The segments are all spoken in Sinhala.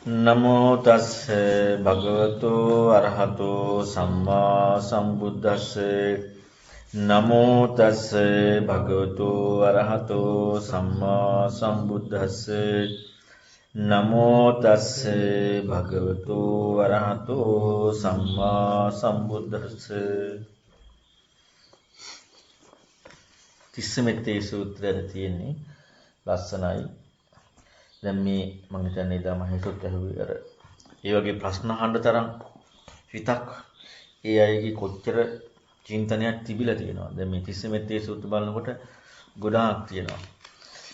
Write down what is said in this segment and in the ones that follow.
නමෝ තස්ස භගවතු අරහතෝ සම්මා සම්බුද්දස්ස නමෝ තස්ස භගවතු අරහතෝ සම්මා සම්බුද්දස්ස නමෝ තස්ස භගවතු අරහතෝ සම්මා සම්බුද්දස්ස තිස්සමෙත්තේ සූත්‍රයේ තියෙන්නේ ලස්සනයි. දැන් මේ මම හිතන්නේ ඉතින් මම හිතුවත් ඇහුවේ අර ඒ වගේ ප්‍රශ්න අහන්න තරම් හිතක් ඒ අයගේ කොච්චර චින්තනයක් තිබිලා තියෙනවා. දැන් මේ තිස්සමෙත්තේ සූත්‍ර බලනකොට ගොඩාක් තියෙනවා.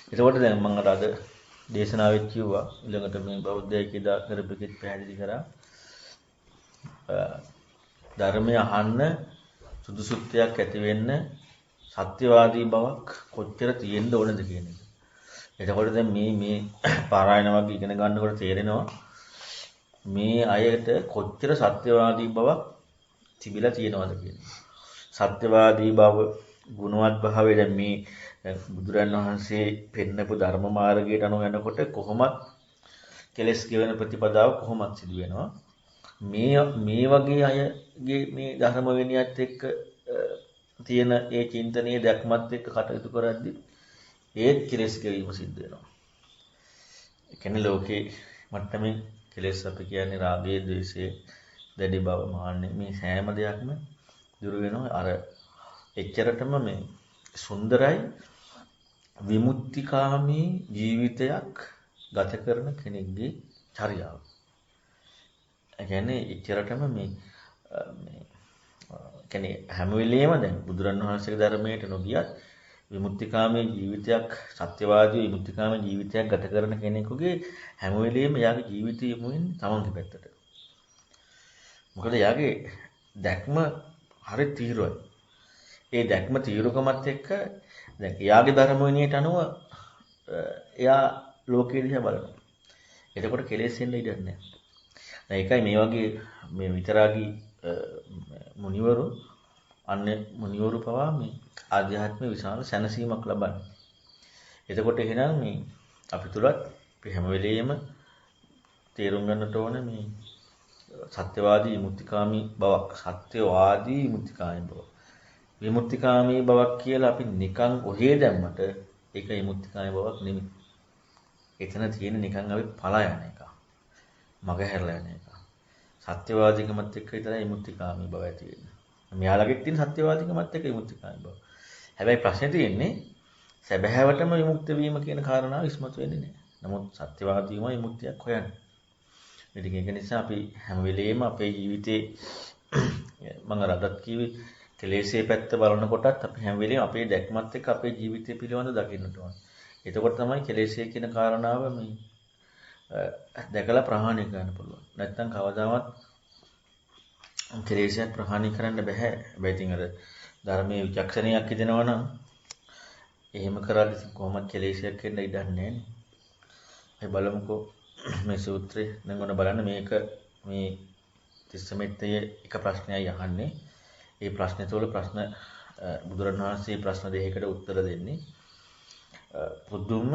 ඒකෝට දැන් මම අද දේශනාවෙත් කිව්වා ඊළඟට මේ බෞද්ධය කියලා කරපෙකෙත් පැහැදිලි කරා. ධර්මය අහන්න සුදුසුත්වයක් ඇති වෙන්න සත්‍යවාදී බවක් කොච්චර තියෙන්න ඕනද කියන එක. එතකොට දැන් මේ පාරායන වගේ ඉගෙන ගන්නකොට තේරෙනවා මේ අයට කොච්චර සත්‍යවාදී බවක් තිබිලා තියෙනවද කියන්නේ. සත්‍යවාදී බව ගුණවත් භාවය දැන් මේ බුදුරන් වහන්සේ පෙන්නපු ධර්ම මාර්ගයට අනුව යනකොට කොහොමත් කෙලස් ගෙවන ප්‍රතිපදාව කොහොමත් සිදු වෙනවා. මේ වගේ අයගේ මේ ධර්ම විනයත් එක්ක තියෙන ඒ චින්තනයේ දැක්මත් එක්ක කටයුතු කරද්දී ඒත් කෙලස් ගෙවීම සිද්ධ වෙනවා. ඒ කියන්නේ ලෝකේ මට්ටමින් කෙලස් අපි කියන්නේ රාගය, ද්වේෂය, දැඩි බව, මාන්නය මේ සෑම දෙයක්ම දුරු වෙනවා. අර එච්චරටම මේ සුන්දරයි විමුක්තිකාමී ජීවිතයක් ගත කරන කෙනෙක්ගේ චර්යාව. ඒ කියන්නේ එච්චරටම මේ කියන්නේ හැම වෙලෙම දැන් බුදුරන් වහන්සේගේ ධර්මයට නොගියත් විමුක්තිකාමී ජීවිතයක් සත්‍යවාදී විමුක්තිකාමී ජීවිතයක් ගත කරන කෙනෙකුගේ හැම වෙලෙම යාගේ ජීවිතය යොමු වෙන්නේ තමන්ගේ පැත්තට. මොකද යාගේ දැක්ම හරි තීව්‍රයි. ඒ දැක්ම තීව්‍රකමත් එක්ක දැන් යාගේ ධර්ම විනයට අනුව එයා ලෝකෙ දිහා බලනවා. එතකොට කෙලෙස් එන්න ඉඩ නැහැ. දැන් ඒකයි මේ වගේ මේ විතරාගී මුනිවරු අන්නේ මුනිවරු පවා මේ ආධ්‍යාත්මික විශාල සැනසීමක් ලබන්නේ. එතකොට එහෙනම් මේ අපි තුලත් හැම වෙලෙම තේරුම් ගන්නට ඕන මේ සත්‍යවාදී විමුක්තිකාමී බවක්, සත්‍යවාදී විමුක්තිකාමී බවක්. විමුක්තිකාමී බවක් කියලා අපි නිකන් ඔහේ දැම්මට ඒක විමුක්තිකාමී බවක් නෙමෙයි. එතන තියෙන නිකන් අපි පලා යන එක. මග හැරලා යන එක. සත්‍යවාදීකමත් එක්ක විතරයි විමුක්තිකාමී බව ඇති වෙන්නේ. මෙයාලගෙත් තියෙන සත්‍යවාදීකමත් එක්ක විමුක්තිකාමී බව. හැබැයි ප්‍රශ්නේ තියෙන්නේ සැබෑවටම විමුක්ත වීම කියන කාරණාව ඉස්මතු වෙන්නේ නැහැ. නමුත් සත්‍යවාදීම විමුක්තියක් හොයන්නේ. ඉතින් ඒක නිසා අපි හැම වෙලෙම අපේ ජීවිතේ මම රදත් කිව්වේ කෙලෙසේ පැත්ත බලනකොටත් අපි හැම වෙලෙම අපේ දැක්මත් එක්ක අපේ ජීවිතය පිළිබඳව දකින්නට ඕන. එතකොට තමයි කෙලෙසේ කියන කාරණාව මේ දැකලා ප්‍රහාණය කරන්න පුළුවන්. නැත්නම් කවදාවත් කෙලෙසයක් ප්‍රහාණය කරන්න බෑ. හැබැයි ඉතින් අර ධර්මයේ විචක්ෂණයක් හිතෙනවා නම් එහෙම කරද්දි කොහොමද කෙලෙසයක් වෙන්න ඉඩ නැහැ. ඒ බලමුකෝ මේ සූත්‍රේ දැන් ඔන්න බලන්න මේක මේ තිස්සමෙත්තේ එක ප්‍රශ්නයයි අහන්නේ. ඒ ප්‍රශ්නේ තුළ ප්‍රශ්න බුදුරණවහන්සේ ප්‍රශ්න දෙකකට උත්තර දෙන්නේ. පුදුම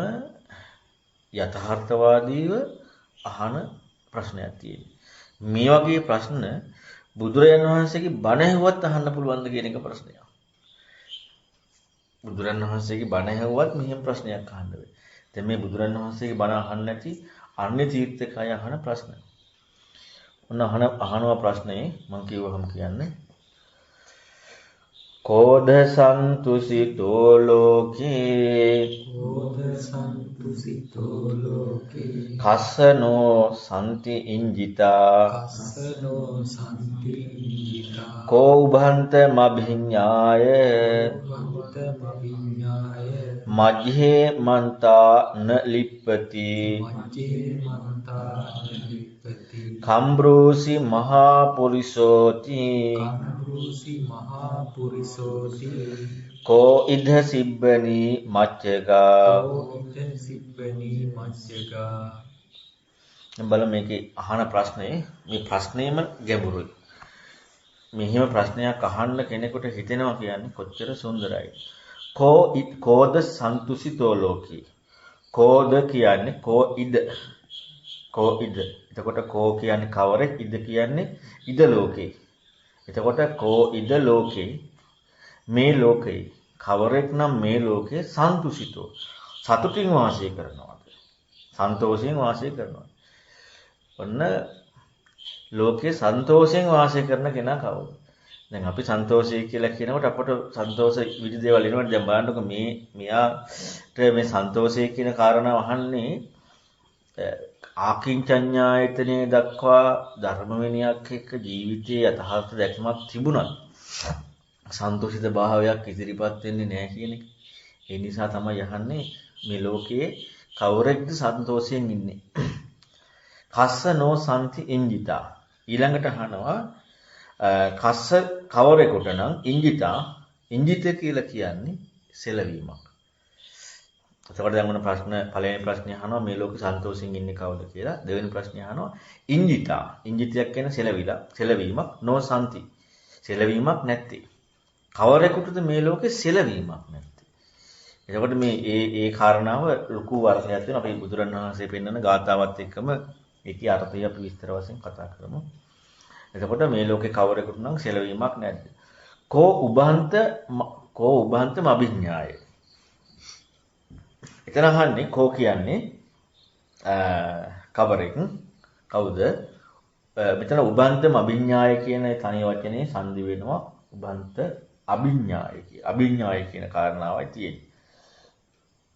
යථාර්ථවාදීව අහන ප්‍රශ්නයක් තියෙනවා. මේ වගේ ප්‍රශ්න බුදුරජාණන් වහන්සේගේ බණ ඇහුවත් අහන්න පුළුවන්ද කියන එක ප්‍රශ්නයක්. බුදුරජාණන් වහන්සේගේ බණ ඇහුවත් මෙහෙම ප්‍රශ්නයක් අහන්න වෙයි. දැන් මේ බුදුරජාණන් වහන්සේගේ බණ අහන්න නැති අන්‍ය තීර්ථකය අහන ප්‍රශ්න. ඔන්න අහනවා ප්‍රශ්නේ මම කියවහම කියන්නේ කෝධ සන්තුසිතෝ ලෝකේ කස්සනෝ සම්ති ඉංජිතා කෝ උභන්ත මභිඤ්ඤාය මජ්ජේ මන්තා න ලිප්පති කම්බ්‍රෝසි මහා පුරිසෝති කෝ ඉද සිබ්බනි මච්චගා. බල මේකේ අහන ප්‍රශ්නේ මේ ප්‍රශ්නේම ගැඹුරුයි. මෙහිම ප්‍රශ්නයක් අහන්න කෙනෙකුට හිතෙනවා කියන්නේ කොච්චර සුන්දරයි. කෝද සන්තුසිතෝ ලෝකී. කෝද කියන්නේ කෝ ඉද කෝ ඉද. එතකොට කෝ කියන්නේ කවරෙක්, ඉද කියන්නේ ඉද ලෝකේ. එතකොට කෝ ඉද ලෝකේ මේ ලෝකේ කවරෙක් නම් මේ ලෝකේ සන්තුෂිතෝ සතුටින් වාසය කරනවාද? සන්තෝෂයෙන් වාසය කරනවා. ඔන්න ලෝකේ සන්තෝෂයෙන් වාසය කරන කෙනා කවුද? දැන් අපි සන්තෝෂය කියලා කියනකොට අපට සන්තෝෂ විවිධ දේවල් එනවනේ. දැන් බලන්නකො මෙයාට මේ සන්තෝෂය කියන කාරණාව අහන්නේ ආකින්චඤ්ඤායතනෙ දක්වා ධර්ම විනයක් එක්ක ජීවිතයේ යථාර්ථ දැක්මක් තිබුණත් සන්තෝෂිත භාවයක් ඉදිරිපත් වෙන්නේ නැහැ කියන එක. ඒ නිසා තමයි යහන්නේ මේ ලෝකයේ කවුරෙක්ද සන්තෝෂයෙන් ඉන්නේ. කස්ස නෝ සම්ති ඉංජිතා. ඊළඟට අහනවා කස්ස කවරෙකුට නම් ඉංජිතා ඉංජිත කියලා කියන්නේ සෙලවීමක්. එතකොට දැන් මොන ප්‍රශ්න පළවෙනි ප්‍රශ්නේ අහනවා මේ ලෝකේ සන්තෝෂයෙන් ඉන්නේ කවුද කියලා. දෙවෙනි ප්‍රශ්නේ අහනවා ඉංජිතා. ඉංජිතයක් කියන්නේ සෙලවීමක් නෝ සම්ති. සෙලවීමක් නැත්තේ. කවරෙකුටද මේ ලෝකේ සෙලවීමක් නැත්තේ. එතකොට මේ ඒ කාරණාව ලොකු වර්ධනයක් වෙනවා. අපි බුදුරණවහන්සේ පෙන්වන ගාථාවත් එක්කම ඒකේ අර්ථය අපි විස්තර වශයෙන් කතා කරමු. එතකොට මේ ලෝකේ කවරෙකුට නම් සෙලවීමක් නැද්ද? කෝ උභන්තම අභිඥාය. එතන අහන්නේ කෝ කියන්නේ කවරෙක් කවුද? මෙතන උභන්තම අභිඥාය කියන තනි වචනේ සංදි වෙනවා උභන්ත අභිඥාය කිය. අභිඥාය කියන කාරණාවයි තියෙන්නේ.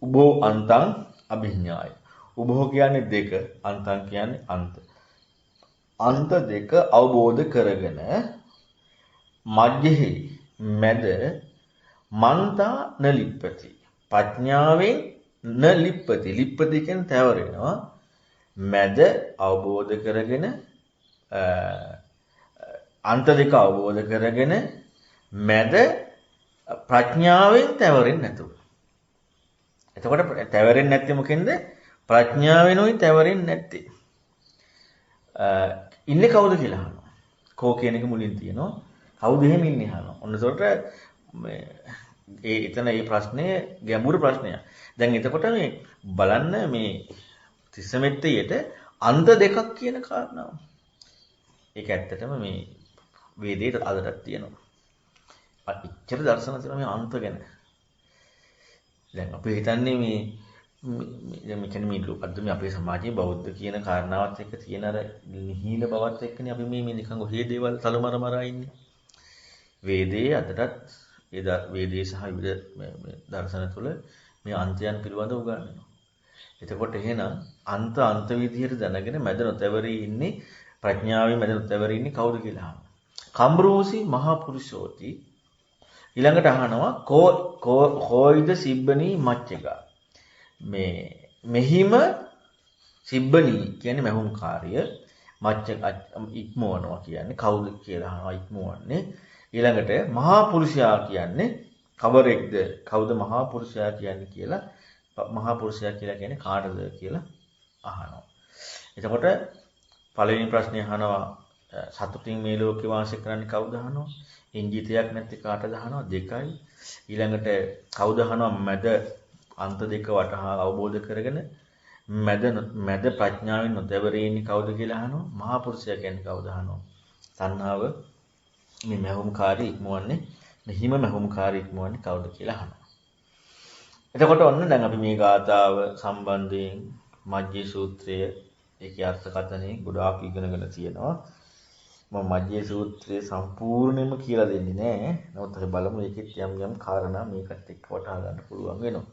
උභෝ අන්තං අභිඥාය. උභෝ කියන්නේ දෙක, අන්තං කියන්නේ අන්ත. අන්ත දෙක අවබෝධ කරගෙන මජ්ජෙහි මැද මන්තා නලිප්පති. ප්‍රඥාවෙන් නලිප්පති. ලිප්පති කියන්නේ තැවරෙනවා. මැද අවබෝධ කරගෙන අන්ත දෙක අවබෝධ කරගෙන මැද ප්‍රඥාවෙන් තැවරෙන්නේ නැතුව. එතකොට තැවරෙන්නේ නැත්තේ මොකෙන්ද? ප්‍රඥාවෙනුයි තැවරෙන්නේ නැත්තේ. ඉන්නේ කවුද කියලා අහනවා. කෝ කියන එක මුලින් තියෙනවා. කවුද එහෙම ඉන්නේ අහනවා. ඔන්න ඒකට එතන මේ ප්‍රශ්නේ ගැඹුරු ප්‍රශ්නයක්. දැන් එතකොට මේ බලන්න මේ තිස්සමෙත්තේට අන්ත දෙකක් කියන කාරණාව. ඒක ඇත්තටම මේ වේදේට අදටත් තියෙනවා. ඉච්ඡර දර්ශන තියෙනවා මේ අන්ත ගැන. දැන් අපි හිතන්නේ මේ කියන්නේ මේ අද මේ අපේ සමාජයේ බෞද්ධ කියන කාරණාවත් එක්ක තියෙන අර නිහින බවත් එක්කනේ අපි මේ නිකන් ඔහේ දේවල් තලමරමරා ඉන්නේ. වේදේ අදටත් ඒ වේදේ සහ විවිධ දර්ශන තුළ මේ අන්තයන් පිළිබඳව උගන්වනවා. එතකොට එහෙනම් අන්ත විදියට දැනගෙන මැද නොතැවරී ඉන්නේ ප්‍රඥාවෙන් මැද නොතැවරී ඉන්නේ කවුද කියලා අහනවා. කම්බරෝසි මහා පුරුෂෝති. ඊළඟට අහනවා කෝයිද සිබ්බනී මච්චක. මෙහිම සිබ්බනී කියන්නේ මහුම් කාර්ය මච්ච ඉක්මවනවා කියන්නේ කවුද කියලා අහනවා. ඉක්මවන්නේ. ඊළඟට මහා පුරුෂයා කියන්නේ කවරෙක්ද? කවුද මහා පුරුෂයා කියන්නේ කියලා මහා පුරුෂයා කියලා කියන්නේ කාටද කියලා අහනවා. එතකොට පළවෙනි ප්‍රශ්නේ අහනවා සතුටින් මේ ලෝකේ වාසය කරන්නේ කවුද අහනවා. ඉංජිතයක් නැති කාටද අහනවා. දෙකයි. ඊළඟට කවුද අහනවා මැද අන්ත දෙක වටහා අවබෝධ කරගෙන මැද ප්‍රඥාවෙන් නොතැවරී ඉන්නේ කවුද කියලා අහනවා. මහා පුරුෂයා කියන්නේ කවුද අහනවා. තණ්හාව මේ මහුම්කාරී ඉක්මවන්නේ මෙහිම මහුම්කාරී ඉක්මවන්නේ කවුද කියලා අහනවා. එතකොට ඔන්න දැන් අපි මේ ගාථාව සම්බන්ධයෙන් මජ්ජේ සූත්‍රය ඒකේ අර්ථකථනය ගොඩාක් ඉගෙනගෙන තියෙනවා. මම මජ්ජේ සූත්‍රය සම්පූර්ණයෙන්ම කියලා දෙන්නේ නැහැ. නමුත් අපි බලමු ඒකෙත් යම් කාරණා මේකට එක්ක වටහා ගන්න පුළුවන් වෙනවා.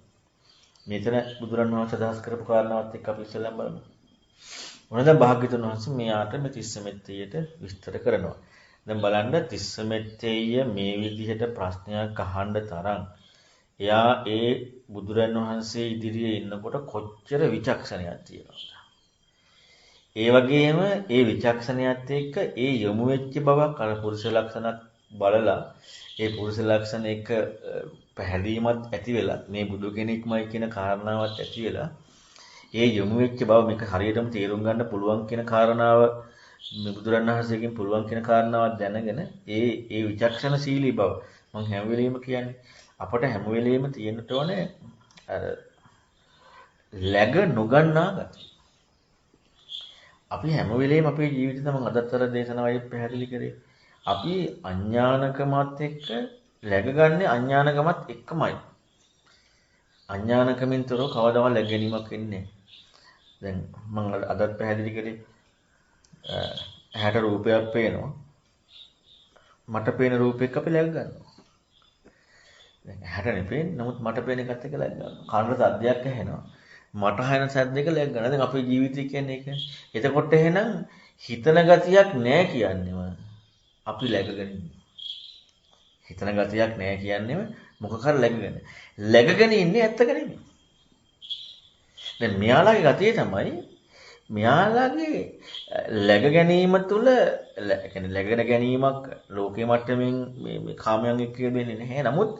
මෙතන බුදුරණවහන්සේ අදහස් කරපු කාරණාවත් එක්ක අපි ඉස්සෙල්ලාම බලමු. මොනද භාග්‍යවතුන් වහන්සේ මෙයාට මේ තිස්සමෙත්තේයට විස්තර කරනවා. දැන් බලන්න තිස්සමෙත්තේය මේ විදිහට ප්‍රශ්නයක් අහන්න තරම් එයා ඒ බුදුරණවහන්සේ ඉදිරියේ ඉන්නකොට කොච්චර විචක්ෂණයක් තියෙනවද? ඒ වගේම ඒ විචක්ෂණයත් එක්ක ඒ යොමු වෙච්ච බවක් අර පුරුෂ ලක්ෂණත් බලලා ඒ පුරුෂ ලක්ෂණ එක පැහැදීමත් ඇති වෙලා මේ බුදු කෙනෙක්මයි කියන කාරණාවත් ඇති වෙලා ඒ යොමු වෙච්ච බව මේක හරියටම තේරුම් ගන්න පුළුවන් කියන කාරණාව මේ බුදුරණවහන්සේගෙන් පුළුවන් කියන කාරණාවක් දැනගෙන ඒ විචක්ෂණශීලී බව මම හැම වෙලෙම කියන්නේ අපට හැම වෙලෙම තියෙන්නට ඕනේ අර läග නොගන්නා ගතිය. අපි හැම වෙලේම අපේ ජීවිතේ තමයි අදත්තර දේශනාවයි පැහැදිලි කරේ. අපි අඥානකමත් එක්ක läගගන්නේ අඥානකමත් එක්කමයි. අඥානකමින් තොරව කවදාවත් läග ගැනීමක් වෙන්නේ නැහැ. දැන් මම අදත් පැහැදිලි කරේ ඇහැට රූපයක් පේනවා. මට පේන රූපෙක අපි läග ගන්නවා. දැන් ඇහැට නෙපෙන්නේ නමුත් මට පේන එකත් එක්ක läග ගන්නවා. කනට සද්දයක් ඇහෙනවා. මට හයන සද්දයක läග ගන්නවා. දැන් අපේ ජීවිතය කියන්නේ ඒක. එතකොට එහෙනම් හිතන ගතියක් නැහැ කියන්නේම අපි läගගෙන ඉන්නේ. හිතන ගතියක් නැහැ කියන්නේම මොකක් හරි läගගෙන. läගගෙන ඉන්නේ ඇත්තක නෙමෙයි. දැන් මෙයාලගේ ගතිය තමයි මෙයාලගේ läග ගැනීම තුළ කියන්නේ läගන ගැනීමක් ලෝකේ මට්ටමින් මේ කාමයන් එක්ක වෙන්නේ නැහැ. නමුත්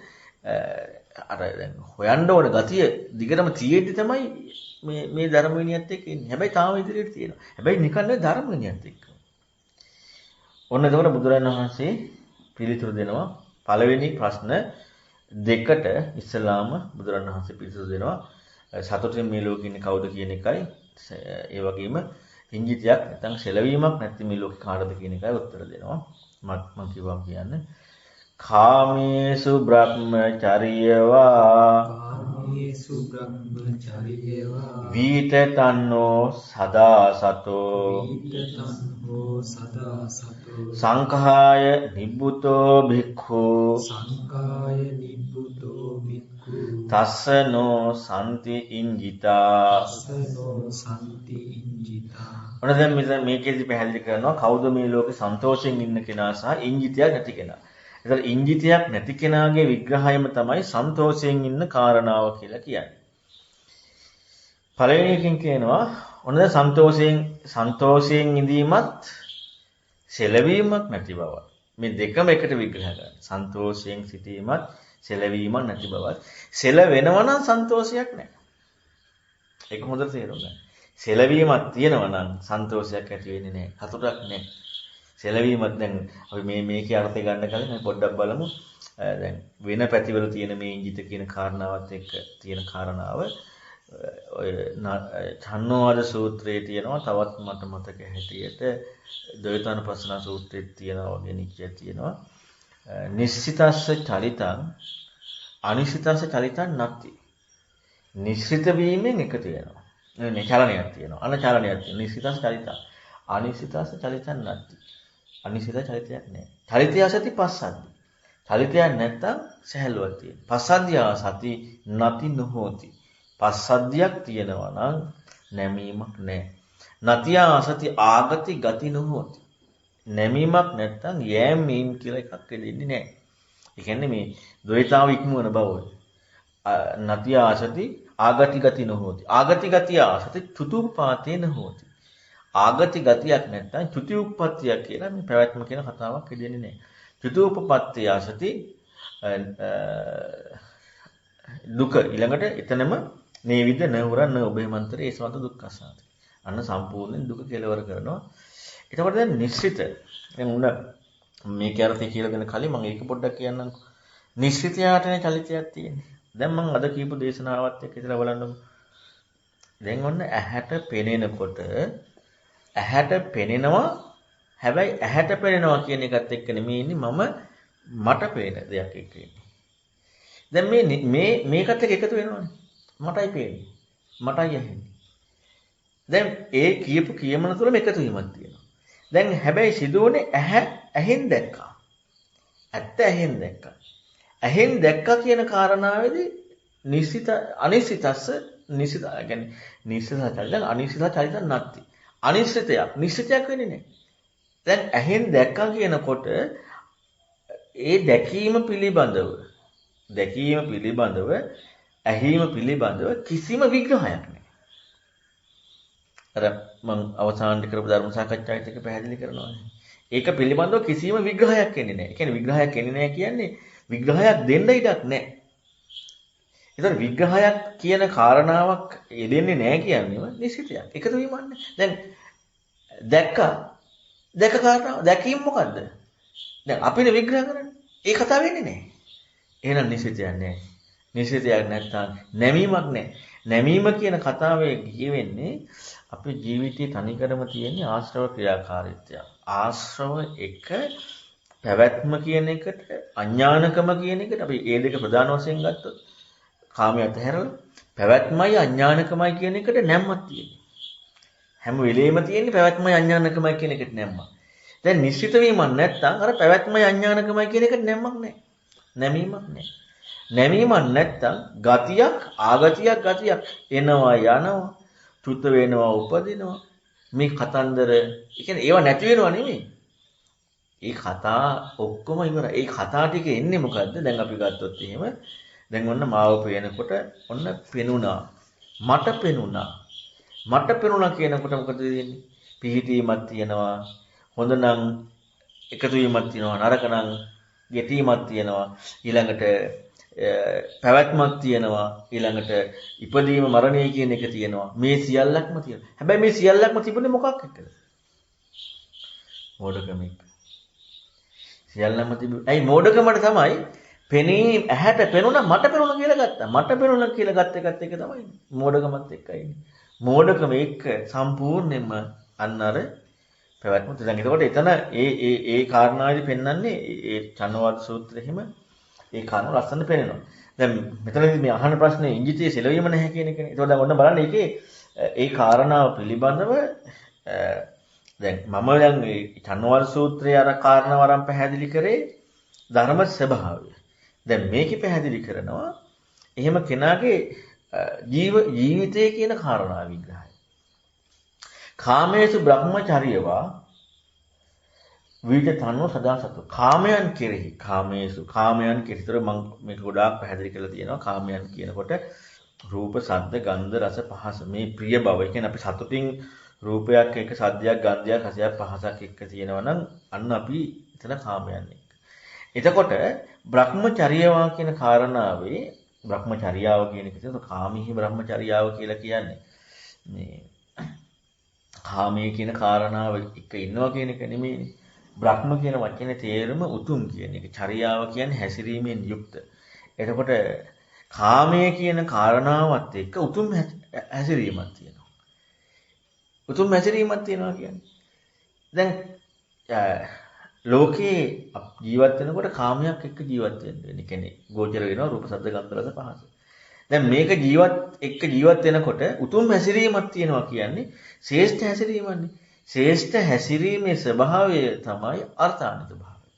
අර දැන් හොයන්න ඕන ගතිය දිගටම තියෙද්දි තමයි මේ ධර්ම විනයත් එක්ක ඉන්නේ. හැබැයි තාම ඉදිරියට තියෙනවා. හැබැයි නිකන් නෙවෙයි ධර්ම විනයත් එක්ක. ඔන්න එතකොට බුදුරජාණන් වහන්සේ පිළිතුරු දෙනවා පළවෙනි ප්‍රශ්න දෙකට ඉස්සලාම බුදුරජාණන් වහන්සේ පිළිතුරු දෙනවා සතුටින් මේ ලෝකෙ ඉන්නේ කවුද කියන එකයි ඒ වගේම ඉංගිතයක් නැත්නම් සෙලවීමක් නැති මේ ලෝකේ කාටද කියන එකයි උත්තර දෙනවා. මම කිව්වා කියන්නේ කාමේසු බ්‍රහ්මචර්යවා වීතතන්නෝ සදා සතෝ සංඛාය නිබ්බුතෝ භික්ඛු තස්සනෝ සම්ති ඉංජිතා. ඔන්න දැන් මෙතන මේකෙදි පැහැදිලි කරනවා කවුද මේ ලෝකේ සන්තෝෂයෙන් ඉන්න කෙනා සහ ඉංජිතයක් නැති කෙනා. ඒතර ඉංජිතයක් නැති කෙනාගේ විග්‍රහයම තමයි සන්තෝෂයෙන් ඉන්න කාරණාව කියලා කියන්නේ. පළවෙනි එකකින් කියනවා ඔන්න දැන් සන්තෝෂයෙන් ඉඳීමත් සෙලවීමක් නැති බව. මේ දෙකම එකට විග්‍රහ කරනවා. සන්තෝෂයෙන් සිටීමත් සෙලවීමක් නැති බවත්. සෙල වෙනවා නම් සන්තෝෂයක් නැහැ. ඒක හොඳට තේරුම් ගන්න. සෙලවීමක් තියෙනවා නම් සන්තෝෂයක් ඇති වෙන්නේ නැහැ. සතුටක් නැහැ. සෙලවීමත් දැන් අපි මේකේ අර්ථය ගන්න කලින් අපි පොඩ්ඩක් බලමු. දැන් වෙන පැතිවල තියෙන මේ ඉංජිත කියන කාරණාවත් එක්ක තියෙන කාරණාව ඔය චන්නෝවාද සූත්‍රයේ තියෙනවා. තවත් මට මතක හැටියට ද්වෛතානුපස්සනා සූත්‍රයේ තියෙනවා වගේ නිච්චය තියෙනවා. නිශ්චිතස්ස චලිතං අනිශ්චිතස්ස චලිතං නැති. නිශ්චිත වීමෙන් එකතු වෙනවා. නේ චලනයක් තියෙනවා. අනචලනයක් තියෙනවා. නිශ්චිතස්ස චලිතං අනිශ්චිතස්ස චලිතං නැති. අනිශ්චිත චලිතයක් නැහැ. චලිතය සති පස්සද්ධි. චලිතයක් නැත්තම් සහැල්ලුවක් තියෙනවා. පස්සද්ධිය සති නැති නොහොති. පස්සද්ධියක් තියෙනවා නම් නැමීමක් නැහැ. නැතිය සති ආගති ගති නොහොති. නැමීමක් නැත්තම් යෑමීම් කියලා එකක් දෙන්නේ නැහැ. ඒ කියන්නේ මේ ද්වෛතාව ඉක්මවන බව. නැතිය ආසති ආගති ගති නොහොති. ආගති ගතිය ආසති චුතුප්පාතේ නොහොති. ආගති ගතියක් නැත්තම් චුති උප්පත්තියක් කියලා මේ පැවැත්ම කියන කතාවක් දෙන්නේ නැහැ. චුති උප්පත්තිය ආසති දුක ඊළඟට එතනම නේවිද නවරන්න ඔබේ මන්තරේ ඒසවන්ත දුක්ඛසාති. අන්න සම්පූර්ණයෙන් දුක කෙලවර කරනවා. එතකොට දැන් නිශ්චිත දැන් උන මේක අර්ථය කියලා දෙන කලින් මම ඒක පොඩ්ඩක් කියන්නම්කෝ. නිශ්චිතයාටනේ චලිතයක් තියෙන්නේ. දැන් මම අද කියපු දේශනාවත් එක්ක ඉතලා බලන්නකෝ. දැන් ඔන්න ඇහැට පෙනෙනකොට ඇහැට පෙනෙනවා හැබැයි ඇහැට පෙනෙනවා කියන එකත් එක්ක නෙමෙයි ඉන්නේ මට පේන දෙයක් එක්ක ඉන්නේ. දැන් මේකත් එක්ක එකතු වෙනවනේ. මටයි පේන්නේ. මටයි ඇහෙන්නේ. දැන් ඒ කියපු කියමන තුළම එකතු වීමක් තියෙනවා. දැන් හැබැයි සිදුවනේ ඇහෙන් දැක්කා. ඇත්ත ඇහෙන් දැක්කා. ඇහෙන් දැක්කා කියන කාරණාවේදී නිශ්චිත අනිශ්චිතස්ස නිශ්චිත කියන්නේ නිශ්චිත චලිත අනිශ්චිත චලිත නැති. නිශ්චිතයක් වෙන්නේ නැහැ. දැන් ඇහෙන් දැක්කා කියනකොට ඒ දැකීම පිළිබඳව ඇහිම පිළිබඳව කිසිම විග්‍රහයක් නැහැ. අර මම අවසානයේ කරපු ධර්ම සාකච්ඡාවෙත් එක පැහැදිලි කරනවා. ඒක පිළිබඳව කිසිම විග්‍රහයක් එන්නේ නැහැ. ඒ කියන්නේ විග්‍රහයක් එන්නේ නැහැ කියන්නේ විග්‍රහයක් දෙන්න ඉඩක් නැහැ. ඒතර විග්‍රහයක් කියන කාරණාවක් යෙදෙන්නේ නැහැ කියන්නේම නිශ්චිතයක්. එකතු වීමන්නේ. දැන් දැක්ක කාරණාව දැකීම මොකද්ද? දැන් අපිනේ විග්‍රහ කරන්නේ. ඒ කතාව වෙන්නේ නැහැ. එහෙනම් නිශ්චිතයක් නැහැ. නිශ්චිතයක් නැත්තම් නැමීමක් නැහැ. නැමීම කියන කතාවේ කියවෙන්නේ අපේ ජීවිතයේ තනිකරම තියෙන ආශ්‍රව ක්‍රියාකාරීත්වය. ආශ්‍රව එක පැවැත්ම කියන එකට අඥානකම කියන එකට අපි ඒ දෙක ප්‍රධාන වශයෙන් ගත්තොත් කාමයේ අතහැරලා පැවැත්මයි අඥානකමයි කියන එකට නැම්මක් තියෙනවා. හැම වෙලෙම තියෙන්නේ පැවැත්මයි අඥානකමයි කියන එකට නැම්මක්. දැන් නිශ්චිත වීමක් නැත්නම් අර පැවැත්මයි අඥානකමයි කියන එකට නැම්මක් නැහැ. නැමීමක් නැහැ. නැමීමක් නැත්නම් ගතියක් ආගතියක් එනවා යනවා චුත වෙනවා උපදිනවා මේ කතන්දර ඒ කියන්නේ ඒවා නැති වෙනව නෙමෙයි. ඒ කතා ඔක්කොම ඉවරයි. ඒ කතා ටික එන්නේ මොකද්ද? දැන් අපි ගත්තොත් එහෙම දැන් ඔන්න මාව පේනකොට ඔන්න පෙනුණා. මට පෙනුණා කියනකොට මොකද වෙන්නේ? පිහිටීමක් තියෙනවා. හොඳ නම් එකතු වීමක් තියෙනවා. නරක නම් ගැටීමක් තියෙනවා. ඊළඟට පැවැත්මක් තියෙනවා. ඊළඟට ඉපදීම මරණය කියන එක තියෙනවා. මේ සියල්ලක්ම තියෙනවා. හැබැයි මේ සියල්ලක්ම තිබුණේ මොකක් එක්කද? මෝඩකම එක්ක. සියල්ලම තිබුණේ. ඇයි මෝඩකමට තමයි පෙනී ඇහැට පෙනුණා මට පෙනුණා කියලා ගත්තා. මට පෙනුණා කියලා ගත්ත එකත් එක තමයි. මෝඩකමත් එක්කයි. මෝඩකම එක්ක සම්පූර්ණයෙන්ම අන්න අර පැවැත්ම දැන් එතකොට එතන ඒ කාරණාවේදී පෙන්වන්නේ ඒ චන්නවාද සූත්‍රෙහිම ඒ කාරණා ලස්සන පෙන්නනවා. දැන් මෙතනදී මේ අහන ප්‍රශ්නේ ඉංජිතයේ සෙලවීම නැහැ කියන එකනේ. ඒතකොට දැන් ඔන්න බලන්න ඒකේ ඒ කාරණාව පිළිබඳව දැන් මම දැන් මේ චන්නවාද සූත්‍රයේ අර කාරණාව අරන් පැහැදිලි කරේ ධර්ම ස්වභාවය. දැන් මේකේ පැහැදිලි කරනවා එහෙම කෙනාගේ ජීවිතය කියන කාරණා විග්‍රහය. කාමේසු බ්‍රහ්මචර්යවා විජතනෝ සදා සතු. කාමයන් කෙරෙහි කාමයන් කෙරෙහිතර මම මේක ගොඩාක් පැහැදිලි කරලා තියෙනවා. කාමයන් කියනකොට රූප, ශබ්ද, ගන්ධ, රස, පහස මේ ප්‍රිය බව. ඒ කියන්නේ අපි සතුටින් රූපයක් එක්ක සද්දයක්, ගන්ධයක්, රසයක්, පහසක් එක්ක තියෙනවා නම් අන්න අපි එතන කාමයන් එක්ක. එතකොට බ්‍රහ්මචර්යවා කියන කාරණාවේ බ්‍රහ්මචර්යාව කියන එක තියෙනවා. කාමීහි බ්‍රහ්මචර්යාව කියලා කියන්නේ මේ කාමයේ කියන කාරණාව එක ඉන්නවා කියන එක නෙමෙයිනේ. බ්‍රහ්ම කියන වචනේ තේරුම උතුම් කියන එක. චර්යාව කියන්නේ හැසිරීමෙන් යුක්ත. එතකොට කාමයේ කියන කාරණාවත් එක්ක උතුම් හැසිරීමක් තියෙනවා. උතුම් හැසිරීමක් තියෙනවා කියන්නේ. දැන් ලෝකේ ජීවත් වෙනකොට කාමයක් එක්ක ජීවත් වෙන්නේ. කියන්නේ ගෝචර වෙනවා රූප, ශබ්ද, ගන්ධ, රස, පහස. දැන් මේක ජීවත් වෙනකොට උතුම් හැසිරීමක් තියෙනවා කියන්නේ ශ්‍රේෂ්ඨ හැසිරීමන්නේ. ශ්‍රේෂ්ඨ හැසිරීමේ ස්වභාවය තමයි අර්ථාන්විත භාවය.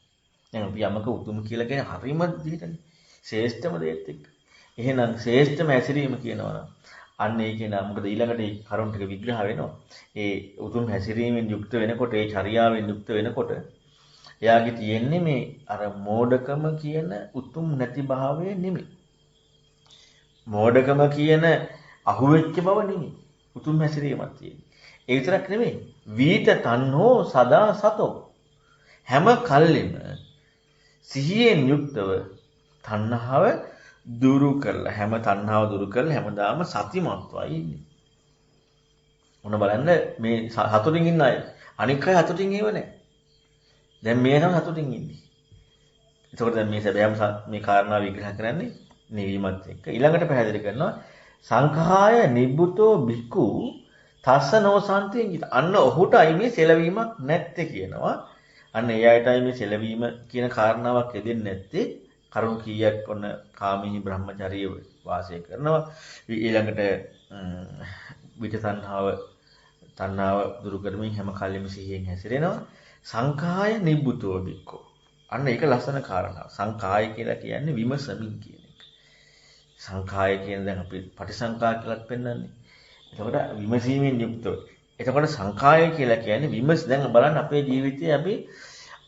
දැන් අපි යමක උතුම් කියලා කියන්නේ හරිම විදිහටනේ. ශ්‍රේෂ්ඨම දේත් එක්ක. එහෙනම් ශ්‍රේෂ්ඨම හැසිරීම කියනවා නම් අන්න ඒකේ නම් මොකද ඊළඟට ඒ කරුණ ටික විග්‍රහ වෙනවා. ඒ උතුම් හැසිරීමෙන් යුක්ත වෙනකොට ඒ චර්යාවෙන් යුක්ත වෙනකොට එයාගේ තියෙන්නේ මේ අර මෝඩකම කියන උතුම් නැති භාවය නෙමෙයි. මෝඩකම කියන අහුවෙච්ච බව නෙමෙයි. උතුම් හැසිරීමක් තියෙන්නේ. ඒ විතරක් නෙමෙයි. වීත තණ්හෝ සදා සතෝ. හැම කල්ලිම සිහියෙන් යුක්තව තණ්හාව දුරු කරලා හැමදාම සතිමත්වයි ඉන්නේ. මොන බලන්න මේ හතුටින් ඉන්න අය. අනික් අය හතුටින් ඒව නැහැ. දැන් මේ නම් හතුටින් ඉන්නේ. එතකොට දැන් මේ සැබෑම මේ කාරණා විග්‍රහ කරන්නේ නිවීමත් එක්ක. ඊළඟට පැහැදිලි කරනවා සංඛාය නිබ්බුතෝ බික්ඛු තස්ස නොසන්තියෙන් කිත. අන්න ඔහුටයි මේ සෙලවීමක් නැත්තේ කියනවා. අන්න ඒ අයටයි මේ සෙලවීම කියන කාරණාවක් යෙදෙන්නේ නැත්තේ. කරුණු කීයක් ඔන්න කාමීහි බ්‍රහ්මචර්යය වාසය කරනවා. ඊළඟට විච තණ්හාව දුරු කරමින් හැම කල්ලිම සිහියෙන් හැසිරෙනවා. සංඛාය නිබ්බුතෝ බික්ඛු. අන්න ඒක ලස්සන කාරණාවක්. සංඛාය කියලා කියන්නේ විමසමින් කියන එක. සංඛාය කියන දැන් අපි පටිසංඛා කියලාත් පෙන්නන්නේ. එතකොට විමසීමෙන් යුක්තව. එතකොට සංඛාය කියලා කියන්නේ දැන් බලන්න අපේ ජීවිතයේ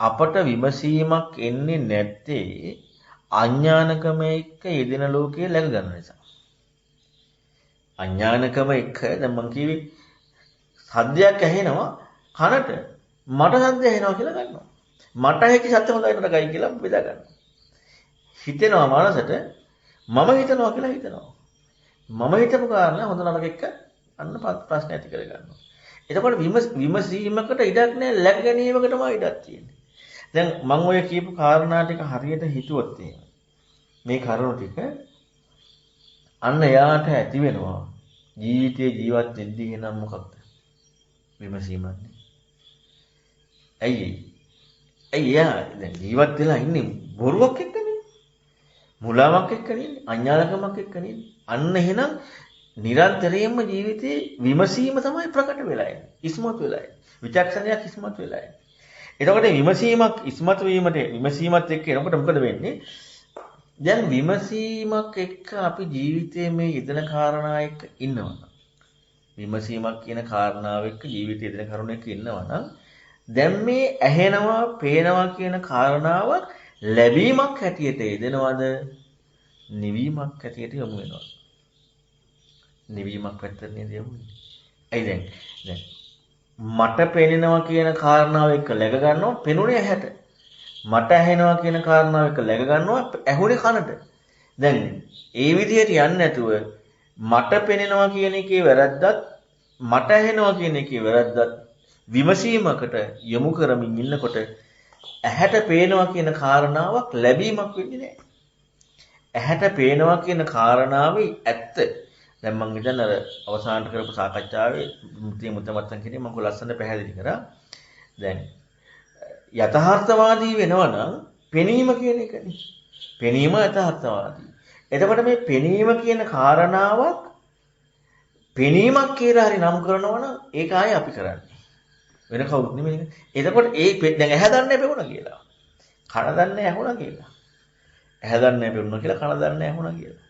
අපට විමසීමක් එන්නේ නැත්තේ අඥානකම එක්ක යෙදෙන ලෝකයේ läග ගන්න නිසා. අඥානකම එක්ක දැන් මං කිව්වේ සද්දයක් ඇහෙනවා කනට මට සද්ද ඇහෙනවා කියලා ගන්නවා. මට ඇහිච්ච සද්ද හොඳයි නරකයි කියලා බෙදා ගන්නවා. හිතෙනවා මනසට මම හිතනවා කියලා හිතනවා. මම හිතපු කාරණා හොඳ නරක එක්ක අන්න ප්‍රශ්න ඇති කර ගන්නවා. එතකොට විමසීමකට ඉඩක් නැහැ läග ගැනීමකටම ඉඩක් තියෙන්නේ. දැන් මම ඔය කියපු කාරණා ටික හරියට හිතුවොත් මේ කරුණු ටික අන්න එයාට ඇති වෙනවා ජීවිතේ ජීවත් වෙද්දී එනම් මොකක්ද? විමසීමන්නේ. ඇයි එයා දැන් ජීවත් වෙලා ඉන්නේ බොරුවක් එක්කනේ. මුලාවක් එක්කනේ. අඥානකමක් එක්කනේ. අන්න එහෙනම් නිරන්තරයෙන්ම ජීවිතේ විමසීම තමයි ප්‍රකට වෙලා යන්නේ. ඉස්මතු වෙලා යන්නේ. විචක්ෂණයක් ඉස්මතු වෙලා යන්නේ. එතකොට විමසීමක් ඉස්මතු වීමට විමසීමත් එක්ක එනකොට මොකද වෙන්නේ? දැන් විමසීමක් එක්ක අපි ජීවිතයේ මේ යෙදෙන කාරණා එක්ක ඉන්නවා. විමසීමක් කියන කාරණාව එක්ක ජීවිතයේ යෙදෙන කරුණ එක්ක ඉන්නවා නම් දැන් මේ ඇහෙනවා, පේනවා කියන කාරණාව ලැබීමක් හැටියට යෙදෙනවද? නිවීමක් හැටියට යොමු වෙනවා. නිවීමක් පැත්තට නේද යොමු වෙන්නේ. ඇයි දැන් මට පේනවා කියන කාරණාව එක්ක läග ගන්නවා පෙනුනේ ඇහැට. මට ඇහෙනවා කියන කාරණාව එක්ක läග ගන්නවා ඇහුනේ කනට. දැන් ඒ විදිහට යන්නේ නැතුව මට පෙනෙනවා කියන එකේ වැරද්දත් මට ඇහෙනවා කියන එකේ වැරද්දත් විමසීමකට යොමු කරමින් ඉන්නකොට ඇහැට පේනවා කියන කාරණාවක් ලැබීමක් වෙන්නේ නැහැ. ඇහැට පේනවා කියන කාරණාවේ ඇත්ත. දැන් මම හිතන්නේ අර අවසානට කරපු සාකච්ඡාවේ මුත්තමත්තන් කියන්නේ මම ලස්සන පැහැදිලි කරා. දැන් යථාර්ථවාදී වෙනවා නම් පෙනීම කියන එකනේ. පෙනීම යථාර්ථවාදී. එතකොට මේ පෙනීම කියන කාරණාවක් පෙනීමක් කියලා හරි නම් කරනවා නම් ඒක ආයේ අපි කරන්නේ. වෙන කවුරුත් නෙමෙයි. එතකොට දැන් ඇහැ දන්නේ පෙවුණා කියලා. කන දන්නේ ඇහුණා කියලා. ඇහැ දන්නේ පෙවුණා කියලා කන දන්නේ ඇහුණා කියලා.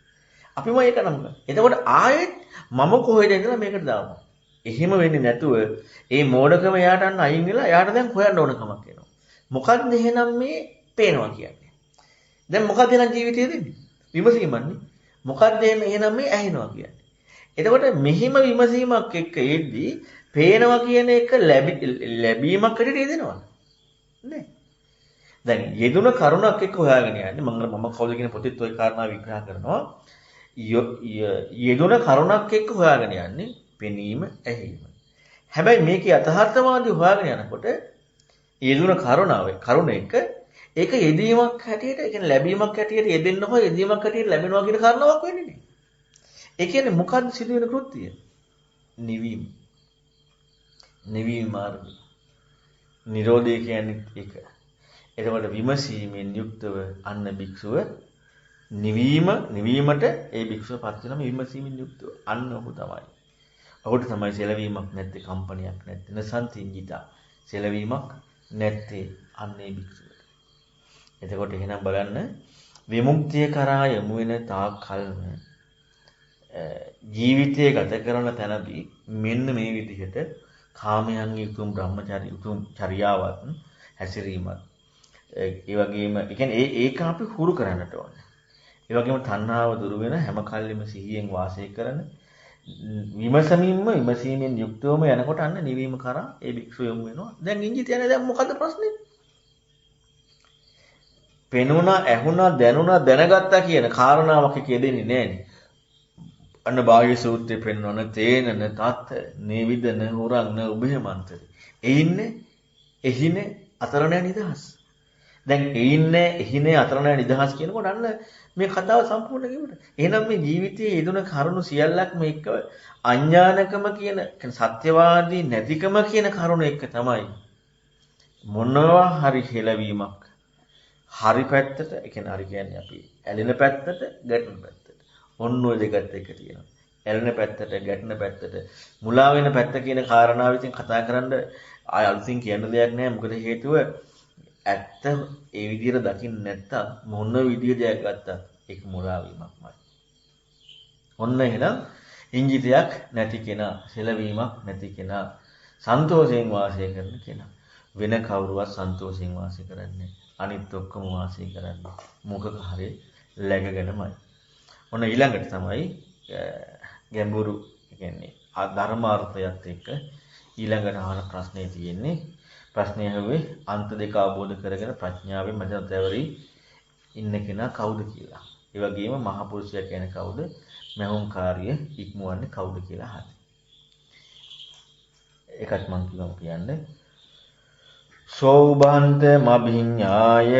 අපිම ඒක නම් කරා. එතකොට ආයෙත් මම කොහෙද ඉඳලා මේකට දානවා. එහෙම වෙන්නේ නැතුව ඒ මෝඩකම එයාට අන්න අයින් වෙලා එයාට දැන් හොයන්න ඕන කමක් එනවා. මොකක්ද එහෙනම් මේ පේනවා කියන්නේ? දැන් මොකක්ද එහෙනම් ජීවිතයේ දෙන්නේ? විමසීමන්නේ. මොකක්ද එහෙනම් මේ ඇහෙනවා කියන්නේ? එතකොට මෙහිම විමසීමක් එක්ක එද්දී පේනවා කියන එක ලැබීමක් හැටියට යෙදෙනවා. නේ? දැන් යෙදුන කරුණක් එක්ක හොයාගෙන යන්නේ මම කවුද කියන පොතේත් ওই කාරණා විග්‍රහ කරනවා. යෙදුන කරුණක් එක්ක හොයාගෙන යන්නේ පෙනීම ඇහිීම. හැබැයි මේකේ යථාර්ථවාදී හොයාගෙන යනකොට යෙදුන කරුණ එක ඒක යෙදීමක් හැටියට ඒ කියන්නේ ලැබීමක් හැටියට යෙදෙන්න හෝ යෙදීමක් හැටියට ලැබෙනවා කියන කාරණාවක් වෙන්නේ නැහැ. ඒ කියන්නේ මොකද්ද සිදුවෙන කෘත්‍යය? නිවීම. නිවීම මාර්ගය. නිරෝධය කියන්නේ ඒක. එතකොට විමසීමෙන් යුක්තව අන්න භික්ෂුව නිවීමට ඒ භික්ෂුව පත් වෙනම විමසීමෙන් යුක්තව අන්න ඔහු තමයි. ඔහුට තමයි සෙලවීමක් නැත්තේ, කම්පනයක් නැත්තේ, නසන්තිංජිතා. සෙලවීමක් නැත්තේ අන්නේ භික්ෂුවට. එතකොට එහෙනම් බලන්න විමුක්තිය කරා යමු වෙන තාක් කල්ම ජීවිතය ගත කරන තැනදී මෙන්න මේ විදිහට කාමයන්ගේ උතුම් බ්‍රහ්මචාරී උතුම් චර්යාවත් හැසිරීමත් ඒ වගේම ඒ කියන්නේ ඒක අපි හුරු කරන්නට ඕනේ. ඒ වගේම තණ්හාව දුරු වෙන හැම කල්ලිම සිහියෙන් වාසය කරන විමසීමෙන් යුක්තවම යනකොට අන්න නිවීම කරා ඒ භික්ෂුව යොමු වෙනවා. දැන් ඉංජිත යන්නේ දැන් මොකද්ද ප්‍රශ්නේ? පෙනුණා, ඇහුණා, දැනුණා, දැනගත්තා කියන කාරණාවක් කියදෙන්නේ නැහැනේ. අන්න බාහ්‍ය සූත්‍රයේ පෙන්වන තේනන තත් නේවිදන හොරන්න උභයමන්තරේ. එහිනේ අතර නැ නිදහස්. දැන් එහිනේ අතර නැ නිදහස් කියනකොට අන්න මේ කතාව සම්පූර්ණ කිව්වට. එහෙනම් මේ ජීවිතයේ යෙදුන කරුණු සියල්ලක්ම එක්ක අඥානකම කියන සත්‍යවාදී නැතිකම කියන කරුණ එක්ක තමයි මොනවා හරි හෙලවීමක් හරි පැත්තට, ඒ කියන්නේ හරි කියන්නේ අපි ඇලෙන පැත්තට, ගැටෙන පැත්තට. ඔන්න ඔය දෙකත් එක තියෙනවා. ඇලෙන පැත්තට, ගැටෙන පැත්තට, මුලා වෙන පැත්ත කියන කාරණාව විසින් කතා කරන්න ආය අලුතින් කියන්න දෙයක් නැහැ. මොකද හේතුව ඇත්ත ඒ විදිහට දකින්න නැත්තම් මොන විදිහ දෙයක් ගත්තත් ඒක මුලා වීමක්මයි. ඔන්න එහෙනම් ඉංජිතයක් නැති කෙනා, සෙලවීමක් නැති කෙනා, සන්තෝෂයෙන් වාසය කරන කෙනා. වෙන කවුරුවත් සන්තෝෂයෙන් වාසය කරන්නේ අනිත් ඔක්කොම වාසය කරන්නේ මොකක හරි läගගෙනමයි. ඔන්න ඊළඟට තමයි ගැඹුරු කියන්නේ ධර්මාර්ථයත් එක්ක ඊළඟට අහන ප්‍රශ්නේ තියෙන්නේ. ප්‍රශ්නය ඇහුවේ අන්ත දෙක අවබෝධ කරගෙන ප්‍රඥාවෙන් මැද තැවරි ඉන්න කෙනා කවුද කියලා. ඒ වගේම මහා පුරුෂයා කියන්නේ කවුද? මහෝංකාරිය ඉක්මවන්නේ කවුද කියලා අහන්නේ. ඒකත් මම කියන්නේ සෝභාන්ත මභිඤ්ඤාය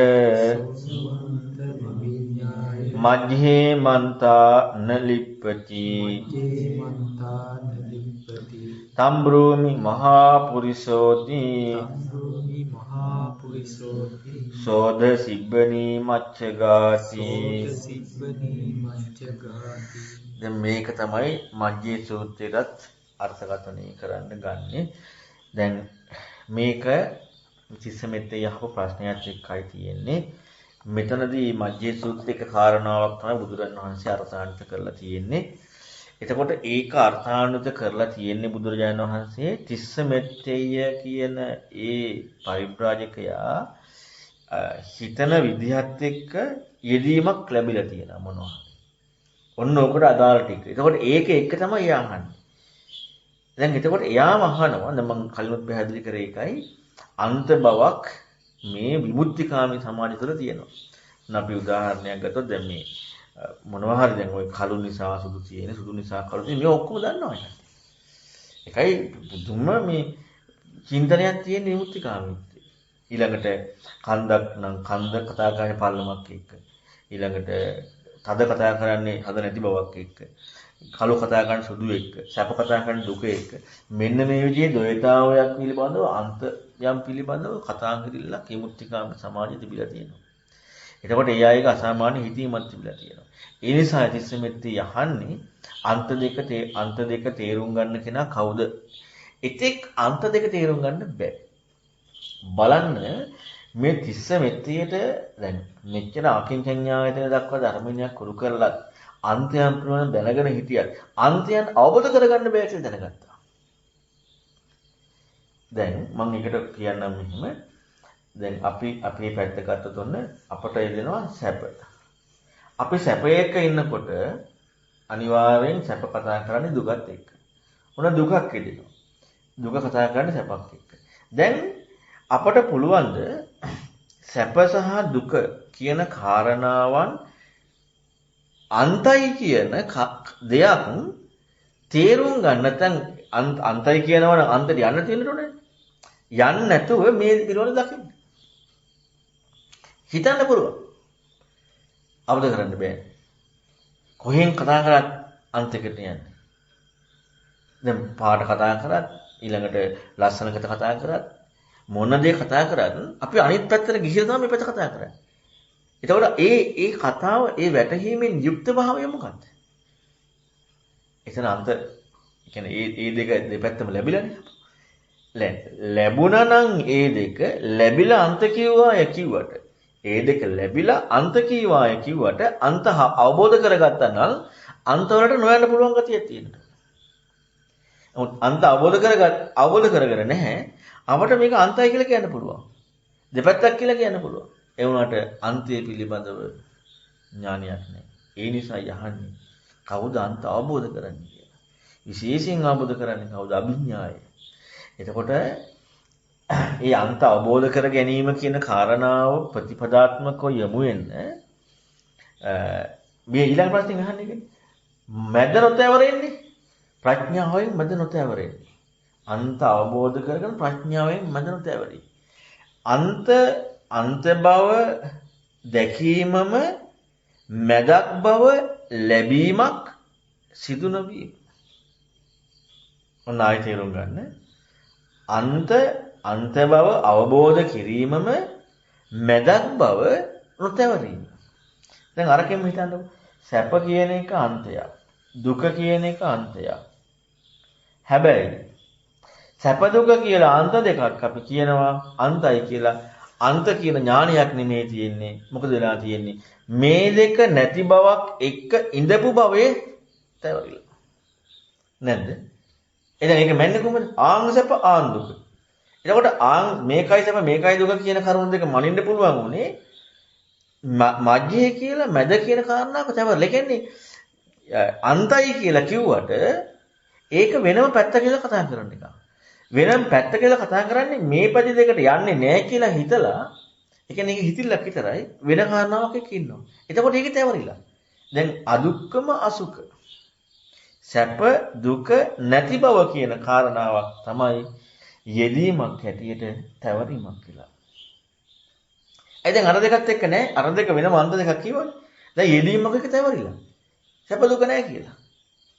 මජ්ජේ මන්තා නලිප්පති තම්බ්‍රෝමි මහා පුරිසෝති තම්බ්‍රෝමි මහා පුරිසෝති සෝද සිබ්බනී මච්චගාති. සෝත සිබ්බනී මච්චගාති. දැන් මේක තමයි මජ්ජේ සූත්‍රයටත් අර්ථකථනය කරන්න ගන්නෙ. දැන් මේක තිස්සමෙත්තේ යහපු ප්‍රශ්නයක් එක්කයි තියෙන්නේ. මෙතනදී මජ්ජේ සූත්‍රයේ එක කාරණාවක් තමයි බුදුරජාණන් වහන්සේ අර්ථාන්විත කරලා තියෙන්නේ. එතකොට ඒක අර්ථාන්විත කරලා තියෙන්නේ බුදුරජාණන් වහන්සේ තිස්සමෙත්තේය කියන ඒ පරිබ්‍රාජකයා හිතන විදිහත් එක්ක යෙදීමක් ලැබිලා තියෙනවා මොනවා. ඔන්න ඔකට අදාළ ටික. එතකොට ඒක එක තමයි එයා අහන්නේ. දැන් එතකොට එයාම අහනවා දැන් මම කලිනුත් පැහැදිලි කරේ එකයි අන්ත බවක් මේ විමුක්තිකාමී සමාජය තුළ තියෙනවා. අපි උදාහරණයක් ගත්තොත් දැන් මේ මොනවා හරි දැන් ওই කළු නිසා සුදු තියෙන සුදු නිසා කළු තියෙන මේ ඔක්කොම දන්නවා ඒක. ඒකයි බුදුම මේ චින්තනයක් තියෙන විමුක්තිකාමීත්වය. ඊළඟට කන්දක් නම් කන්ද කතා කරන්නේ පල්ලමක් එක්ක. ඊළඟට තද කතා කරන්නේ හද නැති බවක් එක්ක. කළු කතා කරන්නේ සුදු එක්ක. සැප කතා කරන්නේ දුක එක්ක. මෙන්න මේ විදිහේ ද්වෛතාවයක් පිළිබඳව අන්තයන් පිළිබඳව කතා කරilla විමුක්තිකාමී සමාජය තිබිලා තියෙනවා. එතකොට ඒ අයගේ අසාමාන්‍ය හිතීමක් තිබිලා තියෙනවා. ඒ නිසා තිස්සමෙත්තේ යහන්නේ අන්ත දෙක තේරුම් ගන්න කෙනා කවුද? එතෙක් අන්ත දෙක තේරුම් ගන්න බෑ. බලන්න මේ තිස්සමෙත්තේට දැන් මෙච්චර අකින්චඤ්ඤායතන දක්වා ධර්මණයක් කුරු කරලත් අන්තයන් පිළිබඳව දැනගෙන හිටියත් අන්තයන් අවබෝධ කරගන්න බෑ කියලා දැනගත්තා. දැන් මම එකට කියන්නම් මෙහෙම. දැන් අපි අපේ පැත්ත ගත්තොත් ඔන්න අපට එදෙනවා සැප. අපි සැපයක ඉන්නකොට අනිවාර්යෙන් සැප කතා කරන්නේ දුකත් එක්ක. මොන දුකක් එදෙනවා. දුක කතා කරන්නේ සැපක් එක්ක. දැන් අපට පුළුවන් ද සැප සහ දුක කියන කාරණාවන් අන්තයි කියන දෙයක් තේරුම් ගන්න නැත්නම් අන්තයි කියනවනම් අන්තයට යන්න තියෙනවනේ. යන්න නැතුව මේ පිළිවෙල දකින්න. හිතන්න පුළුවන්. අවබෝධ කරන්න බෑ. කොහෙන් කතා කරත් අන්තයකට යන්නේ. දැන් පාට කතා කරත් ඊළඟට ලස්සනකට කතා කරත් මොන දේ කතා කරත් අපි අනිත් පැත්තට ගිහිල්ලා තමයි මේ පැත්ත කතා කරන්නේ. එතකොට ඒ කතාව ඒ වැටහීමෙන් යුක්ත භාවය මොකක්ද? එතන අන්ත කියන්නේ ඒ දෙක දෙපැත්තම ලැබිලානේ. ලැබුණා නම් ඒ දෙක ලැබිලා අන්ත කිව්වාය කිව්වට ඒ දෙක ලැබිලා අන්ත කිව්වාය කිව්වට අන්ත අවබෝධ කරගත්තා නම් අන්ත වලට නොයන්න පුළුවන් ගතියක් තියෙනවා. නමුත් අන්ත අවබෝධ කරගෙන නැහැ. අපට මේක අන්තයි කියලා කියන්න පුළුවන්. දෙපැත්තක් කියලා කියන්න පුළුවන්. ඒ වුණාට අන්තය පිළිබඳව ඥානයක් නැහැ. ඒ නිසා යහන්නේ කවුද අන්ත අවබෝධ කරන්නේ කියලා. විශේෂයෙන් අවබෝධ කරන්නේ කවුද? අභිඥාය. එතකොට ඒ අන්ත අවබෝධ කර ගැනීම කියන කාරණාව ප්‍රතිපදාත්මකව යමු වෙන්න මේ ඊළඟ ප්‍රශ්නේ අහන්නේ මැද නොතවරෙන්නේ ප්‍රඥාවෙන් මැද නොතවරෙන්නේ. අන්ත අවබෝධ කරගෙන ප්‍රඥාවෙන් මැද නොතවරෙන්නේ. අන්ත බව දැකීමම මැදක් බව ලැබීමක් සිදු නොවීම. ඔන්න ආයෙ තේරුම් ගන්න. අන්ත බව අවබෝධ කිරීමම මැදක් බව නොතවරීම. දැන් අරකින් හිතන්නකො සැප කියන එක අන්තයක්. දුක කියන එක අන්තයක්. හැබැයි සැප දුක කියලා අන්ත දෙකක් අපි කියනවා අන්තයි කියලා. අන්ත කියන ඥානයක් නෙමෙයි තියෙන්නේ. මොකද වෙලා තියෙන්නේ? මේ දෙක නැති බවක් එක්ක ඉඳපු භවයේ තවරිලා. නැද්ද? එහෙනම් ඒක මැන්නේ කොහොමද? ආංග සැප ආං දුක. එතකොට ආං මේකයි සැප මේකයි දුක කියන කරුණු දෙක මනින්න පුළුවන් උනේ මජ්ජේ කියලා මැද කියන කාරණාවක තවරලා. ඒ කියන්නේ අන්තයි කියලා කිව්වට ඒක වෙනම පැත්ත කියලා කතා කරන එක. වෙනම පැත්ත කියලා කතා කරන්නේ මේ පැති දෙකට යන්නේ නැහැ කියලා හිතලා ඒ කියන්නේ ඒක හිතිල්ලක් විතරයි වෙන කාරණාවක් එක්ක ඉන්නවා. එතකොට ඒක තැවරිලා. දැන් අදුක්කම අසුක සැප දුක නැති බව කියන කාරණාවක් තමයි යෙදීමක් හැටියට තැවරීමක් කියලා. ඒ දැන් අර දෙකත් එක්ක නෑ අර දෙක වෙනම අන්ත දෙකක් කියවනේ. දැන් යෙදීමක් එක තැවරිලා. සැප දුක නෑ කියලා.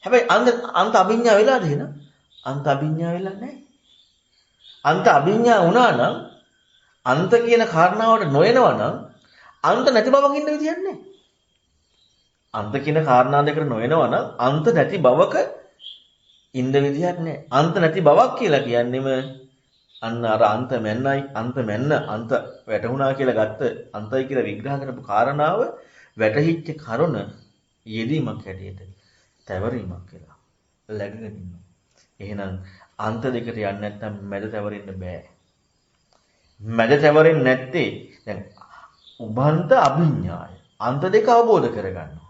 හැබැයි අන්ත අභිඥා වෙලාද එහෙනම්? අන්ත අභිඥා වෙලා නැහැ. අන්ත අභිඥා වුණා නම් අන්ත කියන කාරණාවට නොයනවා නම් අන්ත නැති බවක් ඉන්න විදියක් නැහැ. අන්ත කියන කාරණා දෙකට නොයනවා නම් අන්ත නැති බවක ඉන්න විදියක් නැහැ. අන්ත නැති බවක් කියලා කියන්නේම අන්න අර අන්ත මැන්න අන්ත වැටුණා කියලා ගත්ත අන්තයි කියලා විග්‍රහ කරපු කාරණාව වැටහිච්ච කරුණ යෙදීමක් හැටියට තැවරීමක් කියලා läගගෙන ඉන්නවා. එහෙනම් අන්ත දෙකට යන්නේ නැත්නම් මැද තැවරෙන්න බෑ. මැද තැවරෙන්නේ නැත්තේ දැන් උභන්ත අභිඥාය. අන්ත දෙක අවබෝධ කරගන්නවා.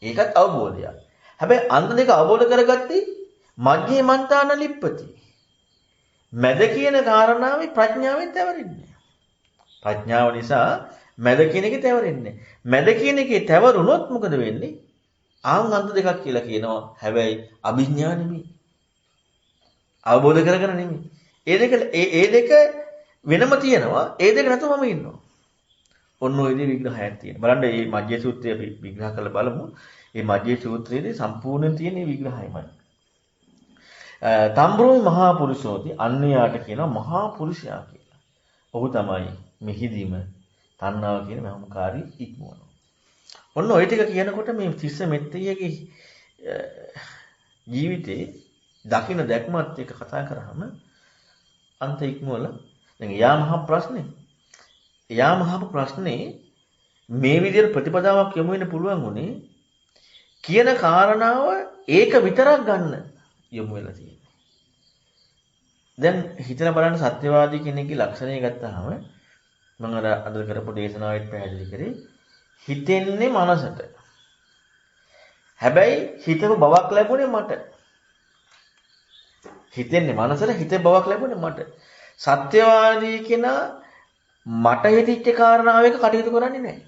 ඒකත් අවබෝධයක්. හැබැයි අන්ත දෙක අවබෝධ කරගත්තේ මජ්ජේ මන්තාන ලිප්පති. මැද කියන කාරණාවේ ප්‍රඥාවෙන් තැවරෙන්නේ. ප්‍රඥාව නිසා මැද කියන එකේ තැවරෙන්නේ. මැද කියන එකේ තැවරුනොත් මොකද වෙන්නේ? ආන් අන්ත දෙකක් කියලා කියනවා. හැබැයි අභිඥා නෙමෙයි. අවබෝධ කරගෙන නෙමෙයි. ඒ දෙක වෙනම තියෙනවා. ඒ දෙක නැතුවම ඉන්නවා. ඔන්න ඔය විදිහේ විග්‍රහයක් තියෙනවා. බලන්න මේ මජ්ජේ සූත්‍රය අපි විග්‍රහ කරලා බලමු. මේ මජ්ජේ සූත්‍රයේදී සම්පූර්ණයෙන් තියෙන විග්‍රහයමයි. තම්බ්‍රෝයි මහා පුරුෂෝති අන්‍යයාට කියනවා මහා පුරුෂයා කියලා. ඔහු තමයි මෙහිදීම තණ්හාව කියන මහමුකාරී ඉක්මවනවා. ඔන්න ඔය ටික කියනකොට මේ තිස්ස මෙත්තේගේ ජීවිතේ දකින්න දැක්මත් එක කතා කරාම අන්ත ඉක්මවල දැන් යා මහා ප්‍රශ්නේ. යා මහා ප්‍රශ්නේ මේ විදිහට ප්‍රතිපදාවක් යොමු වෙන්න පුළුවන් උනේ කියන කාරණාව ඒක විතරක් ගන්න යොමු වෙලා තියෙනවා. දැන් හිතලා බලන්න සත්‍යවාදී කෙනෙක්ගේ ලක්ෂණය ගත්තාම මම අද කරපු දේශනාවෙත් පැහැදිලි කරේ හිතෙන්නේ මනසට. හැබැයි හිතපු බවක් ලැබුණේ මට. හිතෙන්නේ මනසට හිතේ බවක් ලැබුණේ මට. සත්‍යවාදී කෙනා මට හිතිච්ච කාරණාවක කටයුතු කරන්නේ නැහැ.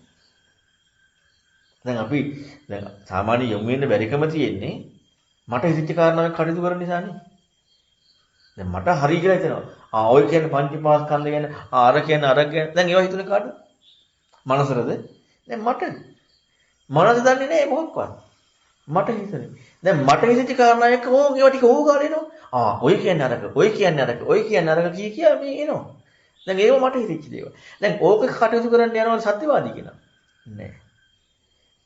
දැන් සාමාන්‍ය යොමු වෙන්න බැරිකම තියෙන්නේ මට හිතිච්ච කාරණාවක කටයුතු කරන නිසානේ. දැන් මට හරි කියලා හිතෙනවා. ඔය කියන්නේ පංචපාස්කන්ධ ගැන, අර කියන්නේ අර ගැන. දැන් ඒවා හිතුනේ කාටද? මනසටද? දැන් මනස දන්නේ නැහැ මොකක්වත්. මට හිතන්නේ. දැන් මට හිතිච්ච කාරණාවක ඒවා ටික ඕගාලා එනවා. ඔය කියන්නේ අරක, ඔය කියන්නේ අරක, ඔය කියන්නේ අරක කිය මේ එනවා. දැන් ඒව මට හිතෙච්ච දේවල්. දැන් ඕක කටයුතු කරන්න යනවා සත්‍යවාදී කෙනා. නෑ.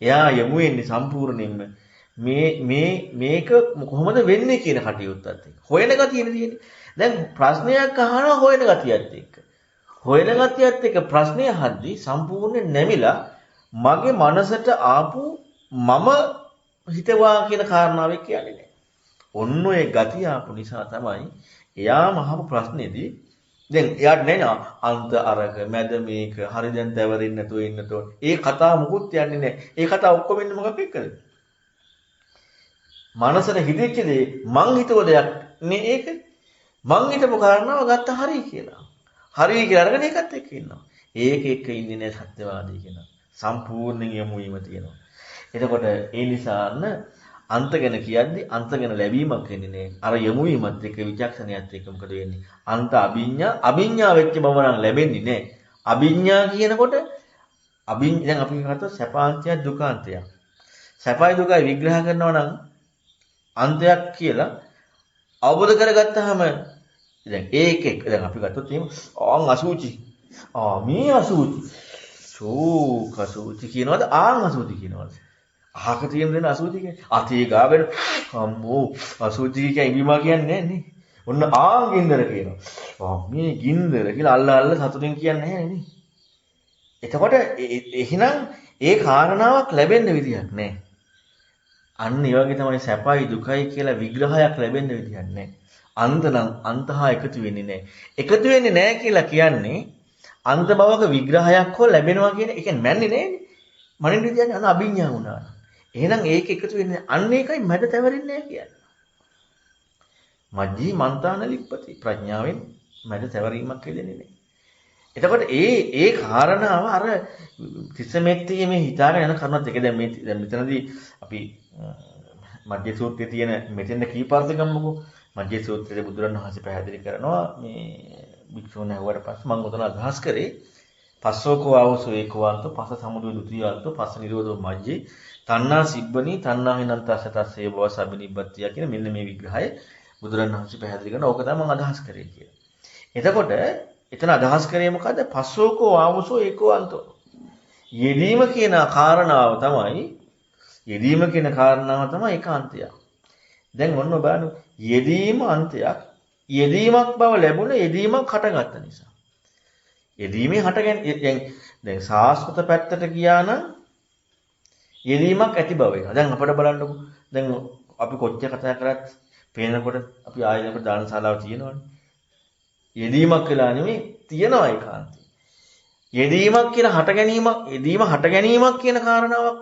එයා යමු වෙන්නේ සම්පූර්ණයෙන්ම මේක කොහොමද වෙන්නේ කියන කටයුත්තත් එක්ක. හොයන ගතියනේ තියෙන්නේ. දැන් ප්‍රශ්නයක් අහනවා හොයන ගතියත් එක්ක. හොයන ගතියත් එක්ක ප්‍රශ්නය අහද්දී සම්පූර්ණයෙන් නැමිලා මගේ මනසට ආපු මම හිතවා කියන කාරණාව කියන්නේ නෑ. ඔන්න ඔය ගතිය ආපු නිසා තමයි එයා මහපු ප්‍රශ්නේදී දැන් එයාට නේනවා අන්ත අරක මැද මේක හරි දැන් දැවරෙන්නේ නැතුව ඉන්නට ඕන. ඒ කතාව මුකුත් යන්නේ නැහැ. ඒ කතාව ඔක්කොම ඉන්නේ මොකක් එක්කද? මනසට හිතෙච්ච දේ මං හිතුව දෙයක් නේ ඒක. මං හිතපු කාරණාව ගත්ත හරි කියලා. හරි කියලා අරගෙන ඒකත් එක්ක ඉන්නවා. ඒක එක්ක ඉන්නේ නැහැ සත්‍යවාදී කෙනා. සම්පූර්ණයෙන් යමු වීම තියෙනවා. එතකොට ඒ නිසාන්න අන්ත ගැන කියද්දි අන්ත ගැන ලැබීමක් වෙන්නේ නැහැ. අර යමු වීමත් එක්ක විචක්ෂණයත් එක්ක මොකද වෙන්නේ? අන්ත අභිඥා වෙච්ච බව නම් ලැබෙන්නේ නැහැ. අභිඥා කියනකොට දැන් අපි ගත්තොත් සැපාන්තය දුකාන්තය. සැපයි දුකයි විග්‍රහ කරනවා නම් අන්තයක් කියලා අවබෝධ කරගත්තාම දැන් ඒක දැන් අපි ගත්තොත් එහෙම අසුචි. මේ අසුචි. ෂෝක අසුචි කියනවාද අසුචි කියනවාද? අහක තියෙන දෙන අසුචි කියන්නේ අතේ ගාගෙන අම්මෝ අසුචි කියන්නේ ඉබිමා කියන්නේ නැහැ නේ. ඔන්න ගින්දර කියනවා. මේ ගින්දර කියලා අල්ල සතුටින් කියන්නේ නැහැ නේ. එතකොට එහෙනම් ඒ කාරණාවක් ලැබෙන්න විදියක් නැහැ. අන්න ඒ වගේ තමයි සැපයි දුකයි කියලා විග්‍රහයක් ලැබෙන්න විදියක් නැහැ. අන්තහා එකතු වෙන්නේ නැහැ. එකතු වෙන්නේ නැහැ කියලා කියන්නේ අන්ත බවක විග්‍රහයක් හෝ ලැබෙනවා කියන එක මැන්නේ නෑනේ. මනින්න කියන්නේ අන්න අභිඥා වුණා. එහෙනම් ඒක එකතු වෙන්නේ අන්න ඒකයි මැද තැවරෙන්නේ නැහැ කියන්නේ. මජ්ජී මන්තාන ලිප්පති ප්‍රඥාවෙන් මැද තැවරීමක් වෙන්නේ නැහැ. එතකොට ඒ කාරණාව අර තිස්සමෙත්තේ මේ හිතාගෙන යන කරුණත් එක දැන් මෙතනදී අපි මජ්ජේ සූත්‍රයේ තියෙන මෙතෙන්ද කීපාර්ථ ගම්මකෝ. මජ්ජේ සූත්‍රයේ බුදුරණවහන්සේ පැහැදිලි කරනවා මේ භික්ෂුන් ඇහුවට පස්සේ මම උතන අදහස් කරේ පස්සෝකෝ ආවසෝ ඒකවන්තෝ පස්ස සමුදය ဒ ුතියවන්තෝ පස්ස නිරෝධෝ මජ්ජේ තණ්හා සිබ්බනි තණ්හා හිනන්තස්ස තස්සේ බව සබ්බනිබ්බත්තිය කියන මෙන්න මේ විග්‍රහය බුදුරණවහන්සේ පැහැදිලි කරන ඕක තමයි මම අදහස් කරේ කියලා. එතකොට එතන අදහස් කරේ මොකද්ද? පස්සෝකෝ ආවසෝ ඒකෝ අන්තෝ. යෙදීම කියන කාරණාව තමයි ඒකාන්තය. දැන් ඔන්න බලන්න යෙදීම අන්තයක්. යෙදීමක් බව ලැබුණ යෙදීමක් හටගත්ත නිසා. යෙදීමේ දැන් සාස්වත පැත්තට ගියා නම් යෙදීමක් ඇති බව වෙනවා. දැන් අපිට බලන්නකො. දැන් අපි කොච්චර කතා කරත් පේනකොට අපි ආයෙත් දානශාලාව තියෙනවනේ. යෙදීමක් වෙලා නෙමෙයි තියෙනවා ඒකාන්තය. යෙදීමක් කියන යෙදීම හට ගැනීමක් කියන කාරණාවක්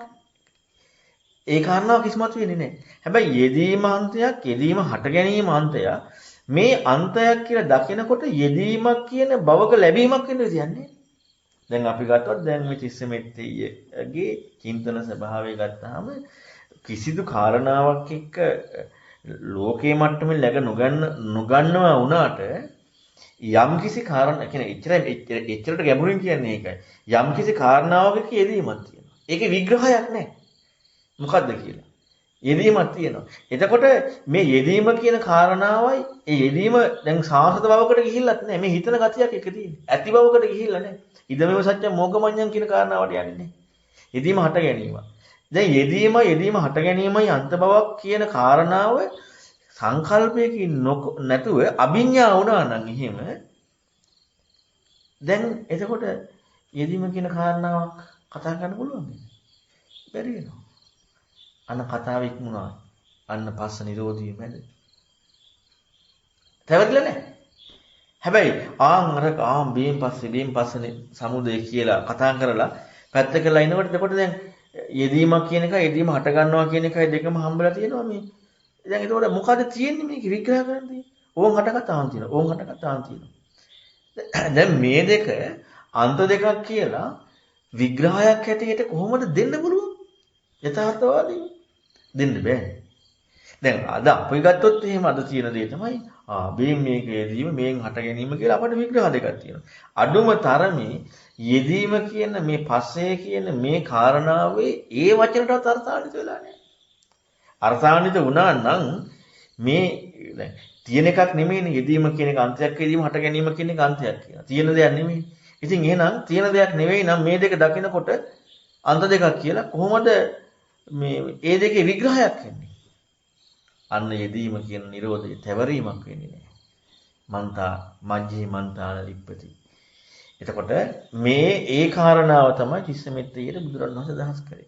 ඒ කාරණාව කිසිමත් වෙන්නේ නැහැ. හැබැයි යෙදීම අන්තයක්, යෙදීම හට ගැනීම අන්තයක්. මේ අන්තයක් කියලා දකිනකොට යෙදීමක් කියන භවක ලැබීමක් වෙන විදියන්නේ. දැන් අපි ගත්තොත් දැන් මේ තිස්සමෙත්තේගේ චින්තන ස්වභාවය ගත්තාම කිසිදු කාරණාවක් එක්ක ලෝකේ මට්ටමින් läග නොගන්නවා වුණාට යම් කිසි කාරණා කියන්නේ එච්චරට ගැඹුරින් කියන්නේ ඒකයි. යම් කිසි කාරණාවක යෙදීමක් තියෙනවා. ඒකේ විග්‍රහයක් නැහැ. මොකද්ද කියලා. යෙදීමක් තියෙනවා. එතකොට මේ යෙදීම කියන කාරණාවයි ඒ යෙදීම දැන් සාහසත බවකට ගිහිල්ලත් නැහැ. මේ හිතන ගතියක් එක තියෙන්නේ. ඇති බවකට ගිහිල්ලා නැහැ. ඉදමෙව සත්‍ය මොගමඤ්ඤම් කියන කාරණාවට යන්නේ නැහැ. යෙදීම හට ගැනීම. දැන් යෙදීම හට ගැනීමයි අන්ත බවක් කියන කාරණාව සංකල්පයකින් නැතුව අභිඥා වුණා නම් එහෙම දැන් එතකොට යෙදීම කියන කාරණාවක් කතා කරන්න පුළුවන් නේද? බැරි වෙනවා. අන්න කතාව ඉක්මුණා. අන්න පස්ස නිරෝධී මැද. තවදලා නැහැ. හැබැයි බීම් පස්සේ සමුදය කියලා කතා කරලා පැත්තකලා ඉනකොට එතකොට දැන් යෙදීමක් කියන එකයි යෙදීම හට ගන්නවා කියන එකයි දෙකම හම්බලා තියෙනවා මේ. දැන් එතකොට මොකද තියෙන්නේ මේක විග්‍රහ කරන්නේ? ඕන් හටගත්තාම තියෙනවා. ඕන් හටගත්තාම තියෙනවා. දැන් මේ දෙක අන්ත දෙකක් කියලා විග්‍රහයක් හැටියට කොහොමද දෙන්න පුළුවන්? යථාර්ථවාදීව දෙන්න බෑ. දැන් අද අපි ගත්තොත් එහෙම අද තියෙන දේ තමයි බීම් මේක යෙදීම මේන් හට ගැනීම කියලා අපිට විග්‍රහ දෙකක් තියෙනවා. අඩුම තරමේ යෙදීම කියන මේ පස්සේ කියන මේ කාරණාවේ ඒ වචනටත් අර්ථාන්විත වෙලා නැහැ. අර්ථාන්විත වුණා නම් මේ දැන් තියෙන එකක් නෙමෙයිනේ යෙදීම කියන එක අන්තයක් යෙදීම හට ගැනීම කියන එක අන්තයක් කියලා. තියෙන දෙයක් නෙමෙයි. ඉතින් එහෙනම් තියෙන දෙයක් නෙවෙයි නම් මේ දෙක දකිනකොට අන්ත දෙකක් කියලා කොහොමද මේ ඒ දෙකේ විග්‍රහයක් වෙන්නේ? අන්න යෙදීම කියන නිරෝධය තැවරීමක් වෙන්නේ නැහැ. මන්තා මජ්ජේ මන්තාන ලිප්පති. එතකොට මේ ඒ කාරණාව තමයි තිස්සමෙත්තේට බුදුරණවහන්සේ අදහස් කරේ.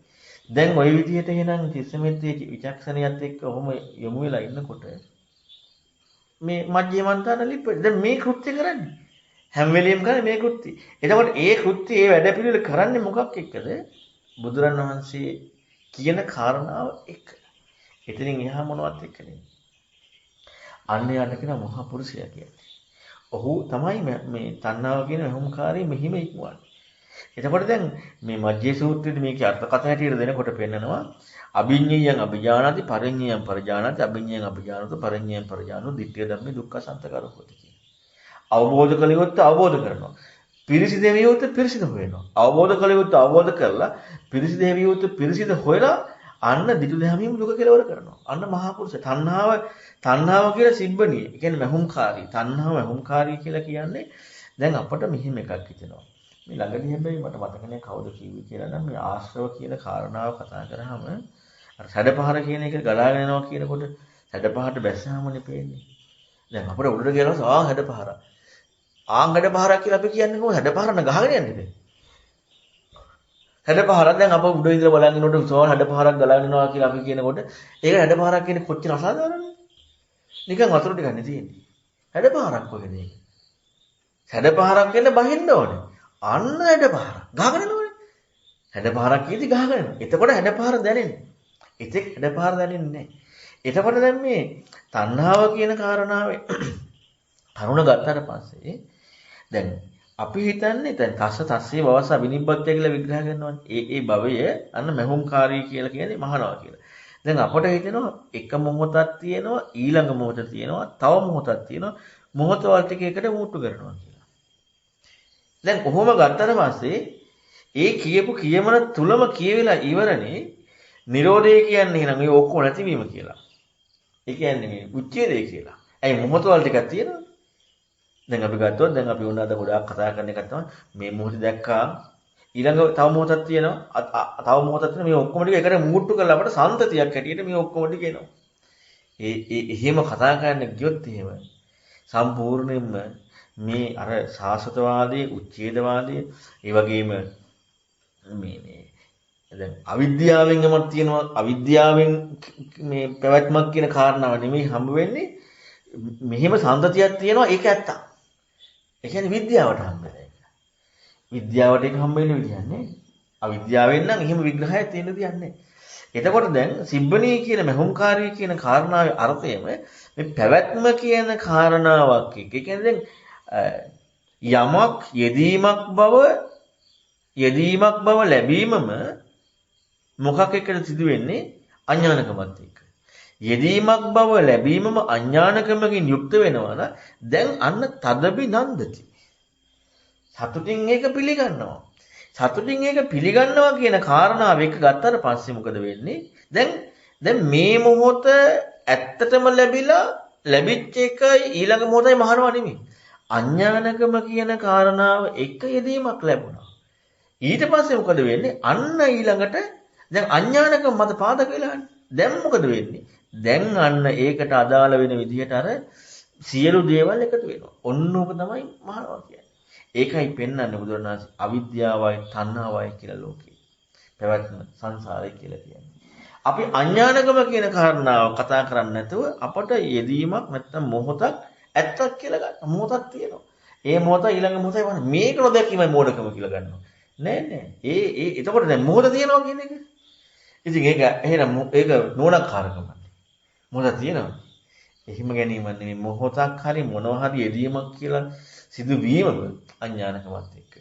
දැන් ওই විදිහට එහෙනම් තිස්සමෙත්තේ විචක්ෂණියත් එක්ක ඔහොම යොමු වෙලා ඉන්නකොට මේ මජ්ජේ මන්තාන ලිප්පති. දැන් මේ කෘත්‍ය කරන්නේ හැම වෙලෙම කරන්නේ මේ කෘත්‍ය. එතකොට ඒ කෘත්‍ය ඒ වැඩ පිළිවෙල කරන්නේ මොකක් එක්කද? බුදුරණවහන්සේ කියන කාරණාව එක්ක. එතනින් එහා මොනවත් එක්ක නෙමෙයි. අන්න යට කියන මහා පුරුෂයා කියන්නේ. ඔහු තමයි මේ තණ්හාව කියන අහංකාරය මෙහිම ඉක්මවන්නේ. එතකොට දැන් මේ මජ්ජේ සූත්‍රයේදී මේකේ අර්ථ කතා හැටියට දෙනකොට පෙන්නනවා අභිඤ්ඤයං අභිජානාති පරිඤ්ඤයං පරිජානාති අභිඤ්ඤයං අභිජානතු පරිඤ්ඤයං පරිජානතු දිට්ඨිය ධම්මේ දුක්ඛ සන්තකරෝ හොති කියන. අවබෝධ කළ යුත්තේ අවබෝධ කරනවා. පිරිසිදු වෙවිය යුත්තේ පිරිසිදු හොයනවා. අවබෝධ කළ යුත්තේ අවබෝධ කරලා පිරිසිදු වෙවිය යුත්තේ පිරිසිදු හොයලා අන්න දිටු දෙහැමීම දුක කෙලවර කරනවා. අන්න මහා පුරුෂ තණ්හාව කියලා සිබ්බණිය. ඒ කියන්නේ මහුම්කාරී. තණ්හාව මහුම්කාරී කියලා කියන්නේ දැන් අපට මෙහිම එකක් හිතෙනවා. මේ ළඟදී හැබැයි මට මතක නැහැ කවුද කිව්වේ කියලා නම් මේ ආශ්‍රව කියන කාරණාව කතා කරාම අර සැඩපහර කියන එක ගලාගෙන යනවා කියනකොට සැඩපහරට බැස්සාමනේ පේන්නේ. දැන් අපිට උඩට ගියනවා හැඩපහර. හැඩපහරක් කියලා අපි කියන්නේ කොහොමද? හැඩපහරන ගහගෙන යන්නේ. හැඩපහරක් දැන් අප උඩ ඉඳලා බලන් ඉන්නකොට උසාව හැඩපහරක් ගලාගෙන යනවා කියලා අපි කියනකොට ඒක හැඩපහරක් කියන්නේ කොච්චර අසාධාරණද? නිකන් වතුර ටිකක් නේ තියෙන්නේ. හැඩපහරක් කොහෙද ඒක? හැඩපහරක් කියන්නේ බහින්න ඕනේ. අන්න හැඩපහරක් ගහගෙන යනවනේ. හැඩපහරක් කියදී ගහගෙන යනවා. එතකොට හැඩපහර දැනෙන්නේ. එතෙක් හැඩපහර දැනෙන්නේ නැහැ. එතකොට දැන් මේ තණ්හාව කියන කාරණාවේ කරුණ ගත්තාට පස්සේ දැන් අපි හිතන්නේ දැන් තස්සේ භවස අබිනිබ්බත්ය කියලා විග්‍රහ කරනවානේ. ඒ භවය අන්න මහුම්කාරී කියලා කියන්නේ මහනවා කියලා. දැන් අපට හිතෙනවා එක මොහොතක් තියෙනවා ඊළඟ මොහොත තියෙනවා තව මොහොතක් තියෙනවා මොහොත වල ටික එකට මුට්ටු කරනවා කියලා. දැන් කොහොම ගත්තට පස්සේ ඒ කියපු කියමන තුලම කියවිලා ඉවරනේ නිරෝධය කියන්නේ එහෙනම් ඒ ඔක්කොම නැතිවීම කියලා. ඒ කියන්නේ මේ උච්ඡේදය කියලා. ඇයි මොහොත වල ටිකක් තියෙනවා. දැන් අපි ගත්තොත් දැන් අපි උනාද ගොඩාක් කතා කරන එක තමයි මේ මොහොතේ දැක්කා ඊළඟ තව මොහොතක් තියෙනවා තව මොහොතක් තියෙනවා මේ ඔක්කොම ටික එකට මූට්ටු කරලා අපට සම්තතියක් හැටියට මේ ඔක්කොම ටික එනවා. එහෙම කතා කරන්න ගියොත් එහෙම සම්පූර්ණයෙන්ම මේ අර සාස්වතවාදී උච්ඡේදවාදී ඒ වගේම මේ දැන් අවිද්‍යාවෙන් යමක් තියෙනවා අවිද්‍යාවෙන් මේ පැවැත්මක් කියන කාරණාව නෙමෙයි හම්බ වෙන්නේ මෙහෙම සම්තතියක් තියෙනවා ඒක ඇත්තක්. ඒ කියන්නේ විද්‍යාවට හම්බ වෙන එක. විද්‍යාවට ඒක හම්බ වෙන විදියක් නේ. අවිද්‍යාවෙන් නම් එහෙම විග්‍රහයක් තියෙන දෙයක් නේ. එතකොට දැන් සිබ්බණී කියන මහුම්කාරී කියන කාරණාවේ අර්ථයම මේ පැවැත්ම කියන කාරණාවක් එක්ක. ඒ කියන්නේ දැන් යමක් යෙදීමක් බව ලැබීමම මොකක් එක්කද සිදු වෙන්නේ අඥානකමත් එක්ක. යෙදීමක් බව ලැබීමම අඥානකමකින් යුක්ත වෙනවා නම් දැන් අන්න තදබි නන්දති. සතුටින් ඒක පිළිගන්නවා. සතුටින් ඒක පිළිගන්නවා කියන කාරණාව එක ගත්තට පස්සේ මොකද වෙන්නේ? දැන් මේ මොහොත ඇත්තටම ලැබිච්ච එකයි ඊළඟ මොහොතයි මහරව නෙමෙයි. අඥානකම කියන කාරණාව එක යෙදීමක් ලැබුණා. ඊට පස්සේ මොකද වෙන්නේ? අන්න ඊළඟට දැන් අඥානකම මත පාදක වෙලානේ. දැන් මොකද වෙන්නේ? දැන් අන්න ඒකට අදාළ වෙන විදිහට අර සියලු දේවල් එකතු වෙනවා. ඔන්න ඕක තමයි මහරව කියන්නේ. ඒකයි පෙන්වන්නේ බුදුරණාහි අවිද්‍යාවයි තණ්හාවයි කියලා ලෝකේ. පැවැත්ම සංසාරය කියලා කියන්නේ. අපි අඥානකම කියන කාරණාව කතා කරන්නේ නැතුව අපට යෙදීමක් නැත්තම් මොහොතක් ඇත්තක් කියලා ගන්න. මොහොතක් තියෙනවා. ඒ මොහොත ඊළඟ මොහොතයි වань මේක නොදැකීමයි මෝඩකම කියලා ගන්නවා. නෑ. එතකොට දැන් මොහොත තියෙනවා කියන එක. ඉතින් ඒක එහෙනම් ඒක නෝනක්කාරකමයි. මොහොත තියෙනවා. එහෙම ගැනීමක් නෙමෙයි මොහොතක් හරි මොනවා හරි යෙදීමක් කියලා සිදුවීමම අඥානකමත් එක්ක.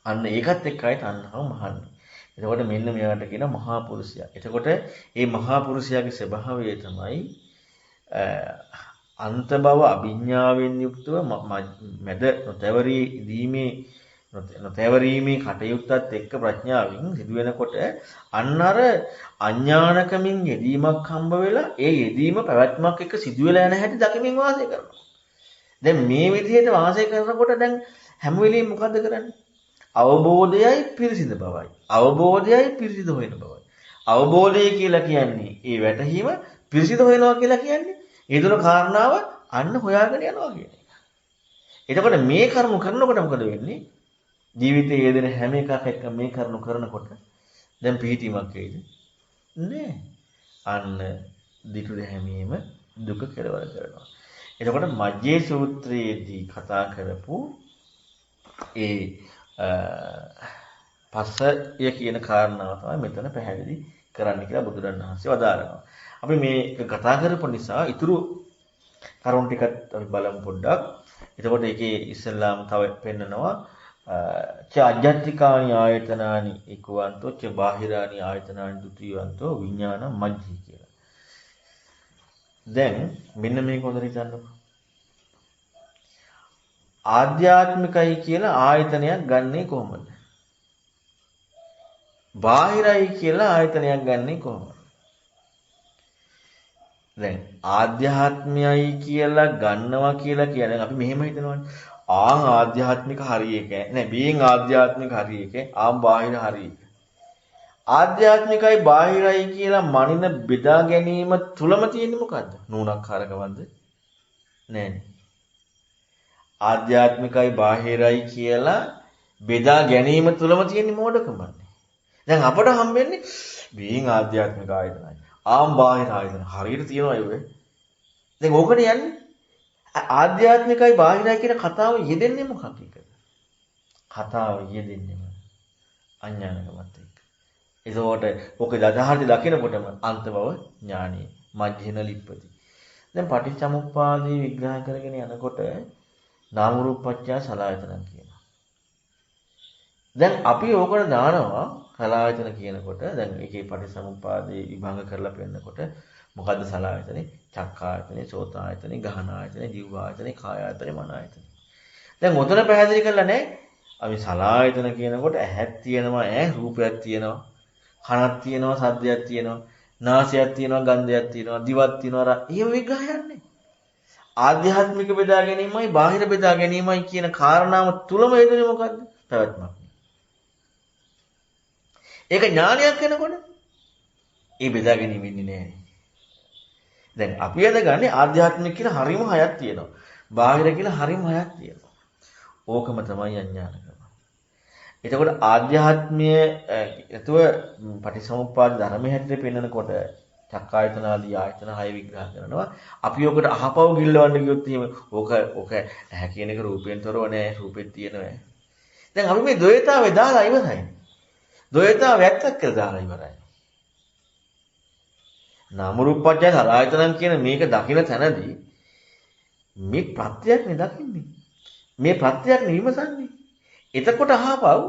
අන්න ඒකත් එක්කයි තණ්හාව මහන්නේ. එතකොට මෙන්න මෙයාට කියන මහා පුරුෂයා. එතකොට මේ මහා පුරුෂයාගේ ස්වභාවය තමයි අන්ත බව අභිඥාවෙන් යුක්තව මැද නොතැවරීමේ කටයුත්තත් එක්ක ප්‍රඥාවෙන් සිදුවෙනකොට අන්න අර අඥානකමින් යෙදීමක් හම්බ වෙලා ඒ යෙදීම පැවැත්මක් එක්ක සිදුවෙලා යන හැටි දකිමින් වාසය කරනවා. දැන් මේ විදිහට වාසය කරනකොට දැන් හැම වෙලෙම මොකද්ද කරන්නේ? අවබෝධයයි පිරිසිදු බවයි. අවබෝධයයි පිරිසිදු වෙන බවයි. අවබෝධය කියලා කියන්නේ ඒ වැටහීම පිරිසිදු වෙනවා කියලා කියන්නේ ඒ දුන කාරණාව අන්න හොයාගෙන යනවා කියන එක. එතකොට මේ කරුණු කරනකොට මොකද වෙන්නේ? ජීවිතයේ යෙදෙන හැම එකක් එක්ක මේ කරුණු කරනකොට දැන් පිහිටීමක් වෙයිද? නෑ. අන්න දිටුද හැමීම දුක කෙලවර කරනවා. එතකොට මජ්ජේ සූත්‍රයේදී කතා කරපු ඒ පස්සය කියන කාරණාව තමයි මෙතන පැහැදිලි කරන්න කියලා බුදුරණවහන්සේ වදාරනවා. අපි මේක කතා කරපු නිසා ඊතුරු කරුණු ටිකත් අපි බලමු පොඩ්ඩක්. එතකොට ඒකේ ඉස්සෙල්ලාම තව පෙන්නනවා ච අජ්ජත්තිකානි ආයතනානි ඒකවන්තෝ ච බාහිරානි ආයතනානි දුතියවන්තෝ විඥාන මජ්ජී කියලා. දැන් මෙන්න මේක හොඳට හිතන්නකෝ. ආධ්‍යාත්මිකයි කියලා ආයතනයක් ගන්නෙ කොහොමද? බාහිරයි කියලා ආයතනයක් ගන්නෙ කොහොමද? දැන් ආධ්‍යාත්මයයි කියලා ගන්නවා කියලා කියන්නේ අපි මෙහෙම හිතනවානේ. ආධ්‍යාත්මික හරියක නෑ බීන් ආධ්‍යාත්මික හරියක බාහිර හරියක. ආධ්‍යාත්මිකයි බාහිරයි කියලා මනින බෙදා ගැනීම තුලම තියෙන්නේ මොකද්ද? නූනක්කාරකවන්ද? නෑනේ. ආධ්‍යාත්මිකයි බාහිරයි කියලා බෙදා ගැනීම තුලම තියෙන මොඩකමන්නේ. දැන් අපට හම්බෙන්නේ බීන් ආධ්‍යාත්මික ආයතනයි. බාහිර ආයතන. හරියට තියෙනවා ඒ. දැන් ඕකට යන්නේ ආධ්‍යාත්මිකයි බාහිරයි කියන කතාව යෙදෙන්නේ මොකක් එක්කද? කතාව යෙදෙන්නේම අඥානකමත් එක්ක. ඒකෝට ඔක දහහට දකිනකොටම අන්ත බව ඥානෙ මජ්ජින ලිප්පති. දැන් පටිච්චසමුප්පාදේ විග්‍රහ කරගෙන යනකොට නාම රූප පත්‍ය සලආයතන කියනවා. දැන් අපි ඕකට දානවා සලආයතන කියනකොට දැන් ඒකේ පටිච්චසමුප්පාදේ විභංග කරලා පෙන්නකොට මොකද්ද සලආයතනේ? චක්කායතනේ, සෝතායතනේ, ගහනායතනේ, දිව්වායතනේ, කායායතනේ, මනායතනේ. දැන් උතන පැහැදිලි කරලා නැහැ. අපි සලආයතන කියනකොට ඇහක් තියෙනවා, රූපයක් තියෙනවා, කනක් තියෙනවා, ශබ්දයක් තියෙනවා. නාසයක් තියෙනවා, ගන්ධයක් තියෙනවා, දිවක් තියෙනවා. එහෙම විග්‍රහයක් නැහැ. ආධ්‍යාත්මික බෙදා ගැනීමයි බාහිර බෙදා ගැනීමයි කියන කාරණාව තුලම යෙදුනේ මොකද්ද? පැවැත්මක්. ඒක ඥානයක් වෙනකොට ඒ බෙදා ගැනීම ඉන්නේ නැහැ. දැන් අපි අද ගන්නේ ආධ්‍යාත්මික කියලා හරිම හයක් තියෙනවා. බාහිර කියලා හරිම හයක් තියෙනවා. ඕකම තමයි අඥානකම. එතකොට ආධ්‍යාත්මීය එතුව පටිසමුප්පාද ධර්මයේ හැටියට පෙන්වනකොට චක්කායතන ආදී ආයතන 6 විග්‍රහ කරනවා. අපි ඔකට අහපව ගිල්ලවන්න ගියොත් එහෙම ඕක ඇහැ කියන එක රූපයෙන් තොරව නෑ, රූපෙත් තියෙනවා. දැන් අපි මේ ද්වේතාවේ දාලා ඉවරයි. ද්වේතාව වැත්තක් කියලා දාලා ඉවරයි. නාම රූපපත්‍ය සලආයතනන් කියන මේක දකින තැනදී මේ ප්‍රත්‍යක් නේ දකින්නේ. මේ ප්‍රත්‍යක් නේ විමසන්නේ. එතකොට අහපව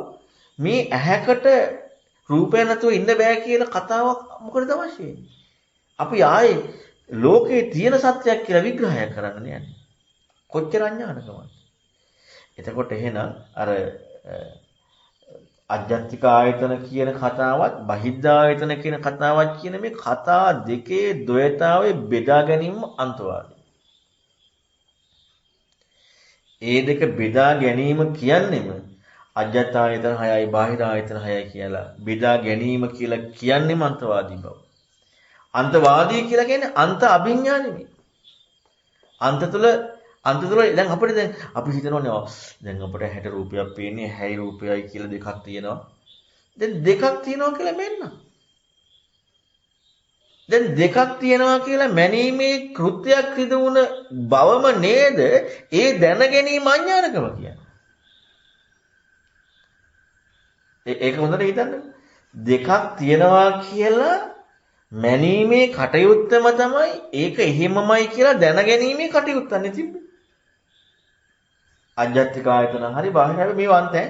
මේ ඇහැකට රූපය නැතුව ඉන්න බෑ කියන කතාවක් මොකටද අවශ්‍ය වෙන්නේ? අපි ආයේ ලෝකේ තියෙන සත්‍යයක් කියලා විග්‍රහයක් කරන්න යන්නේ. කොච්චර අඥානකමද? එතකොට එහෙනම් අර අජ්ජත්තික ආයතන කියන කතාවත් බහිද්ධ ආයතන කියන කතාවත් කියන මේ කතා දෙකේ ද්වේතාවේ බෙදා ගැනීම අන්තවාදී. ඒ දෙක බෙදා ගැනීම කියන්නේම අජ්ජත් ආයතන 6යි බාහිර ආයතන 6යි කියලා බෙදා ගැනීම කියලා කියන්නේම අන්තවාදී බව. අන්තවාදී කියලා කියන්නේ අන්ත අභිඥා නෙමෙයි. අන්ත තුල දැන් අපි හිතනෝනේ දැන් අපිට 60 රූපයක් පේන්නේ 60 රූපයයි කියලා දෙකක් තියෙනවා. දැන් දෙකක් තියෙනවා කියලා මෙන්න. දැන් දෙකක් තියෙනවා කියලා මැනීමේ කෘත්‍යයක් සිදු වුණ බවම නේද ඒ දැන ගැනීම අඥානකම කියන්නේ. ඒක හොඳට හිතන්න. දෙකක් තියෙනවා කියලා මැනීමේ කටයුත්තම තමයි ඒක එහෙමමයි කියලා දැනගැනීමේ කටයුත්තන්නේ තිබ්බේ. අජ්ජත්තික ආයතන හරි බාහිර හැබැයි මේ වන්තය.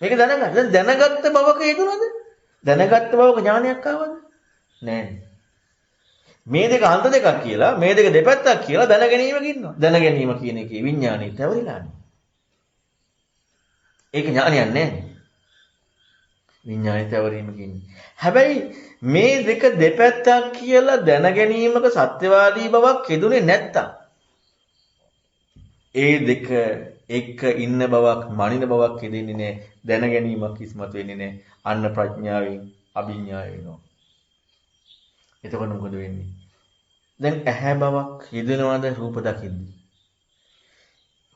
මේක දැනගන්න. දැන් දැනගත්ත බවක හේතුනද? දැනගත්ත බවක ඥානයක් ආවද? නෑ. මේ දෙක අන්ත දෙකක් කියලා මේ දෙක දෙපැත්තක් කියලා දැනගැනීමක ඉන්නවා. දැනගැනීම කියන එකේ විඥාණය තවරිලානේ. ඒක ඥානයක් නෑ. විඥාණය තවරීමක ඉන්නේ. හැබැයි මේ දෙක දෙපැත්තක් කියලා දැනගැනීමක සත්‍යවාදී බවක් යෙදුනේ නැත්තම් ඒ දෙක එක්ක ඉන්න බවක් මනින බවක් යෙදෙන්නේ නැහැ. දැනගැනීමක් ඉස්මතු වෙන්නේ නැහැ. අන්න ප්‍රඥාවෙන් අභිඥාය වෙනවා. එතකොට මොකද වෙන්නේ? දැන් ඇහැ බවක් යෙදෙනවද රූප දකිද්දී?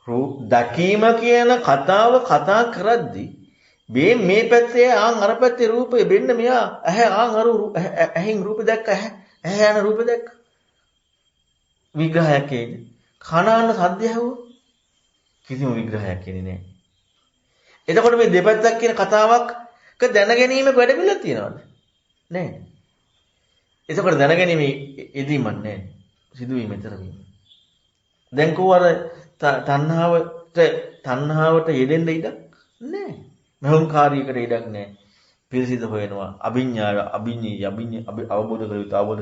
රූප දකීම කියන කතාව කතා කරද්දී මේ පැත්තේ ආන් අර පැත්තේ රූපේ වෙන්න මෙයා ඇහැ ආන් අර ඇහෙන් රූප දැක්ක ඇහැ යන රූප දැක්ක විග්‍රහයක් එන්නේ කනාන සද්ද ඇහුවෝ කිසිම විග්‍රහයක් එන්නේ නැහැ. එතකොට මේ දෙපැත්තක් කියන කතාවක දැනගැනීමක වැඩ පිළිවෙලක් තියනවද? නැහැ. එතකොට දැනගැනීම එදීමක් නැහැ. සිදුවීම ඊතර වීම. දැන් කෝ අර තණ්හාවට යෙදෙන්න ඉඩක් නැහැ. මහෝංකාරීයකට ඉඩක් නැහැ. පිරිසිදු හොයනවා. අභිඥාය අවබෝධ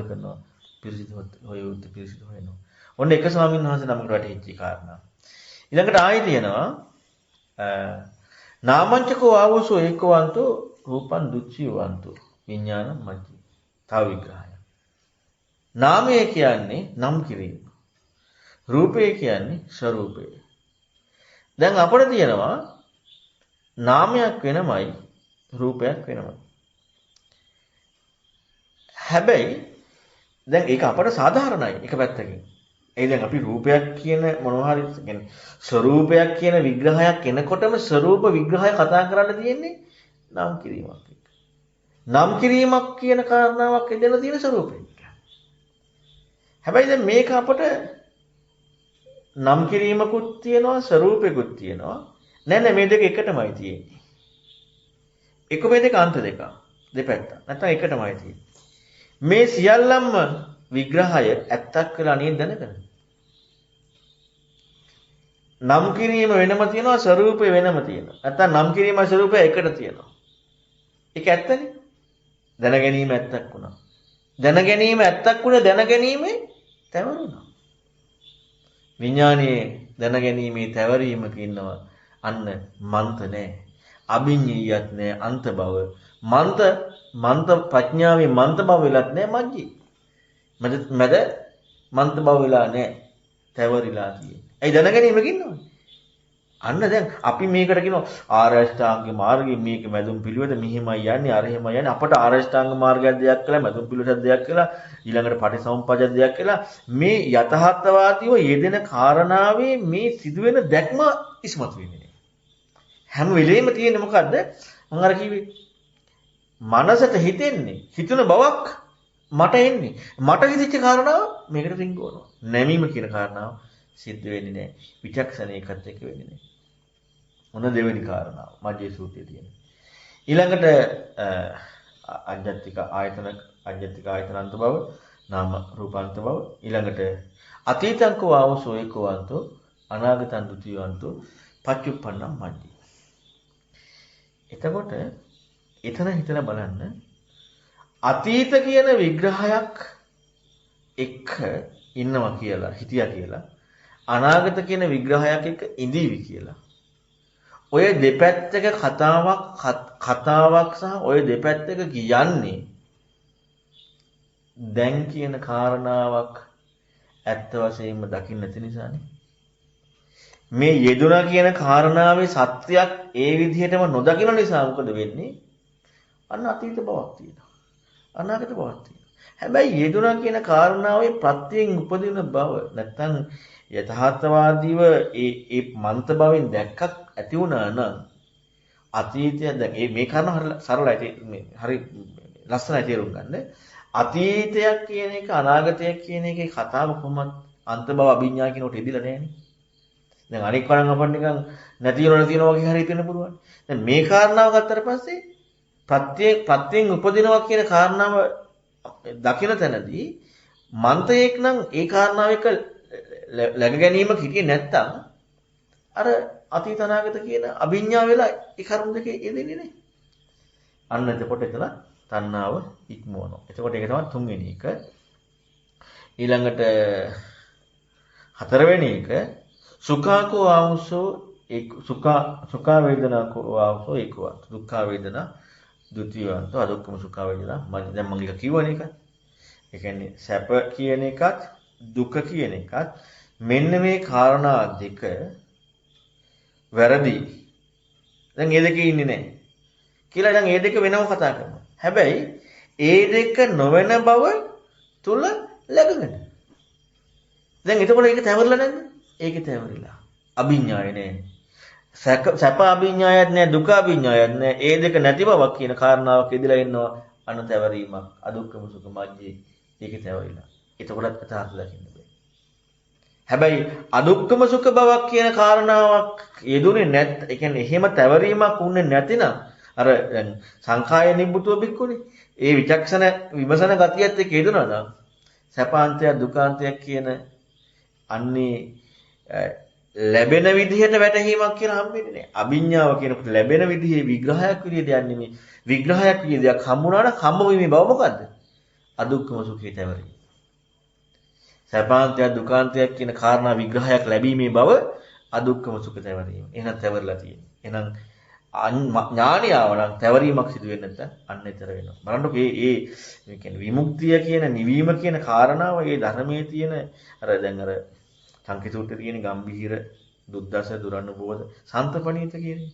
කරනවා. පිරිසිදු හොයනවා. ඔන්න එක ස්වාමීන් වහන්සේ නමකට වැටහිච්ච කාරණා. ඊළඟට ආයෙ තියෙනවා නාමංචකෝ ආවෝසෝ ඒකවන්තෝ රූපං දුච්චිවන්තෝ විඥානං මජ්ජි. තව විග්‍රහය. නාමය කියන්නේ නම් කිරීම. රූපය කියන්නේ ස්වરૂපය. දැන් අපිට තියෙනවා නාමයක් වෙනමයි රූපයක් වෙනමයි. හැබැයි දැන් ඒක අපට සාධාරණයි එක පැත්තකින්. ඒ දැන් අපි රූපයක් කියන මොනවා හරි කියන්නේ ස්වરૂපයක් කියන විග්‍රහයක් එනකොටම ස්වરૂප විග්‍රහය කතා කරන්න තියෙන්නේ නම් කිරීමක් එක්ක. නම් කිරීමක් කියන කාරණාවක් එදෙන තියෙන ස්වરૂපෙ. හැබැයි දැන් මේක අපට නම් කිරීමකුත් තියෙනවා ස්වરૂපෙකුත් තියෙනවා. නෑ මේ දෙක එකටමයි තියෙන්නේ. එක මේ දෙක අන්ත දෙක. දෙපැත්ත. නැත්නම් එකටමයි තියෙන්නේ. මේ සියල්ලම විග්‍රහය ඇත්තක් කියලා නේද දැනගන්න. නම් කිරීම වෙනම තියෙනවා ස්වરૂපය වෙනම තියෙනවා. නැත්නම් නම් කිරීම ස්වરૂපය එකට තියෙනවා. ඒක ඇත්තනේ. දැනගැනීම ඇත්තක් වුණා. දැනගැනීම ඇත්තක් වුණා දැනගැනීමේ තැවරුණා. විඥානයේ දැනගැනීමේ තැවරීමක ඉන්නවා. අන්න මන්ත නැහැ. අභිඤ්ඤයත් නැහැ අන්ත බව. මන්ත මන්ත ප්‍රඥාවේ මන්ත බව වෙලත් නැහැ මජ්ජේ. මැද මන්ත බව වෙලා නැහැ. තැවරිලා තියෙන්නේ. ඒ දැනගැනීමකින් ඉන්නවනේ. අන්න දැන් අපි මේකට කියනවා ආරෂ්ඨාංග මාර්ගයේ මේක මැදුම් පිළිවෙත මෙහිමයි යන්නේ අරහෙමයි යන්නේ අපට ආරෂ්ඨාංග මාර්ගයක් දෙයක් කළා මැදුම් පිළිවෙතක් දෙයක් කළා ඊළඟට පටිසමුප්පාදයක් දෙයක් කළා මේ යථාර්ථවාදීව යෙදෙන කාරණාවේ මේ සිදුවෙන දැක්ම ඉස්මතු වෙන්නේ නැහැ. හැම වෙලෙම තියෙන්නේ මොකද්ද? මම අර කිව්වේ මනසට හිතෙන්නේ හිතුන බවක් මට එන්නේ. මට හිතෙච්ච කාරණාව මේකට රිංගවනවා. නැමීම කියන කාරණාව සිද්ධ වෙන්නේ නැහැ. විචක්ෂණය එකත් එක්ක වෙන්නේ නැහැ. මොන දෙවෙනි කාරණාව මජ්ජේ සූත්‍රයේ තියෙන. ඊළඟට අජ්ජත්තික ආයතන අන්ත බව, නාම රූපාන්ත බව. ඊළඟට අතීතංකෝ ආවසෝ ඒකවන්තෝ අනාගතං ဒ ුතියවන්තෝ පච්චුප්පන්නම් මජ්ජේ. එතකොට එතන හිතලා බලන්න අතීත කියන විග්‍රහයක් එක්ක ඉන්නවා කියලා හිතියා කියලා අනාගත කියන විග්‍රහයක් එක්ක ඉඳීවි කියලා. ඔය දෙපැත්තක කතාවක් සහ ඔය දෙපැත්තක කියන්නේ දැන් කියන කාරණාවක් ඇත්ත වශයෙන්ම දකින්න නැති නිසානේ. මේ යෙදුණා කියන කාරණාවේ සත්‍යයක් ඒ විදිහටම නොදකින නිසා මොකද වෙන්නේ? අන්න අතීත බවක් තියෙනවා. අනාගත බවක් තියෙනවා. හැබැයි යෙදුණා කියන කාරණාවේ ප්‍රත්‍යයෙන් උපදින බව නැත්තම් යථාර්ථවාදීව ඒ මන්ත භවෙන් දැක්කක් ඇති වුණා නම් අතීතය දැන් මේ කාරණා හරි සරලයි හරි ලස්සනයි තේරුම් ගන්න. අතීතයක් කියන එක අනාගතයක් කියන එකේ කතාව කොහොමද අන්ත භව අභිඥා කියනකොට එදිලා නැහැනේ. දැන් අනික් වරන් අපන් නිකන් නැති වෙනවා වගේ හරි හිතෙන්න පුළුවන්. දැන් මේ කාරණාව ගත්තට පස්සේ ප්‍රත්‍යයෙන් උපදිනවා කියන කාරණාව දකින තැනදී මන්තයෙක් නම් ඒ කාරණාව එක läග ගැනීමක් හිටියේ නැත්තම් අර අතීත අනාගත කියන අභිඥා වෙලා ඒ කරුණු දෙකේ යෙදෙන්නේ නැහැ. අන්න එතකොට එතන තණ්හාව ඉක්මවනවා. එතකොට ඒක තමයි තුන්වෙනි එක. ඊළඟට හතරවෙනි එක සුඛාකෝ ආවුසෝ සුඛා වේදනාකෝ ආවුසෝ ඒකවත්. දුක්ඛ වේදනා ဒ ුතියවන්තෝ අදුක්ඛම සුඛ වේදනා. දැන් මම එක කියවන එක. ඒ කියන්නේ සැප කියන එකත් දුක කියන එකත් මෙන්න මේ කාරණා දෙක වැරදි. දැන් මේ දෙකේ ඉන්නේ නැහැ. කියලා දැන් මේ දෙක වෙනම කතා කරනවා. හැබැයි ඒ දෙක නොවන බව තුල läගගෙන. දැන් එතකොට ඒක තැවරලා නැද්ද? ඒක තැවරිලා. අභිඥාය නෑ. සැප අභිඥායත් නෑ දුක අභිඥායත් නෑ. ඒ දෙක නැති බවක් කියන කාරණාවක් ඉදලා ඉන්නවා අනුතැවරීමක්. අදුක්කම සුඛ මජ්ජේ. ඒක තැවරිලා. එතකොටත් යථාර්ථ දකින්න බෑ. හැබැයි අදුක්කම සුඛ බවක් කියන කාරණාවක් යෙදුනේ නැත්. ඒ කියන්නේ එහෙම තැවරීමක් උන්නේ නැතිනම් අර දැන් සංඛාය නිබ්බුතෝ බික්කුනේ. ඒ විචක්ෂණ විමසන ගතියත් එක්ක යෙදුනා නම් සැපාන්තයක් දුකාන්තයක් කියන අන්නේ ලැබෙන විදිහට වැටහීමක් කියලා හම්බෙන්නේ නැහැ. අභිඥාව කියනකොට ලැබෙන විදිහේ විග්‍රහයක් විදිහට යන්නේ මේ විග්‍රහයක් විදිහක් හම්බුණා නම් හම්බ වීමේ බව මොකද්ද? අදුක්කම සුඛේ තැවරීම. සැපාන්තයක් දුකාන්තයක් කියන කාරණා විග්‍රහයක් ලැබීමේ බව අදුක්කම සුඛ තැවරීම. එහෙනම් තැවරලා තියෙන්නේ. එහෙනම් ඥානියාව නම් තැවරීමක් සිදු වෙන්නේ නැත්නම් අන්න ඊතර වෙනවා. බලන්නකො මේ කියන්නේ විමුක්තිය කියන නිවීම කියන කාරණාව ඒ ධර්මයේ තියෙන අර දැන් අර සංකේතූත්‍රයේ තියෙන ගම්භීර දුද්දස දුරනුබෝධ සාන්ත ප්‍රණීත කියන්නේ.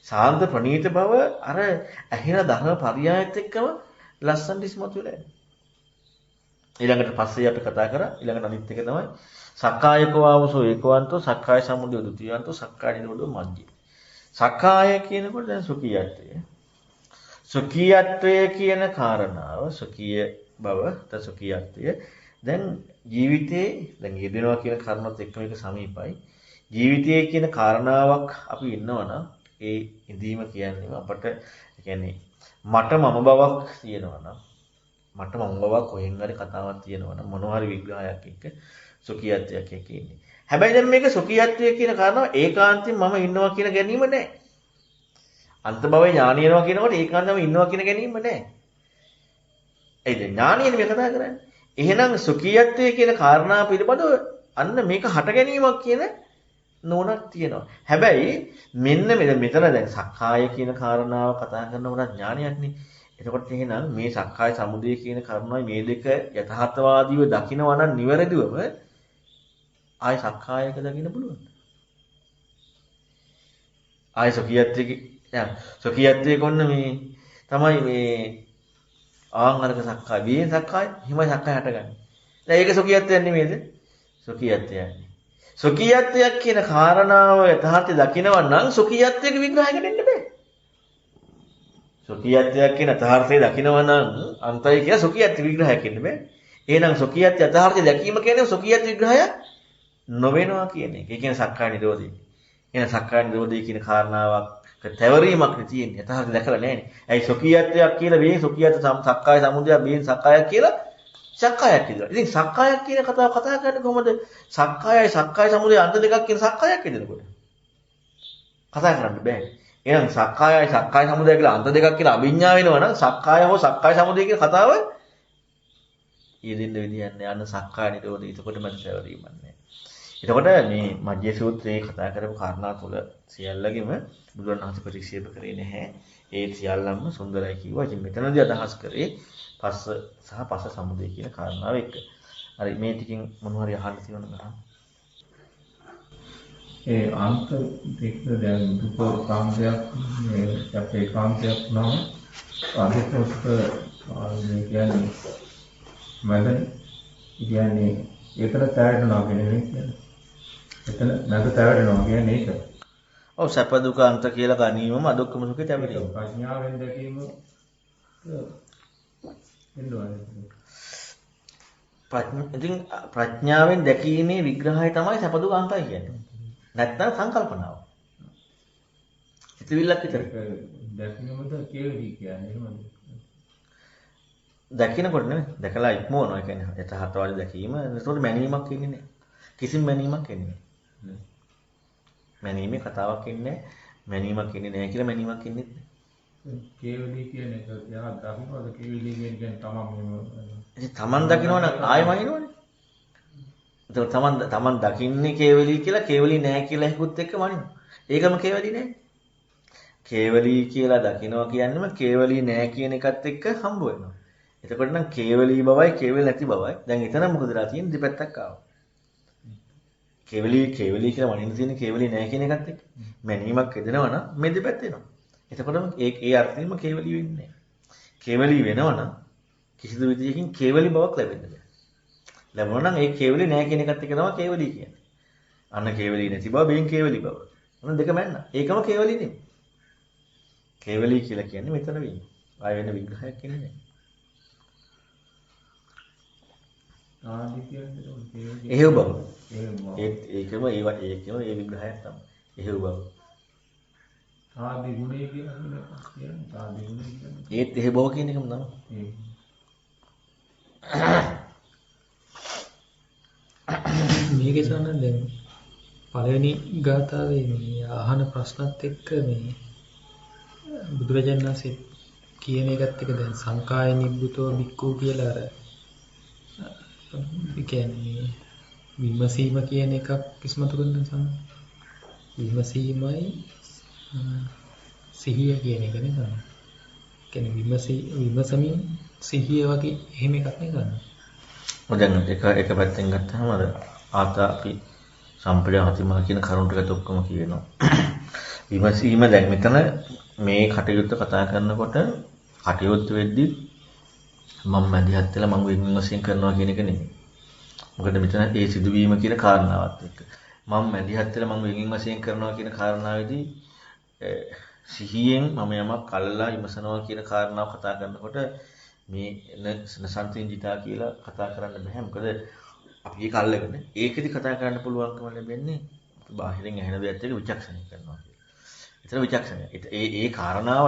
සාන්ත ප්‍රණීත බව අර ඇහෙන ධර්ම පරියායත් එක්කම ලස්සනට ඉස්මතු වෙලා යනවා. ඊළඟට පස්සේ අපි කතා කරා ඊළඟට අනිත් එක තමයි සක්කායකෝ ආවසෝ ඒකවන්තෝ සක්කාය සමුදය ဒ ුතියවන්තෝ සක්කාය නිරෝධෝ මජ්ජේ. සක්කාය කියනකොට දැන් සුඛියත්වය. සුඛියත්වය කියන කාරණාව සුඛිය බව තසුඛියත්වය දැන් ජීවිතේ දැන් යෙදෙනවා කියන කරුණත් එක්ක මේක සමීපයි. ජීවිතයේ කියන කාරණාවක් අපි ඉන්නවනම් ඒ ඉදීම කියන්නේ අපට කියන්නේ මට මම බවක් තියෙනවා නම් මට මම බවක් කොහෙන් හරි කතාවක් තියෙනවා නම් මොනවා හරි විග්‍රහයක් එක්ක සුඛියත්වයක් එක්ක ඉන්නේ. හැබැයි දැන් මේක සුඛියත්වය කියන කාරණාව ඒකාන්තයෙන් මම ඉන්නවා කියන ගැනීම නෑ. අන්තභවයේ ඥානියනවා කියනකොට ඒකාන්තයෙන්ම ඉන්නවා කියන ගැනීම නෑ. ඒ දැන් ඥානියනේ මේ කතා කරන්නේ. එහෙනම් සුඛියත්වය කියන කාරණාව පිළිබඳව අන්න මේක හට ගැනීමක් කියන නෝනක් තියෙනවා. හැබැයි මෙන්න මෙතන දැන් සක්කාය කියන කාරණාව කතා කරනකොට ඥානයක්නේ. එතකොට එහෙනම් මේ සක්කාය සමුදය කියන කරුණයි මේ දෙක යථාර්ථවාදීව දකිනවා නම් නිවැරදිවම ආය සක්කායක දකින්න පුළුවන්. ආය සොකියත්වයේ කොන්න මේ තමයි මේ ආංගරක සක්කාය වියෙන් සක්කාය හිමයි සක්කාය හටගන්නේ. දැන් ඒක සොකියත්වයක් නෙමෙයිද? සොකියත්වයන්නේ. සොකියත්වයක් කියන කාරණාව යථාර්ථය දකිනවා නම් සොකියත්වයක විග්‍රහයකට එන්න බෑ. සොකියත්වයක් කියන යථාර්ථය දකිනවා නම් අන්තය කියන සොකියත්ව විග්‍රහයක් එන්න බෑ. එහෙනම් සොකියත්ව යථාර්ථය දැකීම කියන්නේ සොකියත්ව විග්‍රහය නොවෙනවා කියන එක. ඒ කියන්නේ සක්කාය නිරෝධය. එහෙනම් සක්කාය නිරෝධය කියන කාරණාවක් තැවරීමක් නේ තියෙන්නේ. යථාර්ථය දැකලා නැහැනේ. ඇයි සොකියත්වයක් කියලා වෙන්නේ සොකියත්ව සක්කාය සමුදයක් වෙන්නේ සක්කායක් කියලා සක්කායක් කියලා. ඉතින් සක්කායක් කියන කතාව කතා කරන්නේ කොහොමද? සක්කායයි සක්කාය සමුදය අන්ත දෙකක් කියන සක්කායක් කියනකොට. කතා කරන්න බෑ. එහෙනම් සක්කායයි සක්කාය සමුදය කියලා අන්ත දෙකක් කියලා අභිඥා වෙනවා නම් සක්කාය හෝ සක්කාය සමුදය කියන කතාව යෙදෙන්න විදියක් නෑ. අන්න සක්කාය නිරෝධය. එතකොට මම තැවරීමක් නෑ. එතකොට මේ මජ්ජේ සූත්‍රයේ කතා කරපු කාරණා තුළ සියල්ලගෙම බුදුරණවහන්සේ ප්‍රතික්ෂේප කරේ නැහැ. ඒ සියල්ලම සුන්දරයි කිව්වා. ඉතින් මෙතනදී අදහස් කරේ පස්ස සහ පස්ස සමුදය කියන කාරණාව එක්ක. හරි මේ ටිකෙන් මොනවා හරි අහන්න තියෙනවද ගහන්න? ඒ අන්ත දෙක දැන් දුක කාන්තයක් මේ අපේ කාන්තයක් නම් අදිටොත් මේ කියන්නේ මම කියන්නේ ඒතර තැවෙනවා කියන්නේ එතන නැග තැවෙනවා කියන්නේ ඒක. ඔව් සැප දුක අන්ත කියලා ගැනීමම අදුක්කම සුඛේ තැවෙනවා. ප්‍රඥාවෙන් දැකීම ඉතින් ප්‍රඥාවෙන් දැකීමේ විග්‍රහය තමයි සැප දුක අන්තයි කියන්නේ. නැත්නම් සංකල්පනාව. හිතවිල්ලක් විතර. දැකීමද කියවි කියන්නේ එහෙමද? දකින්නකොට නෙමෙයි දැකලා ඉක්මවනවා. ඒ කියන්නේ යථාර්ථවාදී දැකීම. ඒකට මැනීමක් ඉන්නේ නැහැ. කිසිම මැනීමක් ඉන්නේ නැහැ. මැනීමේ කතාවක් ඉන්නේ නැහැ. මැනීමක් ඉන්නේ නැහැ කියලා මැනීමක් ඉන්නේ නැහැ. කේවලි කියන එක යා දකින්නවද කේවලි කියන්නේ තමන් දකින්නවනම් ආයෙ මනිනවනේ. ඒක තමන් දකින්නේ කේවලි කියලා කේවලි නැහැ කියලා හිකුත් එක්ක මනිනවා. ඒකම කේවලි නෑ. කේවලි කියලා දකින්නවා කියන්නේම කේවලි නැහැ කියන එකත් එක්ක හම්බ වෙනවා. එතකොට නම් කේවලි බවයි කේවලි නැති බවයි. දැන් එතන මොකද වෙලා තියෙන්නේ දෙපැත්තක් ආවා. කේවලි කියලා මනින්න තියෙන කේවලි නැහැ කියන එකත් එක්ක මැනීමක් එදෙනවා නම් මේ දෙපැත්ත එනවා. එතකොටම ඒ අර්ථයෙන්ම කේවලි වෙන්නේ නැහැ. කේවලි වෙනවා නම් කිසිදු විදියකින් කේවලි බවක් ලැබෙන්නේ නැහැ. ලැබුණා නම් ඒ කේවලි නැහැ කියන එකත් එක්ක තමයි කේවලි කියන්නේ. අන්න කේවලි නැති බව බෙන් කේවලි බව. අන්න දෙක මැන්න. ඒකම කේවලි නෙමෙයි. කේවලි කියලා කියන්නේ මෙතන වෙන්නේ. ආය වෙන විග්‍රහයක් කියන්නේ නැහැ. ආදි කියන්නේ එහෙව් බව. ඒකම ඒ විග්‍රහයක් තමයි. එහෙව් බව. ආදි ගුණය කියන්නේ ආදි ගුණය කියන්නේ ඒත් එහෙ බව කියන එකම තමයි. මේකේ සන්න දැන් පළවෙනි ගාථාවේ මේ අහන ප්‍රශ්නත් එක්ක මේ බුදුරජාණන් වහන්සේ කියන එකත් එක්ක දැන් සංකාය නිබ්බුතෝ බික්ඛු කියලා අර කියන්නේ විමසීම කියන එකක් කිස්මතු කරන සම විමසීමයි සිහිය කියන එක නේ ගන්න. කියන්නේ විමසමින් සිහිය වගේ එහෙම එකක් නේ ගන්න. දැන් එක පැත්තෙන් ගත්තාම අර ආතාපි සම්ප්‍රදායතිමා කියන කරුණ ටිකත් ඔක්කොම කියනවා. විමසීම දැන් මෙතන මේ කටයුත්ත කතා කරනකොට කටයුත්ත වෙද්දි මම මැදිහත් වෙලා මම විමසීම් කරනවා කියන එක නෙමෙයි. මොකද මෙතන ඒ සිදුවීම කියන කාරණාවත් එක්ක මම මැදිහත් වෙලා මම විමසීම් කරනවා කියන කාරණාවේදී සිහියෙන් මම යමක් කල්ලා විමසනවා කියන කාරණාව කතා කරනකොට මේ නසන්තිංජිතා කියලා කතා කරන්න බෑ. මොකද අපි ඒක අල්ලගෙන ඒකෙදි කතා කරන්න පුළුවන්කම ලැබෙන්නේ බාහිරින් ඇහෙන දෙයක් එක්ක විචක්ෂණය කරනවා කියලා. ඒතර විචක්ෂණය. ඒ කාරණාව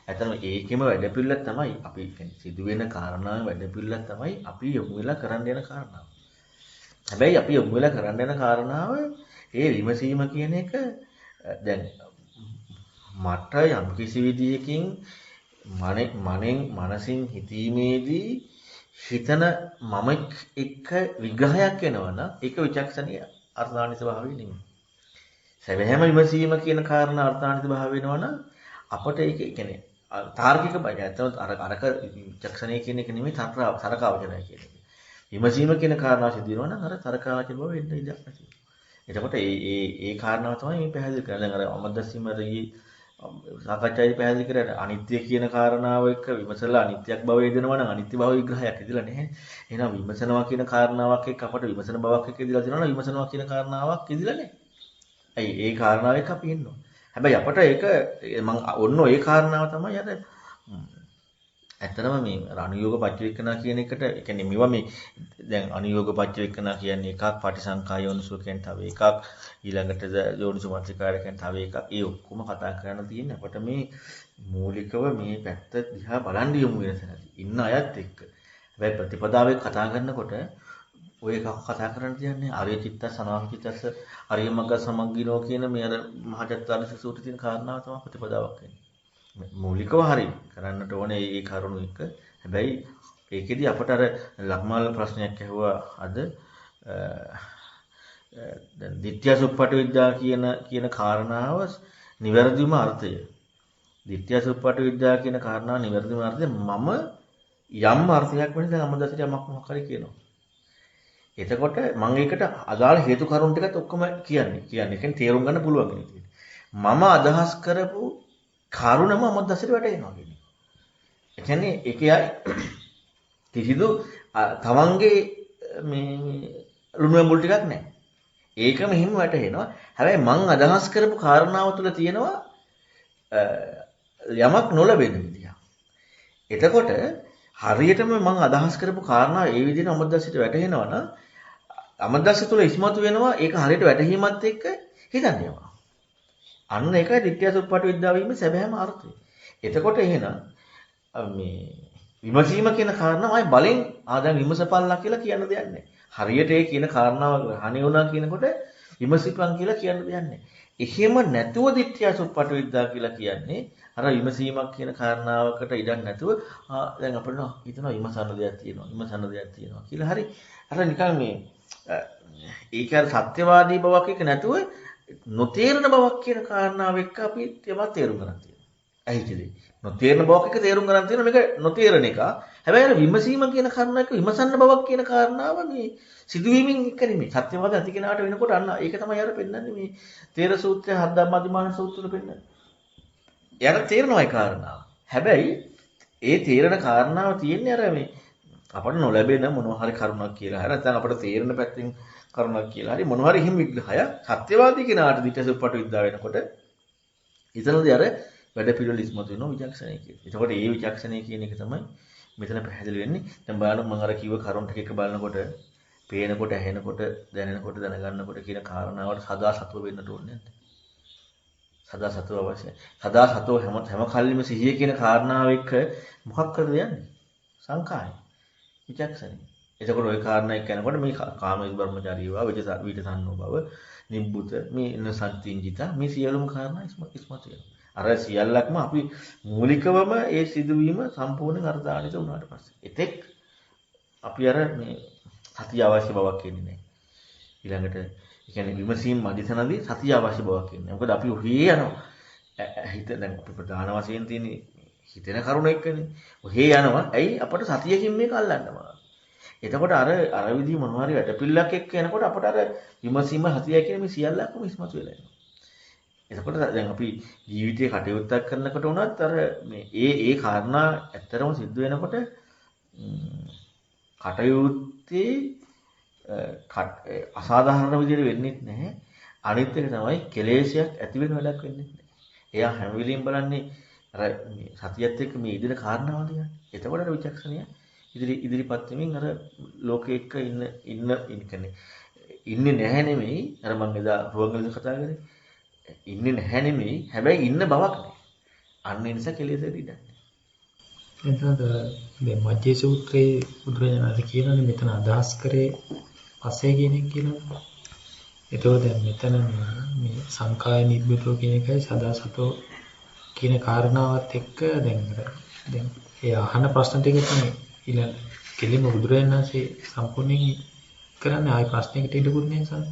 ඇත්තම ඒකෙම වැඩපිළිවෙල තමයි අපි කියන්නේ සිදුවෙන කාරණාවේ වැඩපිළිවෙල තමයි අපි යොමු වෙලා කරන්න යන කාරණාව. හැබැයි අපි යොමු වෙලා කරන්න යන කාරණාව ඒ විමසීම කියන එක දැන් මට යම් කිසි විදියකින් මනසින් හිතීමේදී හිතන මම එක්ක විග්‍රහයක් වෙනවා නම් ඒක විචක්ෂණීය අර්ථාන්විත භාවය නෙමෙයි. සැබෑම විමසීම කියන කාරණා අර්ථාන්විත භාවය වෙනවා නම් අපට ඒක කියන්නේ තාර්කික බය. ඇත්තම අරක විචක්ෂණය කියන එක නෙමෙයි තර්කාවචරය කියන එක. විමසීම කියන කාරණාව සිදු වෙනවා නම් අර තර්කාවචර බව වෙන්න ඉඩක් නැති වෙනවා. එතකොට ඒ කාරණාව තමයි මේ පැහැදිලි කරන්නේ. දැන් අර අමද්දස්සීමරී සාකච්ඡාවේ පැහැදිලි කරන්නේ අනිත්‍ය කියන කාරණාව එක්ක විමසලා අනිත්‍යක් බව වේදෙනවා නම් අනිත්‍ය භව විග්‍රහයක් ඉදලා නැහැ. එහෙනම් විමසනවා කියන කාරණාවක් එක්ක අපට විමසන බවක් එක්ක ඉදලා තියෙනවා නම් විමසනවා කියන කාරණාවක් ඉදලා නැහැ. ඇයි ඒ කාරණාව එක්ක අපි ඉන්නවා. හැබැයි අපට ඒක මම ඔන්න ඒ කාරණාව තමයි අර ඇත්තටම මේ අනුയോഗ පච්චවේක්කනා කියන එකට ඒ කියන්නේ මේවා මේ දැන් අනුയോഗ පච්චවේක්කනා කියන්නේ එකක් පටිසංඛා යෝනිසෝ කියන්නේ තව එකක් ඊළඟට යෝනිසෝ මනසිකාරය කියන්නේ තව එකක් ඒ ඔක්කොම කතා කරන්න තියෙන්නේ අපට මේ මූලිකව මේ පැත්ත දිහා බලන් යමු වෙන තැනදී ඉන්න අයත් එක්ක හැබැයි ප්‍රතිපදාවේ කතා කරනකොට ඔය එකක් කතා කරන්න තියන්නේ ආර්ය චිත්තස් අනාර්ය චිත්තස් ආර්ය මග්ග සමග්ගිනෝ කියන මේ අර මහජත්තාරිස සූත්‍රයේ තියෙන කාරණාව තමයි ප්‍රතිපදාවක් වෙන්නේ මූලිකව හරි කරන්නට ඕනේ ඒ කරුණු එක. හැබැයි ඒකෙදි අපට අර ලක්මාල් ප්‍රශ්නයක් ඇහුවා අද දැන් ditthya suppati විද්‍යා කියන කාරණාව නිවැරදිම අර්ථය. ditthya suppati විද්‍යා කියන කාරණාව නිවැරදිම අර්ථය මම යම් අර්ථයක් වෙන දැන් අමදසිට යමක් මොකක් හරි කියනවා. එතකොට මම ඒකට අදාළ හේතු කාරණා ටිකත් ඔක්කොම කියන්නේ. කියන්නේ තේරුම් ගන්න පුළුවන් කෙනෙක්. මම අදහස් කරපු කරුණම අමද්දස්සට වැටෙනවා කියන්නේ. ඒ කියන්නේ ඒකයි කිසිදු තමන්ගේ මේ ලුණු මුල් ටිකක් නැහැ. ඒකම හිම වැටෙනවා. හැබැයි මං අදහස් කරපු කාරණාව තුළ තියෙනවා යමක් නොලැබෙන විදිය. එතකොට හරියටම මං අදහස් කරපු කාරණා ඒ විදිහට අමද්දස්සට වැටෙනවා නම් අමද්දස්ස තුළ ඉස්මතු වෙනවා ඒක හරියට වැටහීමත් එක්ක හිතන්නේවා. අන්න ඒකයි ditthya suppati විද්‍යාව වීමේ සැබෑම අර්ථය. එතකොට එහෙනම් මේ විමසීම කියන කාරණාවයි බලෙන් ආදන් විමසපල්ලා කියලා කියන්න දෙයක් නැහැ. හරියට ඒ කියන කාරණාව ග්‍රහණය වුණා කියනකොට විමසිපන් කියලා කියන්න දෙයක් නැහැ. එහෙම නැතුව ditthya suppati විද්‍යාව කියලා කියන්නේ අර විමසීමක් කියන කාරණාවකට ඉඩක් නැතුව දැන් අපිට හිතනවා විමසන්න දෙයක් තියෙනවා කියලා. හරි. අර නිකන් මේ ඒක අර සත්‍යවාදී බවක් එක නැතුව නොතේරෙන බවක් කියන කාරණාව එක්ක අපි ඒවා තේරුම් ගන්න තියෙනවා. ඇහිච්චද? නොතේරෙන බවක් එක තේරුම් ගන්න තියෙනවා මේක නොතේරෙන එක. හැබැයි අර විමසීම කියන කාරණා එක විමසන්න බවක් කියන කාරණාව මේ සිදුවීමෙන් එක නෙමෙයි. සත්‍යවාද ඇති කෙනාට වෙනකොට අන්න ඒක තමයි අර පෙන්වන්නේ මේ තේර සූත්‍රය හද්දම්මාදිමාන සූත්‍රවල පෙන්වන්නේ. එයාට තේරෙනවා ඒ කාරණාව. හැබැයි ඒ තේරෙන කාරණාව තියෙන්නේ අර මේ අපට නොලැබෙන මොනවා හරි කරුණක් කියලා. හරි නැත්නම් අපට තේරෙන පැත්තෙන් කරුණක් කියලා. හරි මොනවා හරි හිම විග්‍රහය සත්‍යවාදී කෙනාට ditthya suppati විද්‍යාව වෙනකොට ඉතනදී අර වැඩ පිළිවෙල ඉස්මතු වෙනවා විචක්ෂණය කියන්නේ. එතකොට මේ විචක්ෂණය කියන එක තමයි මෙතන පැහැදිලි වෙන්නේ. දැන් බලන්න මම අර කිව්ව කරුණ ටික එක බලනකොට, පේනකොට, ඇහෙනකොට, දැනෙනකොට, දැනගන්නකොට කියන කාරණාවට සදා සතුව වෙන්න ඕනේ නැද්ද? සදා සතුව අවශ්‍යයි. සදා සතුව හැම කල්ලිම සිහිය කියන කාරණාව එක්ක මොකක්ද යන්නේ? සංකාය. විචක්ෂණය. එතකොට ওই කාරණා එක්ක යනකොට මේ කාම විබ්‍රහ්මචාරීව විචසන්නෝ බව, නිබ්බුත, මේ නසන්තිංජිත මේ සියලුම කාරණා ඉස්මතු වෙනවා. අර සියල්ලක්ම අපි මූලිකවම ඒ සිදුවීම සම්පූර්ණයෙන් අර්ථාන්විත වුණාට පස්සේ එතෙක් අපි අර මේ සතිය අවශ්‍ය බවක් කියන්නේ නැහැ. ඊළඟට ඒ කියන්නේ විමසීම් මධ්‍යතනදී සතිය අවශ්‍ය බවක් කියන්නේ. මොකද අපි ඔහේ යනවා. හිත දැන් අපි ප්‍රධාන වශයෙන් තියෙන හිතෙන කරුණ එක්කනේ. ඔහේ යනවා. ඇයි අපට සතියකින් මේක අල්ලන්නවා. එතකොට අර විදිහ මොනවා හරි වැඩපිළිවෙලක් එක්ක යනකොට අපට අර විමසීම සතිය කියන මේ සියල්ලක්ම ඉස්මතු වෙලා යනවා. එතකොට දැන් අපි ජීවිතේ කටයුත්තක් කරනකොට උනත් අර මේ ඒ කාරණා ඇත්තරම සිද්ධ වෙනකොට කටයුත්තේ අසාධාරණ විදිහට වෙන්නේ නැහැ. අනිත් එක තමයි කෙලෙසයක් ඇති වෙන වැඩක් වෙන්නේ නැහැ. එයා හැම වෙලෙම බලන්නේ අර සතියත් එක්ක මේ ඉදින කාරණාව දිහා. එතකොට අර විචක්ෂණය ඉදිරිපත් වෙමින් අර ලෝකෙ එක්ක ඉන්නේ නැහැ නෙමෙයි. අර මම එදා රුවන්වැලිද කතා කරේ. ඉන්නේ නැහැ නෙමෙයි. හැබැයි ඉන්න බවක් නැහැ. අන්න ඒ නිසා කෙලෙසෙට ඉඩන්නේ. එතනද මේ මජ්ජේ සූත්‍රයේ බුදුරජාණන් වහන්සේ කියනනේ මෙතන අදහස් කරේ පස්සේ කියන එක කියනවා. ඒතකොට දැන් මෙතන මේ සංකාය නිබ්බතෝ කියන එකයි සදා සතෝ කියන කාරණාවත් එක්ක දැන් ඒ අහන ප්‍රශ්න ටික තමයි ඊළඟ කෙලිම බුදුරජාණන් වහන්සේ සම්පූර්ණයෙන් කරන්නේ ආයි ප්‍රශ්නයකට ඉඩකුත් නැහැ සාර.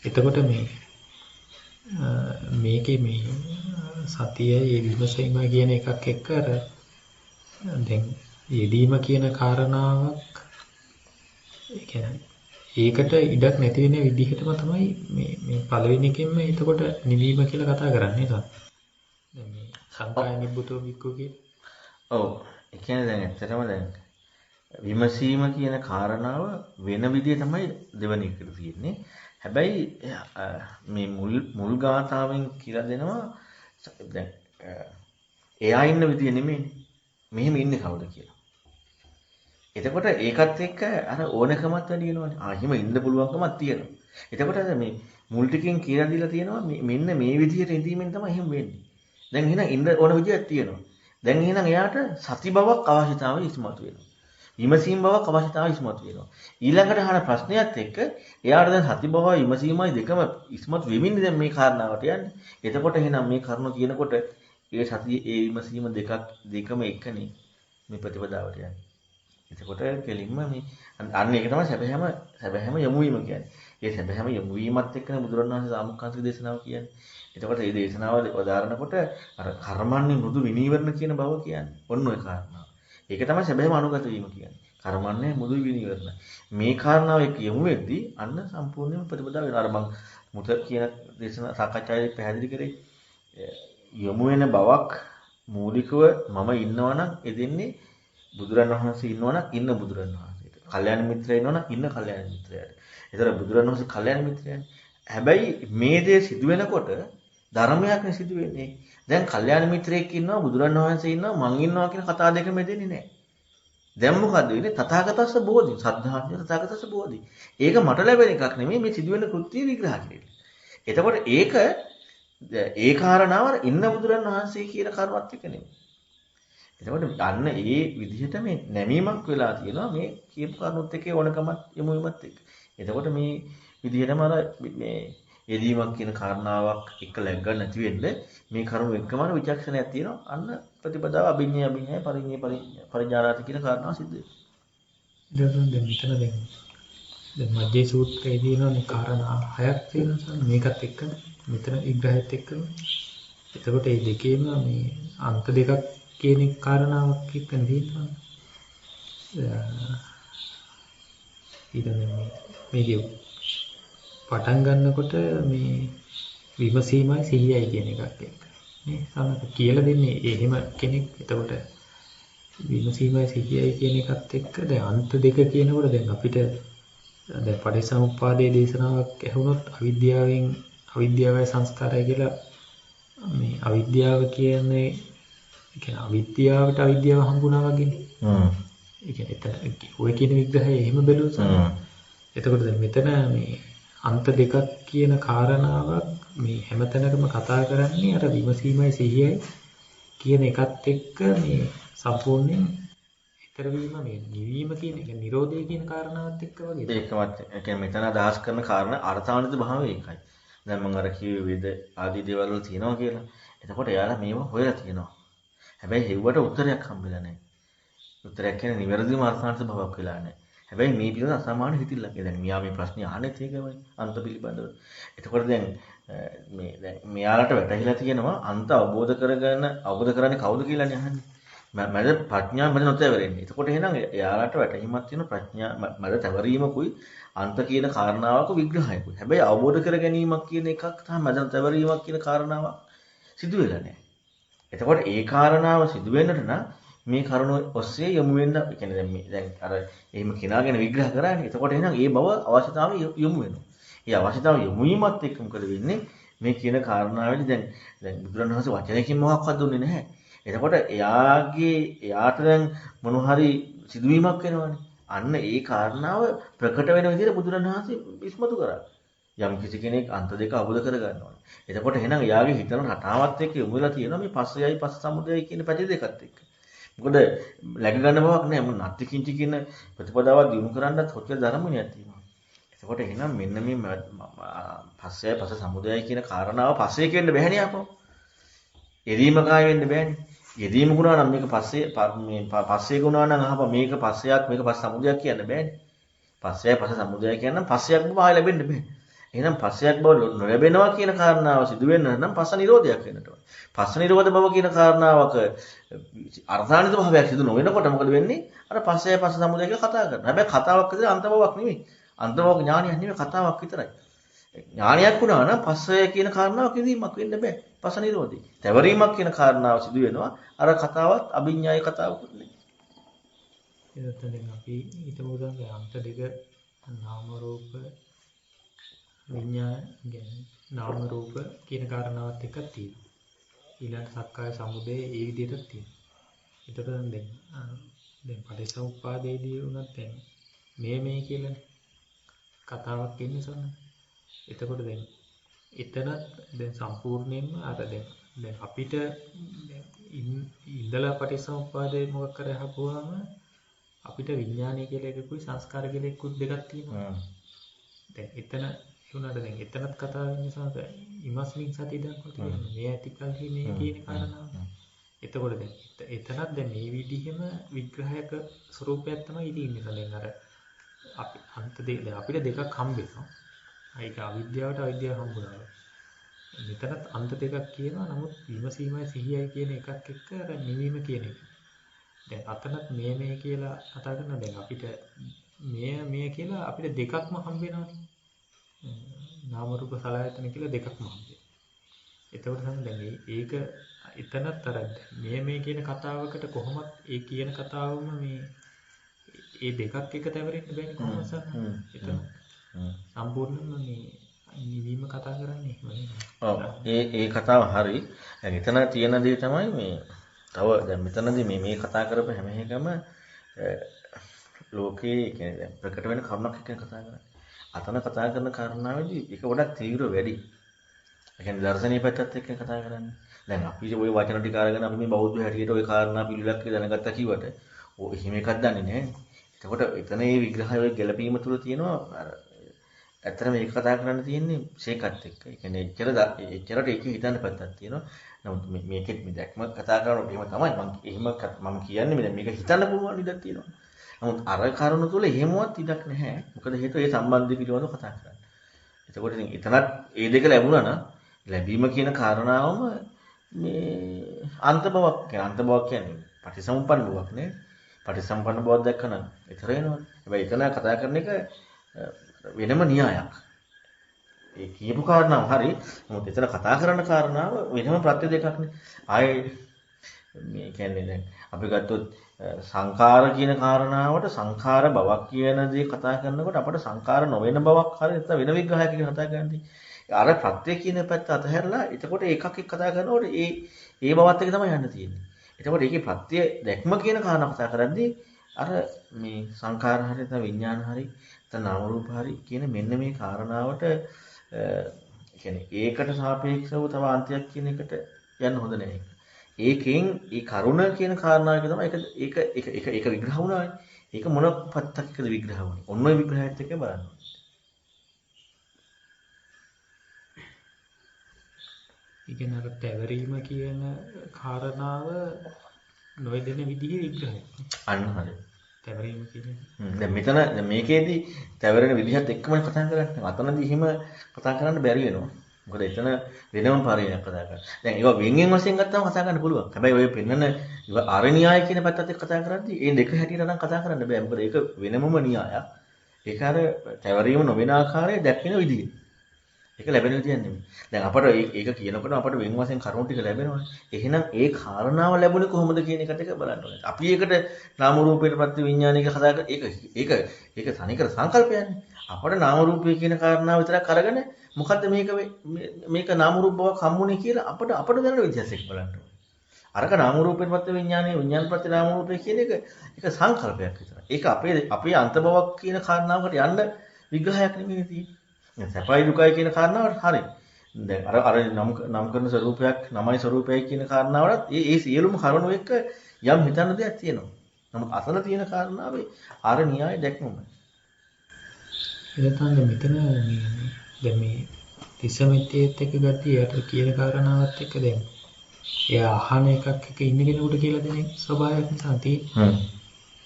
එතකොට මේකේ මේ සතියයි විමසීම කියන එකක් එක්ක අර දැන් යෙදීම කියන කාරණාවක් ඒ කියන්නේ ඒකට ඉඩක් නැති වෙන විදිහටම තමයි මේ පළවෙනි එකෙන්ම එතකොට නිවීම කියලා කතා කරන්නේ නේද? දැන් මේ සංකාය නිබ්බුතෝ වික්කෝ කියන. ඔව්. ඒ කියන්නේ දැන් ඇත්තටම දැන් විමසීම කියන කාරණාව වෙන විදිය තමයි දෙවෙනි එකට තියෙන්නේ. හැබැයි මේ මුල් ගාථාවෙන් කියලා දෙනවා දැන් එයා ඉන්න විදිය නෙමෙයිනේ. මෙහෙම ඉන්නේ කවුද කියලා. එතකොට ඒකත් එක්ක අර ඕනකමත් වැඩි වෙනවනේ. එහෙම ඉන්න පුළුවන්කමක් තියෙනවා. එතකොට අර මේ මුල් ටිකෙන් කියලා දීලා තියෙනවා මෙන්න මේ විදියට ඉඳීමෙන් තමයි එහෙම වෙන්නේ. දැන් එහෙනම් ඉන්න ඕන විදියක් තියෙනවා. දැන් එහෙනම් එයාට සති බවක් අවශ්‍යතාවය ඉස්මතු වෙනවා. විමසීම් බවක් අවශ්‍යතාවය ඉස්මතු වෙනවා. ඊළඟට අහන ප්‍රශ්නයත් එක්ක එයාට දැන් සති බවයි විමසීමයි දෙකම ඉස්මතු වෙමින්නේ දැන් මේ කාරණාවට යන්නේ. එතකොට එහෙනම් මේ කරුණ කියනකොට ඒ සතිය ඒ විමසීම දෙකම එකනේ මේ ප්‍රතිපදාවට යන්නේ. එතකොට කෙලින්ම මේ අන්න ඒක තමයි සැබෑම යොමු වීම කියන්නේ. ඒ සැබෑම යොමු වීමත් එක්කනේ බුදුරණවහන්සේ සාමුක්ඛාංශික දේශනාව කියන්නේ. එතකොට මේ දේශනාව උදාහරණකොට අර කර්මන්නේ මෘදු විනීවරණ කියන බව කියන්නේ. ඔන්න ඔය කාරණාව. ඒක තමයි සැබෑම අනුගත වීම කියන්නේ. කර්මන්නේ මෘදු විනීවරණ. මේ කාරණාව එක්ක යොමු වෙද්දී අන්න සම්පූර්ණයෙන්ම ප්‍රතිපදාව වෙනවා. අර මම මුත කියන දේශනා සාකච්ඡාවේ පැහැදිලි කරේ යොමු වෙන බවක් මූලිකව මම ඉන්නවනම් එදෙන්නේ බුදුරණවහන්සේ ඉන්නවනම් ඉන්න බුදුරණවහන්සේට. කල්යාණ මිත්‍රය ඉන්නවනම් ඉන්න කල්යාණ මිත්‍රයාට. ඒතර බුදුරණවහන්සේ කල්යාණ මිත්‍රයනේ. හැබැයි මේ දේ සිදු වෙනකොට ධර්මයක් නේ සිදු වෙන්නේ. දැන් කල්යාණ මිත්‍රයෙක් ඉන්නවා බුදුරණවහන්සේ ඉන්නවා මං ඉන්නවා කියන කතා දෙක මෙදෙන්නේ නැහැ. දැන් මොකද වෙන්නේ? තථාගතස්ස බෝධි. සද්ධාඥ තථාගතස්ස බෝධි. ඒක මට ලැබෙන එකක් නෙමෙයි මේ සිදුවෙන කෘත්‍ය විග්‍රහ කිරීම. එතකොට ඒ කාරණාව ඉන්න බුදුරණවහන්සේ කියන කරුණත් එක්ක නෙමෙයි. එතකොට අන්න ඒ විදිහට මේ නැමීමක් වෙලා තියෙනවා මේ කියපු කරුණුත් එක්ක ඕනකමත් යොමු වීමත් එක්ක. එතකොට මේ විදිහටම අර මේ යෙදීමක් කියන කාරණාවක් එක්ක läග ගන්න නැති වෙන්න මේ කරුණු එක්කම විචක්ෂණයක් තියෙනවා. අන්න ප්‍රතිපදාව අභිඤ්ඤය පරිඤ්ඤය පරිඥානාති කියන කාරණාව සිද්ධ වෙනවා. දැන් මෙතන දැන් මජ්ජේ සූත්‍රයේ තියෙනනේ කාරණා හයක් තියෙනවා. මේකත් එක්ක මෙතන විග්‍රහයත් එක්ක. එතකොට මේ දෙකේම මේ අන්ත දෙකක් කියන කාරණාවක් එක්ක නෙවෙයි. මේක පටන් ගන්නකොට මේ විමසීමයි සිහියයි කියන එකත් එක්ක නේ සමහර කියලා දෙන්නේ එහෙම කෙනෙක්. එතකොට විමසීමයි සිහියයි කියන එකත් එක්ක දැන් අන්ත දෙක කියනකොට දැන් අපිට දැන් පටිච්චසමුප්පාදයේ දේශනාවක් ඇහුනොත් අවිද්‍යාවයි සංස්කාරය කියලා මේ අවිද්‍යාව කියන්නේ අවිද්‍යාවට අවිද්‍යාව හම්බුණා වගේනේ. ඒ කියන්නේ ඔය කියන විග්‍රහය එහෙම බැලුවොත් එතකොට දැන් මෙතන මේ අන්ත දෙකක් කියන කාරණාවක් මේ හැමතැනකම කතා කරන්නේ අර විමසීමයි සිහියයි කියන එකත් එක්ක මේ සම්පූර්ණයෙන් ඊතර වීම මේ නිවීම කියන එක නිරෝධය කියන කාරණාවත් එක්ක වගේ. ඒකවත් ඒ කියන්නේ මෙතන අදහස් කරන කාරණා අර්ථාන්විත භාවය ඒකයි. දැන් මම අර කිව්වේ වේද ආදී දේවල් වල තියෙනවා කියලා. එතකොට එයාලා මේව හොයලා තියෙනවා. හැබැයි හෙව්වට උත්තරයක් හම්බෙලා නැහැ. උත්තරයක් කියන්නේ නිවැරදිම අර්ථාන්විත භාවයක් වෙලා නැහැ. හැබැයි මේ පිළිබඳ අසමාන හිතිල්ලක්. දැන් මෙයා මේ ප්‍රශ්නේ අහන්නේත් ඒකමයි අන්ත පිළිබඳව. එතකොට දැන් මෙයාලට වැටහිලා තියෙනවා අන්ත අවබෝධ කරන්නේ කවුද කියලානේ අහන්නේ. මම ප්‍රඥා මැද නොතැවරෙන්නේ. එතකොට එහෙනම් එයාලට වැටහීමක් තියෙන ප්‍රඥා මැද තැවරීමකුයි අන්ත කියන කාරණාවක විග්‍රහයකුයි. හැබැයි අවබෝධ කර ගැනීමක් කියන එකක් තමයි මැද තැවරීමක් කියන කාරණාවක් සිදු වෙලා නැහැ. එතකොට ඒ කාරණාව සිදු වෙන්නට නම් මේ කරුණ ඔස්සේ යොමු වෙන්න කියන්නේ දැන් අර එහෙම කෙනාගෙන විග්‍රහ කරානේ. එතකොට එහෙනම් ඒ බව අවශ්‍යතාවය යොමු වෙනවා. ඒ අවශ්‍යතාවය යොමු වීමත් එක්ක මොකද වෙන්නේ? මේ කියන කාරණාවේදී දැන් බුදුරණවහන්සේ වචනයකින් මොකක්වත් දුන්නේ නැහැ. එතකොට එයාට දැන් මොන හරි සිදුවීමක් වෙනවනේ. අන්න ඒ කාරණාව ප්‍රකට වෙන විදිහට බුදුරණවහන්සේ ඉස්මතු කරා. යම් කිසි කෙනෙක් අන්ත දෙක අවබෝධ කර ගන්නවා. එතකොට එහෙනම් එයාගේ හිතන රටාවත් එක්ක යොමු වෙලා තියෙනවා මේ පස්සයයි පස්ස සමුදයයි කියන පැති දෙකත් එක්ක. මොකද läග ගන්න බවක් නැහැ. මොන නැති කිංචි කියන ප්‍රතිපදාවක් දිනු කරන්නත් හොච්ච ධර්මණියක් තියෙනවා. එතකොට එහෙනම් මෙන්න මේ පස්සයයි පස්ස සමුදයයි කියන කාරණාව පස්සේ කියන්න බෑනේ අපෝ. යෙදීම කාය වෙන්න බෑනේ. යෙදීම ගුණා නම් මේක පස්සේ ගුණා නම් අහප මේක පස්සයක් මේක පස්ස සමුදයක් කියන්න බෑනේ. පස්සයයි පස්ස සමුදයයි කියනනම් පස්සයක් බව ආය ලැබෙන්න බෑ. එහෙනම් පස්සයක් බව නොලැබෙනවා කියන කාරණාව සිදු වෙන්න නම් පස්ස නිරෝධයක් වෙන්නට ඕනේ. පස්ස නිරෝධ බව කියන කාරණාවක අර්ථානිත භාවයක් සිදු නොවෙනකොට මොකද වෙන්නේ? අර පස්සය පස්ස සමුදය කියලා කතා කරනවා. හැබැයි කතාවක් විතර අන්ත බවක් නෙමෙයි. අන්ත බවක් ඥානියක් නෙමෙයි කතාවක් විතරයි. ඥානියක් වුණා නම් පස්සය කියන කාරණාව කිරීමක් වෙන්න බෑ. පස්ස නිරෝධي. තැවරීමක් කියන කාරණාව සිදු වෙනවා. අර කතාවත් අභිඥාය කතාවකුත් නෙමෙයි. එතකොට දැන් අපි හිතමු දැන් අන්ත දෙක නාම රූප විඤ්ඤාණ කියන්නේ නාම රූප කියන කාරණාවත් එකක් තියෙනවා. ඊළඟ සක්කාය සමුදය ඒ විදිහට තියෙනවා. එතකොට දැන් පටිච්චසමුප්පාදයේදී වුණත් දැන් මේ කියලානේ කතාවක් ඉන්නේ සොන්න. එතකොට දැන් එතනත් දැන් සම්පූර්ණයෙන්ම අර දැන් අපිට ඉඳලා පටිච්චසමුප්පාදේ මොකක් කර හපුවාම අපිට විඥානය කියලා එකකුයි සංස්කාර කියලා එකකුත් දෙකක් තියෙනවා. දැන් එතන වුණාට දැන් එතනත් කතා වෙන නිසා ඉමස්මින් සති දක්වා තියෙනවා. මේ ඇතිකල්හි මේ කියන කාරණාව. එතකොට දැන් එතනත් දැන් මේ විදිහෙම විග්‍රහයක ස්වરૂපයක් තමයි ඉතින්නේ. දැන් අර අපි අන්ත දෙක දැන් අපිට දෙකක් හම්බෙනවා. ඒක අවිද්‍යාවට අවිද්‍යාව හම්බුනවා. මෙතනත් අන්ත දෙකක් කියනවා. නමුත් විමසීමයි සිහියයි කියන එකක් එක්ක අර නිවීම කියන එක. දැන් අතනත් මේ කියලා කතා කරනවා. දැන් අපිට මේ කියලා අපිට දෙකක්ම හම්බ වෙනවානේ. නාම රූප සලආයතන කියලා දෙකක්ම හම්බ වෙනවා. එතකොට තමයි දැන් ඒක එතනත් අර මේ කියන කතාවකට කොහොමත් ඒ කියන කතාවම මේ ඒ දෙකක් එක තැවරෙන්න බෑනේ කොහොමද සර්? එතන සම්පූර්ණයෙන්ම මේ නිවීම කතා කරන්නේ එහෙමනේ. ඔව් ඒ කතාව හරි. දැන් එතන තියෙන දේ තමයි මේ තව දැන් මෙතනදී මේ කතා කරපු හැම එකම ලෝකේ කියන්නේ දැන් ප්‍රකට වෙන කරුණක් එක්ක කතා කරන්නේ. අතන කතා කරන කාරණාවේදී ඒක ගොඩක් තීව්‍ර වැඩි. ඒ කියන්නේ දර්ශනීය පැත්තත් එක්ක කතා කරන්නේ. දැන් අපි ওই වචන ටික අරගෙන අපි මේ බෞද්ධ හැටියට ওই කාරණා පිළිලක් දැනගත්තා කිව්වට ඔය එහෙම එකක් දන්නේ නැහැ. එතකොට එතන මේ විග්‍රහය ඔය ගැළපීම තුල තියෙනවා අර ඇත්තට මේක කතා කරන්න තියෙන්නේ ශේකත් එක්ක. ඒ කියන්නේ එච්චරට ඒක හිතන්න පැත්තක් තියෙනවා. නමුත් මේකෙත් මේ දැක්ම කතා කරනකොට එහෙම තමයි මම කියන්නේ මේ මේක හිතන්න පුළුවන් ඉඩක් තියෙනවා. නමුත් අර කරුණ තුල එහෙමවත් ඉඩක් නැහැ. මොකද හේතුව ඒ සම්බන්ධය පිළිබඳව කතා කරන්නේ. එතකොට ඉතින් එතනත් ඒ දෙක ලැබුණා නම් ලැබීම කියන කාරණාවම මේ අන්ත බවක් කියන්නේ පටිසම්පන්න බවක් නේ. පටිසම්පන්න බවක් දැක්කනම් ඒතර වෙනවා. හැබැයි එතන කතා කරන එක වෙනම න්‍යායක්. ඒ කියපු කාරණාව හරි. නමුත් එතන කතා කරන කාරණාව වෙනම ප්‍රත්‍ය දෙකක්නේ. ආයේ මේ කියන්නේ දැන් අපි ගත්තොත් සංඛාර කියන කාරණාවට සංඛාර බවක් කියන දේ කතා කරනකොට අපට සංඛාර නොවන බවක් හරි නැත්නම් වෙන විග්‍රහයකින් කතා කරන්නේ. අර ප්‍රත්‍ය කියන පැත්ත අතහැරලා එතකොට එකක් එක්ක කතා කරනකොට ඒ බවත් එක තමයි යන්න තියෙන්නේ. එතකොට ඒකේ ප්‍රත්‍ය දැක්ම කියන කාරණා කතා කරද්දී අර මේ සංඛාර හරි නැත්නම් විඥාන හරි නැත්නම් නාම රූප හරි කියන මෙන්න මේ කාරණාවට කියන්නේ ඒකට සාපේක්ෂව තව අන්තයක් කියන එකට යන්න හොඳ නැහැ. ඒකෙන් ඒ කරුණ කියන කාරණාවක තමයි ඒක විග්‍රහ වුණානේ. ඒක මොන පැත්තකද විග්‍රහ වුණේ? ඔන්න ඔය විග්‍රහයත් එක්ක බලන්න. ඉගෙන අර තැවරීම කියන කාරණාව නොයදෙන විදිහේ විග්‍රහයක්. අන්න හරි. තැවරීම කියන්නේ. දැන් මේකේදී තැවරෙන විදිහත් එක්කම කතා කරන්නේ. අතනදී එහෙම කතා කරන්න බැරි වෙනවා. මොකද එතන වෙනම පරිණයක් කතා කරනවා. දැන් ඒවා වෙන්ගෙන් වශයෙන් ගත්තම කතා කරන්න පුළුවන්. හැබැයි ඔය පෙන්නන අර න්‍යාය කියන පැත්තත් එක්ක කතා කරද්දී ඒ දෙක හැටියට නම් කතා කරන්න බෑ. මොකද ඒක වෙනමම න්‍යායක්. ඒක අර තැවරීම නොවන ආකාරය දැක්වෙන විදිහ. ඒක ලැබෙන විදියක් නෙමෙයි. දැන් අපට ඒක කියනකොට අපට වෙන වශයෙන් කරුණු ටික ලැබෙනවානේ. එහෙනම් ඒ කාරණාව ලැබුණේ කොහොමද කියන එකට එක බලන්න ඕනේ. අපි ඒකට නාම රූපයට ප්‍රති විඥානික කතා කර ඒක තනිකර සංකල්පයන්නේ. අපට නාම රූපය කියන කාරණාව විතරක් අරගෙන මොකද්ද මේක නාම රූප බවක් හම්බුනේ කියලා අපට දැනෙන විදිහට එක්ක බලන්න ඕනේ. අරක නාම රූපයට ප්‍රති විඥානීය විඥාන ප්‍රති නාම රූපය කියන එක සංකල්පයක් විතරයි. ඒක අපේ අන්ත බවක් කියන කාරණාවකට යන්න විග්‍රහයක් නෙමෙයි තියෙන්නේ. සැපයි දුකයි කියන කාරණාවට හරි. දැන් අර නම් කරන ස්වરૂපයක් නමයි ස්වરૂපයයි කියන කාරණාවලත් ඒ සියලුම කරුණු එක්ක යම් හිතන්න දෙයක් තියෙනවා. නමුත් අසල තියෙන කාරණාවේ අර න්‍යාය දැක්මමයි. එතන මෙතන දැන් මේ තිසමිතියත් එක්ක ගත්තී යට කියන කාරණාවත් එක්ක දැන් එයා අහන එකක් එක ඉන්න කෙනෙකුට කියලා දෙන ස්වභාවයක් නිසා තියෙන්නේ.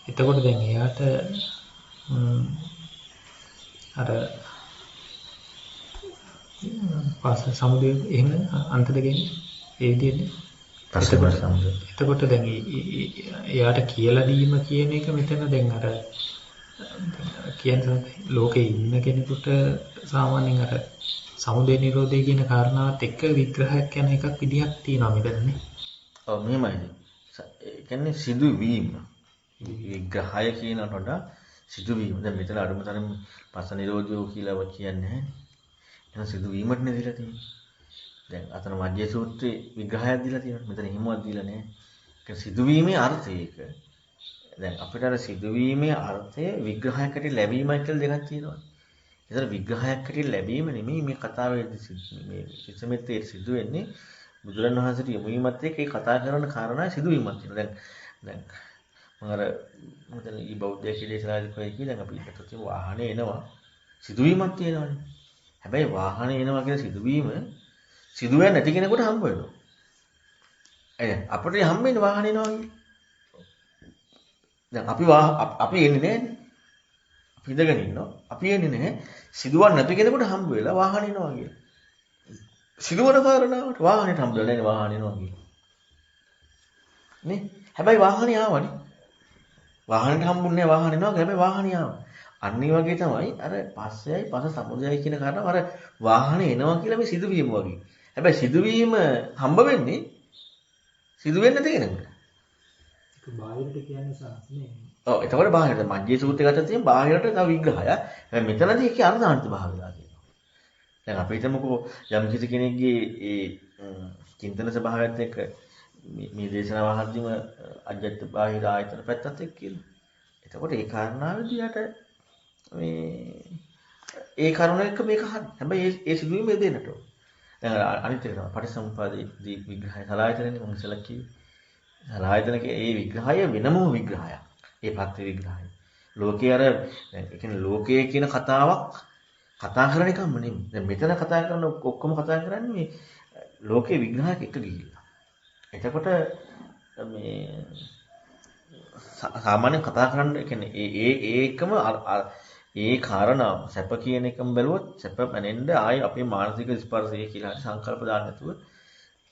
එතකොට දැන් එයාට අර පාස සමුදය එහෙම අන්ත දෙකෙන් ඒ විදිහට. පස්සේ සමුදය. එතකොට දැන් එයාට කියලා දීම කියන එක මෙතන දැන් අර කියන්නේ ලෝකේ ඉන්න කෙනෙකුට සාමාන්‍යයෙන් අර සමුදය නිරෝධය කියන කාරණාවත් එක්ක විග්‍රහයක් යන එකක් විදිහක් තියෙනවා මෙතනනේ. ඔව් මෙහෙමයි. ඒ කියන්නේ සිදුවීම. විග්‍රහය කියනට වඩා සිදුවීම. දැන් මෙතන අඩුම තරම් පස්ස නිරෝධයෝ කියලා කියන්නේ නැහැ. එහෙනම් සිදුවීමට නේ දීලා තියෙන්නේ. දැන් අතන මජ්ජේ සූත්‍රයේ විග්‍රහයක් දීලා තියෙනවා. මෙතන හිමවත් දීලා නැහැ. ඒක සිදුවීමේ අර්ථය ඒක. දැන් අපිට අර සිදුවීමේ අර්ථය විග්‍රහයකට ලැබීමයි කියලා දෙකක් තියෙනවා. ඒතර විග්‍රහයකට ලැබීම නෙමෙයි මේ කතාවේදී මේ සිසමෙත්තේ සිදු වෙන්නේ බුදුරණවහන්සේට යොමු වීමත් එක්ක ඒ කතා කරන කාරණා සිදුවීමක් තියෙනවා. දැන් මම අර මොකද මේ බෞද්ධ ශිලේශාදී කොයි කියලා දැන් අපි හිතට වාහනේ එනවා සිදුවීමක් තියෙනවානේ. හැබැයි වාහනේ එනවා කියන සිදුවීම සිදුවෙන්නේ නැති කෙනෙකුට හම්බ වෙනවා. අපිට හම්බෙන්නේ වාහනේ එනවා කියන්නේ. දැන් අපි එන්නේ නැහැනේ. අපි ඉඳගෙන ඉන්නවා. අපි එන්නේ නැහැ. සිදුවන්නේ නැති කෙනෙකුට හම්බ වෙලා වාහනේ එනවා කියලා. සිදුවන කාරණාවට වාහනේට හම්බ වෙලා නැහැ වාහනේ එනවා කියලා. නේ? හැබැයි වාහනේ ආවනේ. වාහනේට හම්බුන්නේ නැහැ වාහනේ එනවා. හැබැයි වාහනේ ආවා. අන්න ඒ වගේ තමයි අර පස්සයයි පස සමුදයයි කියන කාරණාව අර වාහනේ එනවා කියලා මේ සිදුවීම වගේ. හැබැයි සිදුවීම හම්බ වෙන්නේ සිදුවෙන්නේ නැති කෙනෙකුට. ඒක බාහිරට කියන්නේ සාස්නේ. ඔව් එතකොට බාහිරට මජ්ජේ සූත්‍රය ගත්තා තියෙන බාහිරට තව විග්‍රහය. හැබැයි මෙතනදී ඒකේ අර්ථාන්ත භාවිතලා කියනවා. දැන් අපි හිතමුකෝ යම් කිසි කෙනෙක්ගේ ඒ චින්තන ස්වභාවයත් එක්ක මේ දේශනාව අහද්දිම අජ්ජත් බාහිර ආයතන පැත්තත් එක්ක කියලා. එතකොට ඒ කාරණාවේදී යට මේ ඒ කරුණ එක්ක මේක හරි. හැබැයි ඒ සිදුවීම දෙන්නට ඕන. දැන් අනිත් එක තමයි පටිසමුපාදයේ විග්‍රහය සලායතනනේ මම ඉස්සෙල්ලා කිව්වේ. සලායතනක ඒ විග්‍රහය වෙනම විග්‍රහයක්. ඒ පත්‍ය විග්‍රහය. ලෝකයේ අර දැන් ඒ කියන්නේ ලෝකයේ කියන කතාවක් කතා කරන එකම නෙමෙයි. දැන් මෙතන කතා කරන ඔක්කොම කතා කරන්නේ මේ ලෝකයේ විග්‍රහයක් එක ගිහිල්ලා. එතකොට මේ සාමාන්‍ය කතා කරන්න කියන්නේ ඒකම ඒ කාරණාව සැප කියන එකම බැලුවොත් සැප මැනෙන්න ආයේ අපේ මානසික ස්පර්ශය කියලා හරි සංකල්ප දාන්න නැතුව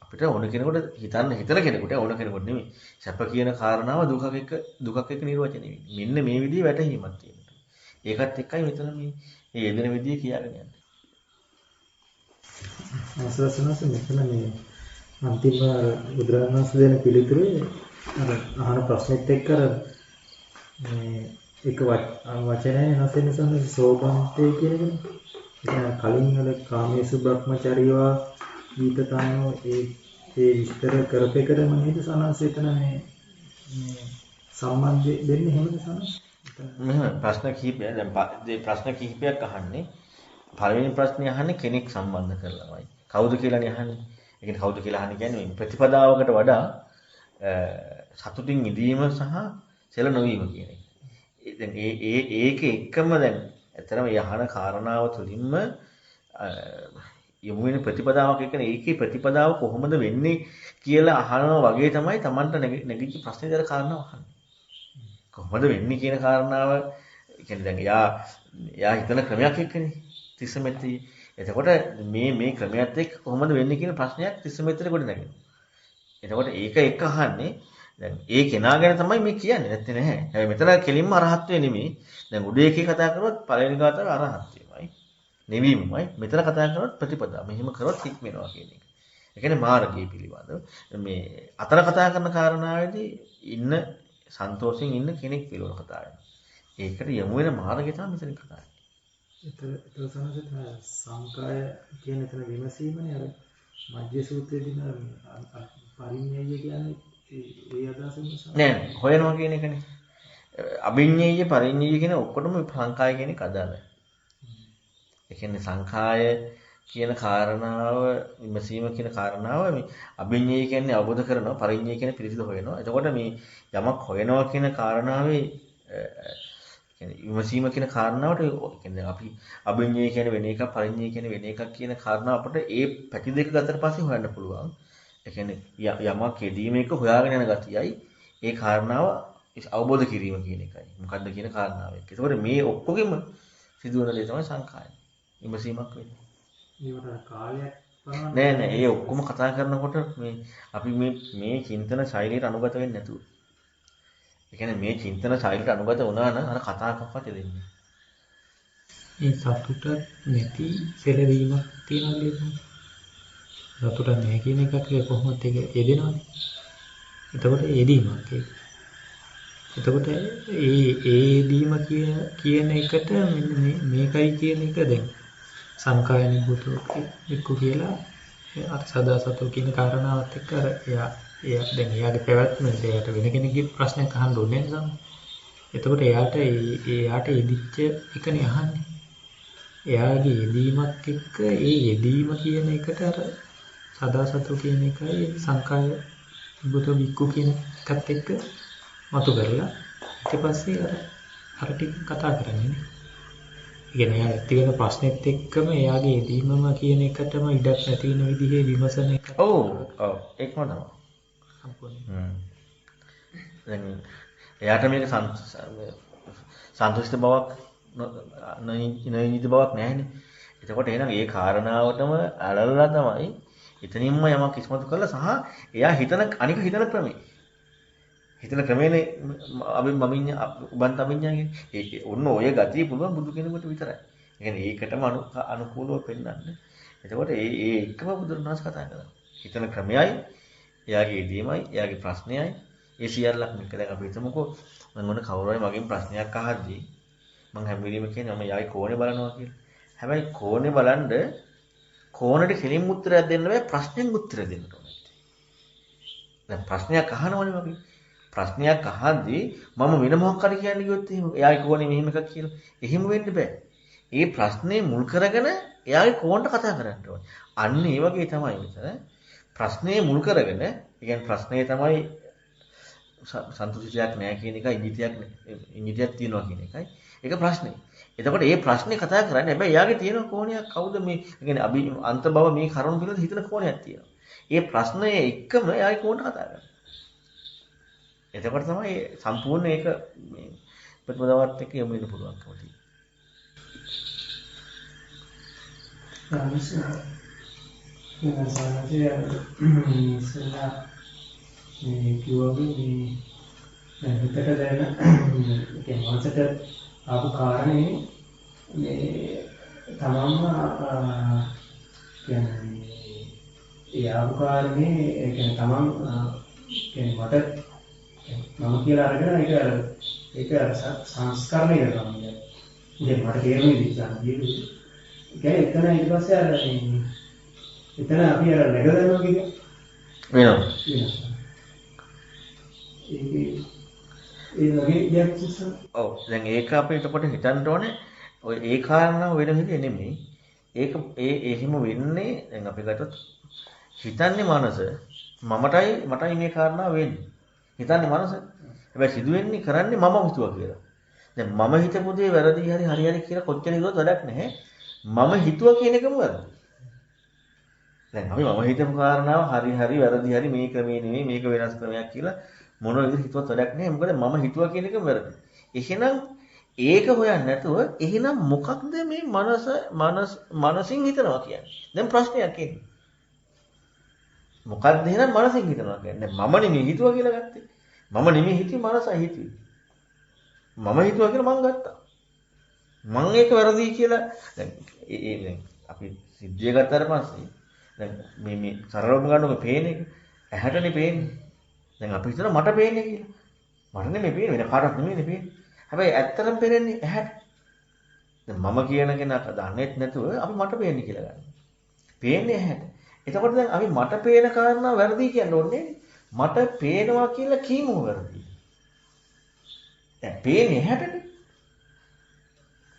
අපිට ඕන කෙනෙකුට හිතන කෙනෙකුට ඕන කෙනෙකුට නෙමෙයි සැප කියන කාරණාව දුකක් එක්ක නිර්වචනය වෙන්නේ. මෙන්න මේ විදිහේ වැටහීමක් තියෙනවා. ඒකත් එක්කයි මෙතන මේ යෙදෙන විදිය කියාගෙන යන්නේ. අසසනස මෙතන මේ අන්තිම බුදුරජාණන් වහන්සේ දෙන පිළිතුරේ අර අහන ප්‍රශ්නෙත් එක්ක අර මේ එක වචනය වෙනස් වෙන නිසා සෝබන්තේ කියන එකනේ. ඒ කලින් වල කාමේසු බ්‍රහ්මචර්යවා ඊතතනෝ ඒ විස්තර කරපේකටම නේද සනස් එතන මේ සම්බන්ධ දෙන්නේ එහෙමද සනස්? මෙහෙම ප්‍රශ්න කිහිපයක් දැන් ප්‍රශ්න කිහිපයක් අහන්නේ. පළවෙනි ප්‍රශ්නේ අහන්නේ කෙනෙක් සම්බන්ධ කරලාමයි. කවුද කියලානේ අහන්නේ. ඒ කියන්නේ කවුද කියලා අහන්නේ කියන්නේ ප්‍රතිපදාවකට වඩා සතුටින් මිදීම සහ සෙල නොවීම කියන එක. දැන් ඒක එක්කම දැන් ඇත්තටම යහන කාරණාව තුළින්ම යොමු වෙන ප්‍රතිපදාවක් එක්කනේ ඒකේ ප්‍රතිපදාව කොහොමද වෙන්නේ කියලා අහනවා වගේ තමයි Tamanට නැගිච්ච ප්‍රශ්නේ දර කාරණාව අහන්නේ. කොහොමද වෙන්නේ කියන කාරණාව කියන්නේ දැන් එයා හිතන ක්‍රමයක් එක්කනේ තිස්සමෙත්ටි. එතකොට මේ ක්‍රමයක් එක්ක කොහොමද වෙන්නේ කියන ප්‍රශ්නයක් තිස්සමෙත්ටි කොට නැගෙනවා. එතකොට ඒක එක්ක අහන්නේ දැන් ඒ කෙනා ගැන තමයි මේ කියන්නේ නැත්තේ නෑ. හැබැයි මෙතන කෙලින්ම අරහත්ත්වය නෙමෙයි. දැන් උඩ එකේ කතා කරොත් පළවෙනි ගාතාවේ අරහත්ත්වයමයි. නෙවීමමයි. මෙතන කතා කරොත් ප්‍රතිපදා. මෙහිම කරොත් හික්මෙනවා කියන එක. ඒ කියන්නේ මාර්ගය පිළිබඳව. මේ අතන කතා කරන කාරණාවේදී ඉන්න සන්තෝෂයෙන් ඉන්න කෙනෙක් පිළිවෙල කතා වෙනවා. ඒකට යමු වෙන මාර්ගය තමයි මෙතන කතා කරන්නේ. ඒතර සමහරවිට සංකාය කියන එතන විමසීමනේ අර මජ්ජේ සූත්‍රයේදී පරිඤ්ඤය කියන්නේ ඒ අදහසින් නෑ හොයනවා කියන එකනේ. අභිඤ්ඤය පරිඤ්ඤය කියන ඔක්කොටම සංකාය කියන එක අදාළයි. ඒ කියන්නේ සංකාය කියන කාරණාව විමසීම කියන කාරණාව මේ අභිඤ්ඤය කියන්නේ අවබෝධ කරනවා පරිඤ්ඤය කියන්නේ පිළිසිදු හොයනවා. එතකොට මේ යමක් හොයනවා කියන කාරණාවේ කියන්නේ විමසීම කියන කාරණාවට කියන්නේ අපි අභිඤ්ඤය කියන්නේ වෙන එකක් පරිඤ්ඤය කියන්නේ වෙන එකක් කියන කාරණාව අපිට ඒ පැති දෙක ගතට පස්සේ හොයන්න පුළුවන්. ඒ කියන්නේ යමක් යෙදීම එක හොයාගෙන යන ගතියයි ඒ කාරණාව අවබෝධ කිරීම කියන එකයි. මොකද්ද කියන කාරණාව එක්ක. ඒකෝට මේ ඔක්කොගෙම සිදුවන දේ තමයි සංකාය. විමසීමක් වෙන්නේ. ඒකට කාලයක් බලන්න නෑ නෑ ඒ ඔක්කොම කතා කරනකොට මේ අපි මේ චින්තන ශෛලියට අනුගත වෙන්නේ නැතුව. ඒ කියන්නේ මේ චින්තන ශෛලියට අනුගත වුණා නම් අර කතා කොහොමද දෙන්නේ? මේ සතුට නැති සැලවීමක් තියෙනවා නේද? සතුට නැහැ කියන එකත් කොහොමද ඒක යෙදෙනවනේ. එතකොට යෙදීමක් ඒක. එතකොට ඒ යෙදීම කියන එකට මෙන්න මේකයි කියන එක දැන් සංකායනික භූතෝ එක්ක කියලා අර සදා සතෝ කියන කාරණාවත් එක්ක අර එයා දැන් එයාගේ පැවැත්ම එයාට වෙන කෙනෙක්ගේ ප්‍රශ්නයක් අහන්න ඕනේ නේද? එතකොට එයාට යෙදිච්ච එකනේ අහන්නේ. එයාගේ යෙදීමක් එක්ක ඒ යෙදීම කියන එකට අර සදා සතෝ කියන එකයි සංකාය භූතෝ වික්කු කියන එකත් එක්ක මතු කරලා ඊට පස්සේ අර ටික කතා කරන්නේ නේ. ඉතින් එයා ඇති වෙන ප්‍රශ්නෙත් එක්කම එයාගේ යෙදීමම කියන එකටම ඉඩක් නැති වෙන විදිහේ විමසන එක. ඔව් ඒකම තමයි. සම්පූර්ණ. දැන් එයාට මේක සන්තුෂ්ඨ බවක් නොනිදි බවක් නැහැනේ. එතකොට එහෙනම් ඒ කාරණාවටම අලලලා තමයි එතනින්ම යමක් ඉස්මතු කරලා සහ එයා අනික හිතන ක්‍රමේ. හිතන ක්‍රමේනේ අපි මමින් උබන් තමින්ඥාගේ ඒ ඔන්න ඔය ගතිය පුළුවන් බුදු කෙනෙකුට විතරයි. ඒ කියන්නේ ඒකටම අනුකූලව පෙන්වන්න. එතකොට ඒ එකම බුදුරණස් කතා කරනවා. හිතන ක්‍රමයයි, එයාගේ ඉදීමයි, එයාගේ ප්‍රශ්නයයි, ඒ සියල්ලක් මේක දැන් අපි හිතමුකෝ මම මොන කවුරු හරි මගෙන් ප්‍රශ්නයක් අහද්දී මම හැම වෙලෙම කියන්නේ මම යාගේ කෝණේ බලනවා කියලා. හැබැයි කෝණේ බලන්ද කෝණයට කෙලින් උත්තරයක් දෙන්න බෑ ප්‍රශ්නෙන් උත්තර දෙන්න ඕනේ. දැන් ප්‍රශ්නයක් අහනවනේ මගේ. ප්‍රශ්නයක් අහද්දී මම වෙන මොකක් හරි කියන්න ගියොත් එහෙම එයාගේ කෝණේ මෙහෙම එකක් කියලා. එහෙම වෙන්න බෑ. ඒ ප්‍රශ්නේ මුල් කරගෙන එයාගේ කෝණයට කතා කරන්න ඕනේ. අන්න ඒ වගේ තමයි මෙතන ප්‍රශ්නේ මුල් කරගෙන, ඒ කියන්නේ ප්‍රශ්නේ තමයි සන්තුෂ්ටියක් නැහැ කියන එකයි ඉංගිතියක් තියෙනවා කියන එකයි. ඒක ප්‍රශ්නේ. එතකොට මේ ප්‍රශ්නේ කතා කරන්නේ හැබැයි එයාගේ තියෙන කෝණයක් කවුද මේ කියන්නේ අන්ත බව මේ කරුණු පිළිබඳ හිතන කෝණයක් තියෙනවා. මේ ප්‍රශ්නේ එක්කම එයාගේ කෝණයට කතා කරනවා. එතකොට තමයි මේ සම්පූර්ණ ඒක මේ ප්‍රතිපදාවත් එක්ක යොමු වෙන්න පුළුවන්කම තියෙනවා. මේ කිව්වගේ මේ හිතට දැනෙන කියන්නේ මනසට ආපු කාරණේ මේ තමන්ම කියන්නේ ඒ ආපු කාරණේ ඒ කියන්නේ තමන් කියන්නේ මට මම කියලා අරගෙන ඒක සංස්කරණය කරනවා කියන්නේ. ඉතින් මට තේරෙන්නේ විදිහට. කියන්නේ එතන ඊට පස්සේ එතන අපි නැගදනවා කියන්නේ වෙනවා. ඒ වගේ දෙයක් නිසා ඔව් දැන් ඒක අපි එතකොට හිතන්න ඕනේ ඔය ඒ කාරණාව වෙන විදිහ නෙමෙයි. ඒක එහෙම වෙන්නේ දැන් අපි ගත්තොත් හිතන්නේ මනස මටයි මේ කාරණාව වෙන්නේ. හිතන්නේ මනස. හැබැයි සිදු වෙන්නේ කරන්නේ මම හිතුවා කියලා. දැන් මම හිතපු දේ වැරදි හරි කියලා කොච්චර හිතුවත් වැඩක් නැහැ. මම හිතුවා කියන එකම වැරදි. දැන් අපි මම හිතපු කාරණාව හරි වැරදි මේ ක්‍රමේ නෙමෙයි මේක වෙනස් ක්‍රමයක් කියලා මොන විදිහට හිතුවත් වැඩක් නැහැ. මොකද මම හිතුවා කියන එකම වැරදි. එහෙනම් ඒක හොයන්නේ නැතුව එහෙනම් මොකක්ද මේ මනසින් හිතනවා කියන්නේ? දැන් ප්‍රශ්නයක් එන්නේ. මොකක්ද එහෙනම් මනසින් හිතනවා කියන්නේ? මම නෙමෙයි හිතුවා කියලා ගත්තේ. මම නෙමෙයි හිතුවේ මනසයි හිතුවේ. මම හිතුවා කියලා මං ගත්තා. මං ඒක වැරදි කියලා දැන් අපි සිද්ධිය ගත්තාට පස්සේ දැන් මේ සරලවම ගන්නකො පේන එක ඇහැටනේ පේන්නේ. දැන් අපි හිතනවා මට පේන්නේ කියලා. මට නෙමෙයි පේන්නේ වෙන කාටවත් නෙමෙයිනේ පේන්නේ. හැබැයි ඇත්තටම පේන්නේ ඇහැට. දැන් මම කියන කෙනා දන්නේත් නැතුව අපි මට පේන්නේ කියලා ගන්නවා. පේන්නේ ඇහැට. එතකොට දැන් අපි මට පේන කාරණා වැරදි කියන්න ඕනේ. මට පේනවා කියලා කීමම වැරදි. දැන් පේන්නේ ඇහැටනේ.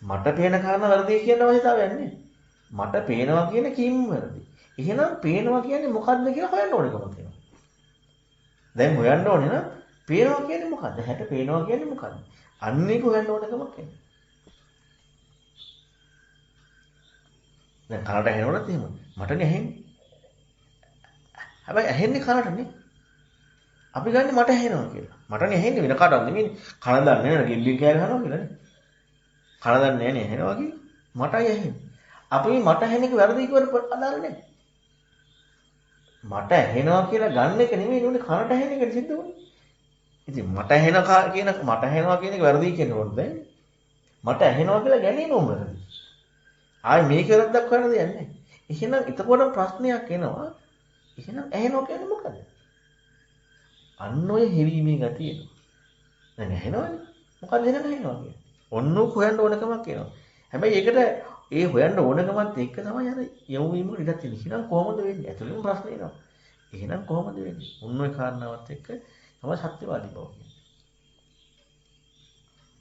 මට පේන කාරණා වැරදි කියන අවශ්‍යතාවයක් නැහැ. මට පේනවා කියන කීමම වැරදි. එහෙනම් පේනවා කියන්නේ මොකද්ද කියලා හොයන්න ඕනකම තියෙනවා. දැන් හොයන්න ඕනේ නම් පේනවා කියන්නේ මොකද්ද? හැට පේනවා කියන්නේ මොකද්ද? අන්න ඒක හොයන්න ඕනකමක් එන්නේ. දැන් කනට ඇහෙනවද එහෙම? මටනේ ඇහෙන්නේ. හැබැයි ඇහෙන්නේ කනටනේ. අපි ගන්නේ මට ඇහෙනවා කියලා. මටනේ ඇහෙන්නේ වෙන කාටවත් නෙමෙයි. කන දන්නේ නැහැ ගෙම්බින් කෑ ගහනවා කියලානේ. කන දන්නේ නැහැ නේ ඇහෙනවා කියේ. මටයි ඇහෙන්නේ. අපි මට ඇහෙන එක වැරදි කියවට අදාළ නැහැ. මට ඇහෙනවා කියලා ගන්න එක නෙමෙයි නුනේ කනට ඇහෙන එක සිද්ධ වෙන්නේ. ඉතින් මට ඇහෙනවා කියන එක වැරදි කියනකොට දැන් මට ඇහෙනවා කියලා ගැනීම උඹරද. ආයි මේක වැරද්දක් හොයන්න දෙයක් නැහැ. එහෙනම් එතකොට ප්‍රශ්නයක් එනවා. එහෙනම් ඇහෙනවා කියන්නේ මොකද? අන්න ඔය හෙවීමේ ගතිය එනවා. දැන් ඇහෙනවනේ. මොකද එහෙනම් ඇහෙනවා කියන්නේ? ඔන්න හොයන්න ඕනකමක් එනවා. හැබැයි ඒකට ඒ හොයන්න ඕනකමත් එක්ක තමයි අර යමු වීම ඉඩක් තියෙන්නේ. එහෙනම් කොහොමද වෙන්නේ? ඇතුළේම ප්‍රශ්න එනවා. එහෙනම් කොහොමද වෙන්නේ? ඔන්න ඔය කාරණාවත් එක්ක තමයි සත්‍යවාදී බව කියන්නේ.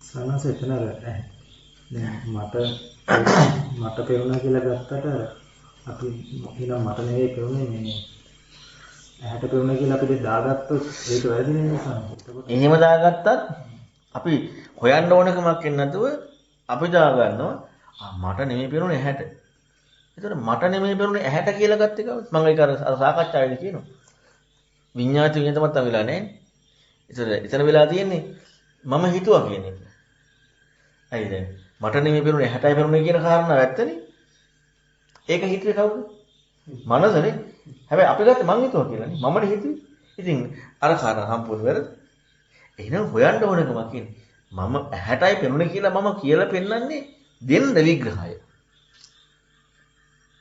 සනස එතන දැන් මට පෙරුණා කියලා ගත්තට අපි එහෙනම් මට නෙවෙයි පෙරුනේ මේ ඇහැට පෙරුණා කියලා අපි දාගත්තොත් ඒක වැරදි නේද සනස? එහෙම දාගත්තත් අපි හොයන්න ඕනකමක් එන්නේ නැතුව අපි දාගන්නවා මට නෙමෙයි පෙරුනේ ඇහැට. ඒතකොට මට නෙමෙයි පෙරුනේ ඇහැට කියලා ගත්ත එක මම ඒක අර සාකච්ඡාවේදී කියනවා. විඤ්ඤාති විඤ්ඤාතමත් වෙලා නැහැ. ඒතකොට එතන වෙලා තියෙන්නේ මම හිතුවා කියන එක. ඇයි දැන් මට නෙමෙයි පෙරුනේ ඇහැටයි පෙරුනේ කියන කාරණාව ඇත්තනේ. ඒක හිතුවේ කවුද? මනසනේ. හැබැයි අපි ගත්තේ මං හිතුවා කියලානේ. මමනේ හිතුවේ. ඉතින් අර කාරණා සම්පූර්ණ වැරදි. එහෙනම් හොයන්න ඕනකම කියන්නේ මම ඇහැටයි පෙනුනේ කියලා මම කියලා පෙන්වන්නේ දෙන්න විග්‍රහය.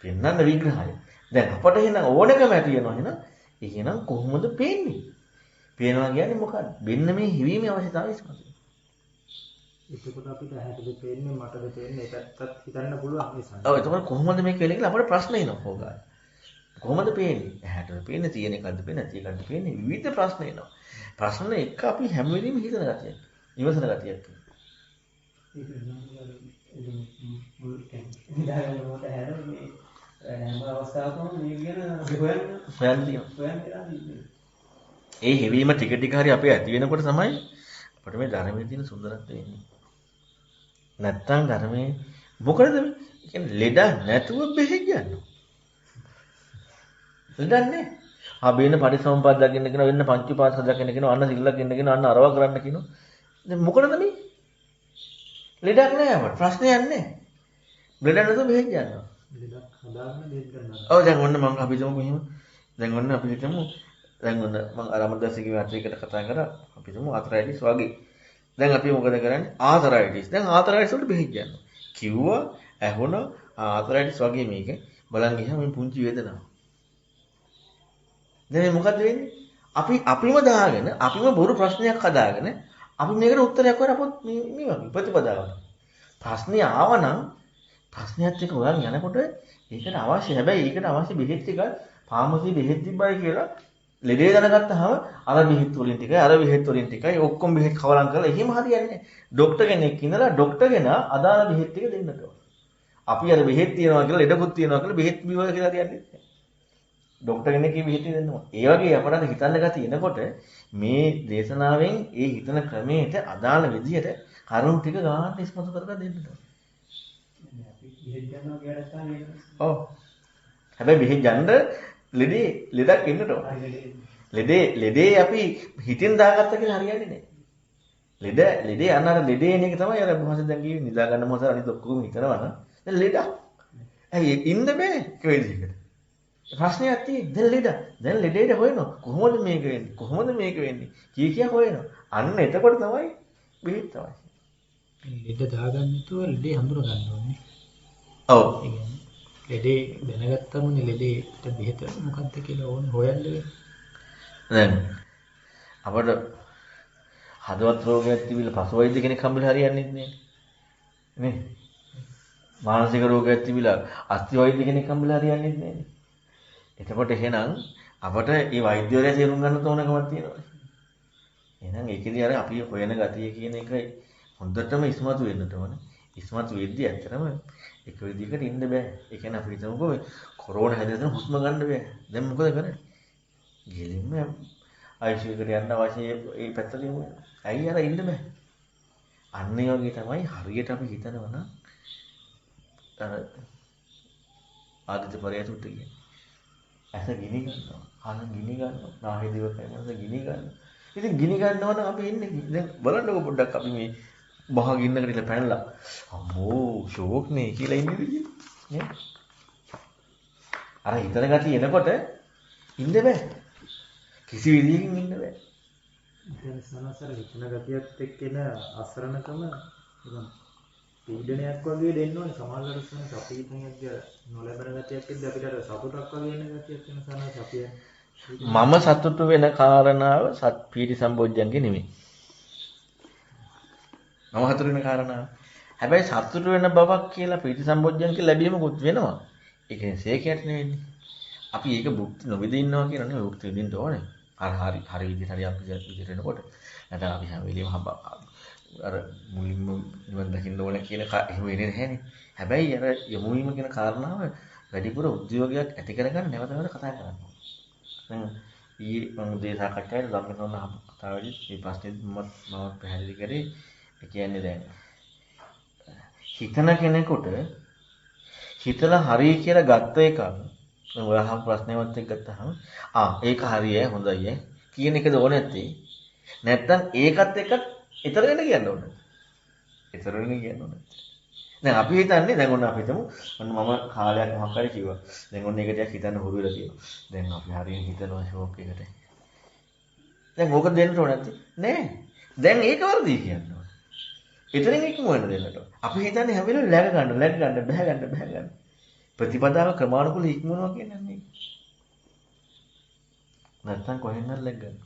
පෙන්වන්න විග්‍රහය. දැන් අපට එහෙනම් ඕනකම තියෙනවා එහෙනම් කොහොමද පේන්නේ? පේනවා කියන්නේ මොකක්ද? මෙන්න මේ හිවීමේ අවශ්‍යතාවය ඉස්මතු. එතකොට අපිට ඇහැටද පේන්නේ මටද පේන්නේ ඒකත් හිතන්න පුළුවන් මේ සංකල්ප. ඔව් එතකොට කොහොමද මේක වෙන්නේ කියලා අපිට ප්‍රශ්න එනවා හොගා. කොහොමද පේන්නේ? ඇහැටද පේන්නේ තියෙන එකක්ද පේන්නේ නැති එකක්ද පේන්නේ විවිධ ප්‍රශ්න එනවා. ප්‍රශ්න එක අපි හැම වෙලෙම හිතන ගතියක්. ඉවසන ගතියක්. ඒ හෙවීම ටික ටික හරි අපේ ඇති වෙනකොට තමයි අපිට මේ ධර්මයේ තියෙන සුන්දරත්වය එන්නේ. නැත්තම් ධර්මයේ මොකද මේ? කියන්නේ ලෙඩ නැතුව බෙහෙත් ගන්නවා. ලෙඩක් නැහැ. ආබේන පරිසම්පාද දකින්න කියනවා වෙන්න පංච පාස දකින්න කියනවා අන්න සිල්ලක් ඉන්න කියනවා අන්න අරව කරන්න කියනවා. දැන් මොකටද මේ? ලෙඩක් නැහැ අපට. ප්‍රශ්නයක් නැහැ. ලෙඩ නැතුව බෙහෙත් ගන්නවා. ලෙඩක් හදාගෙන බෙහෙත් ගන්නවා. ඔව් දැන් ඔන්න මම අපි හිතමු මෙහෙම. දැන් ඔන්න අපි හිතමු දැන් ඔන්න මම අරමදස්සිකේ මාත්‍රිකට කතා කරා අපි හිතමු ආතරයිටිස් වගේ. දැන් අපි මොකද කරන්නේ? ආතරයිටිස්. දැන් ආතරයිටිස් වලට බෙහෙත් ගන්නවා. කිව්වා ඇහුණා ආතරයිටිස් වගේ මේක බලන් ගියාම මේ පුංචි වේදනාවක්. දැන් මොකද වෙන්නේ? අපිම දාගෙන අපිම බොරු ප්‍රශ්නයක් හදාගෙන අපි මේකට උත්තරයක් හොයන අපොත් මේ වගේ ප්‍රතිපදාවක්. ප්‍රශ්නේ ආවනම් ප්‍රශ්නයත් එක්ක ඔයන් යනකොට ඒකට අවශ්‍ය හැබැයි ඒකට අවශ්‍ය බෙහෙත් ටික ෆාමසි බෙහෙත් තිබ්බයි කියලා ලෙඩේ දැනගත්තාම අර බෙහෙත් වලින් ටිකයි අර බෙහෙත් වලින් ටිකයි ඔක්කොම බෙහෙත් කවලම් කරලා එහෙම හරියන්නේ නැහැ. ડોක්ටර් කෙනෙක් ඉඳලා ડોක්ටර් කෙනා අදාළ බෙහෙත් ටික දෙන්නට ඕන. අපි අර බෙහෙත් තියනවා කියලා ලෙඩකුත් තියනවා කියලා බෙහෙත් බිව්වා කියලා හරියන්නේ නැහැ. ડોක්ටර් කෙනෙක් බෙහෙත් දෙන්නවා. ඒ වගේ අපරාධ හිතන්න ගතිය එනකොට මේ දේශනාවෙන් ඒ හිතන ක්‍රමයට අදාළ විදිහට කරුණු ටික ගන්න ඉස්මතු කරලා දෙන්න ඕන. බෙහෙත් ගන්නවා කියලා තමයි ඒක. ඔව්. හැබැයි බෙහෙත් ගන්න ලෙඩක් ඉන්නට ඕන. ලෙඩේ අපි හිතින් දාගත්ත කියලා හරියන්නේ නැහැ. ලෙඩේ අන්න අර ලෙඩේ එන එක තමයි අර මොහොත දැන් කිව්වේ නිදා ගන්න මොහොත අනිත් ඔක්කොම හිතනවා නම් දැන් ලෙඩක්. ඇයි ඉන්න බෑ කොයිදිකට. ප්‍රශ්නයක් තියෙන්නේ දැන් ලෙඩේට හොයනවා කොහොමද මේක වෙන්නේ? කොහොමද මේක වෙන්නේ? කියා හොයනවා. අන්න එතකොට තමයි බෙහෙත් තමයි. ලෙඩ දාගන්න නැතුව ලෙඩේ හඳුන ගන්න ඕනේ. ඔව්. ලෙඩේ දැනගත්තමනේ ලෙඩේට බෙහෙත මොකක්ද කියලා ඕනේ හොයන්න වෙන්නේ. දැන් අපිට හදවත් රෝගයක් තිබිලා පසු වෛද්‍ය කෙනෙක් හම්බෙලා හරියන්නේ නැහැ. නේ? මානසික රෝගයක් තිබිලා අස්ථි වෛද්‍ය කෙනෙක් හම්බෙලා හරියන්නේ නැහැ. එතකොට එහෙනම් අපට මේ වෛද්‍යවරයා තේරුම් ගන්න ඕනකමක් තියෙනවා. එහෙනම් ඒකෙදී අර අපි හොයන ගතිය කියන එක හොඳටම ඉස්මතු වෙන්නට ඕන. ඉස්මතු වෙද්දී ඇත්තටම එක විදිහකට ඉන්න බෑ. ඒ කියන්නේ අපි හිතමුකෝ මේ කොරෝනා හැදෙන හුස්ම ගන්න බෑ. දැන් මොකද කරන්නේ? ගිලින්ම ICU එකට යන්න අවශ්‍ය ඒ පැත්තට යමු. ඇයි අර ඉන්න බෑ. අන්න ඒ වගේ තමයි හරියට අපි හිතනවා නම් අර ආදිත පරයතුට කියන්නේ. ඇස ගිනි ගන්නවා. කන ගිනි ගන්නවා. නාහය දිවකය මනස ගිනි ගන්නවා. ඉතින් ගිනි ගන්නවා නම් අපි ඉන්නේ. දැන් බලන්නකො පොඩ්ඩක් අපි මේ මහ ගින්නකට ඉල පැනලා අම්මෝ ෂෝක් නේ කියලා ඉන්නේ. නේ? අර හිතන ගතිය එනකොට ඉන්න බෑ. කිසි විදියකින් ඉන්න බෑ. දැන් සනසර හිතන ගතියත් එක්ක එන අසරණකම නිකන් පීඩනයක් වගේ දෙන්න ඕනේ සමාජවල සනස අපි හිතන්නේ නොලැබෙන ගතියක් එක්ක අපිට අර සතුටක් වගේ එන ගතියක් වෙන සනස අපි මම සතුටු වෙන කාරණාව පීටි සම්බොජ්ජන්ගේ නෙමෙයි. මම සතුටු වෙන කාරණාව. හැබැයි සතුටු වෙන බවක් කියලා පීටි සම්බොජ්ජන්ගේ ලැබීමකුත් වෙනවා. ඒ කියන්නේ සේකයට නෙවෙන්නේ. අපි ඒක භුක්ති නොවිඳින්න ඉන්නවා කියන නේ භුක්ති විඳින්න ඕනේ. හරි විදිහට හරි අපි විදිහට එනකොට. නැත්නම් අපි හැම වෙලෙම අර මුලින්ම නිවන් දකින්න ඕනේ කියන එහෙම වෙන්නේ නැහැනේ. හැබැයි අර යමු වීම කියන කාරණාව වැඩිපුර උද්‍යෝගයක් ඇති කරගන්න නැවත නැවත කතා කරන්න ඕනේ. දැන් ඊයේ මම උදේ සාකච්ඡාවේ ධම්මකරණ කතාවේදී මේ ප්‍රශ්නේ මම පැහැදිලි කරේ ඒ කියන්නේ දැන් හිතන කෙනෙකුට හිතලා හරි කියලා ගත්ත එකක් ඔයාලම ප්‍රශ්නයවත් එක්ක ගත්තාම ඒක හරියයි හොඳයි කියන එකද ඕනේ නැත්තේ නැත්තම් ඒකත් එක්ක ඊතර වෙන කියන්න ඕනේ. ඊතර වෙන කියන්න ඕනේ. දැන් අපි හිතන්නේ දැන් ඔන්න අපි හිතමු ඔන්න මම කාලයක් මොකක් හරි කිව්වා. දැන් ඔන්න ඒක ටිකක් හිතන්න හුරු වෙලා තියෙනවා. දැන් අපි හරියට හිතනවා ෂෝක් එකට. දැන් ඕක දෙන්න ඕනේ නැත්තේ නෑ. දැන් ඒක වර්ධි කියන්න ඕනේ. එතනින් ඉක්ම වෙන දෙන්නට. අපි හිතන්නේ හැම වෙලේම läග ගන්න බැහැ ගන්න. ප්‍රතිපදාව ක්‍රමානුකූලව ඉක්මවනවා කියන්නේ නැත්තම් කොහෙන්ද läග ගන්න.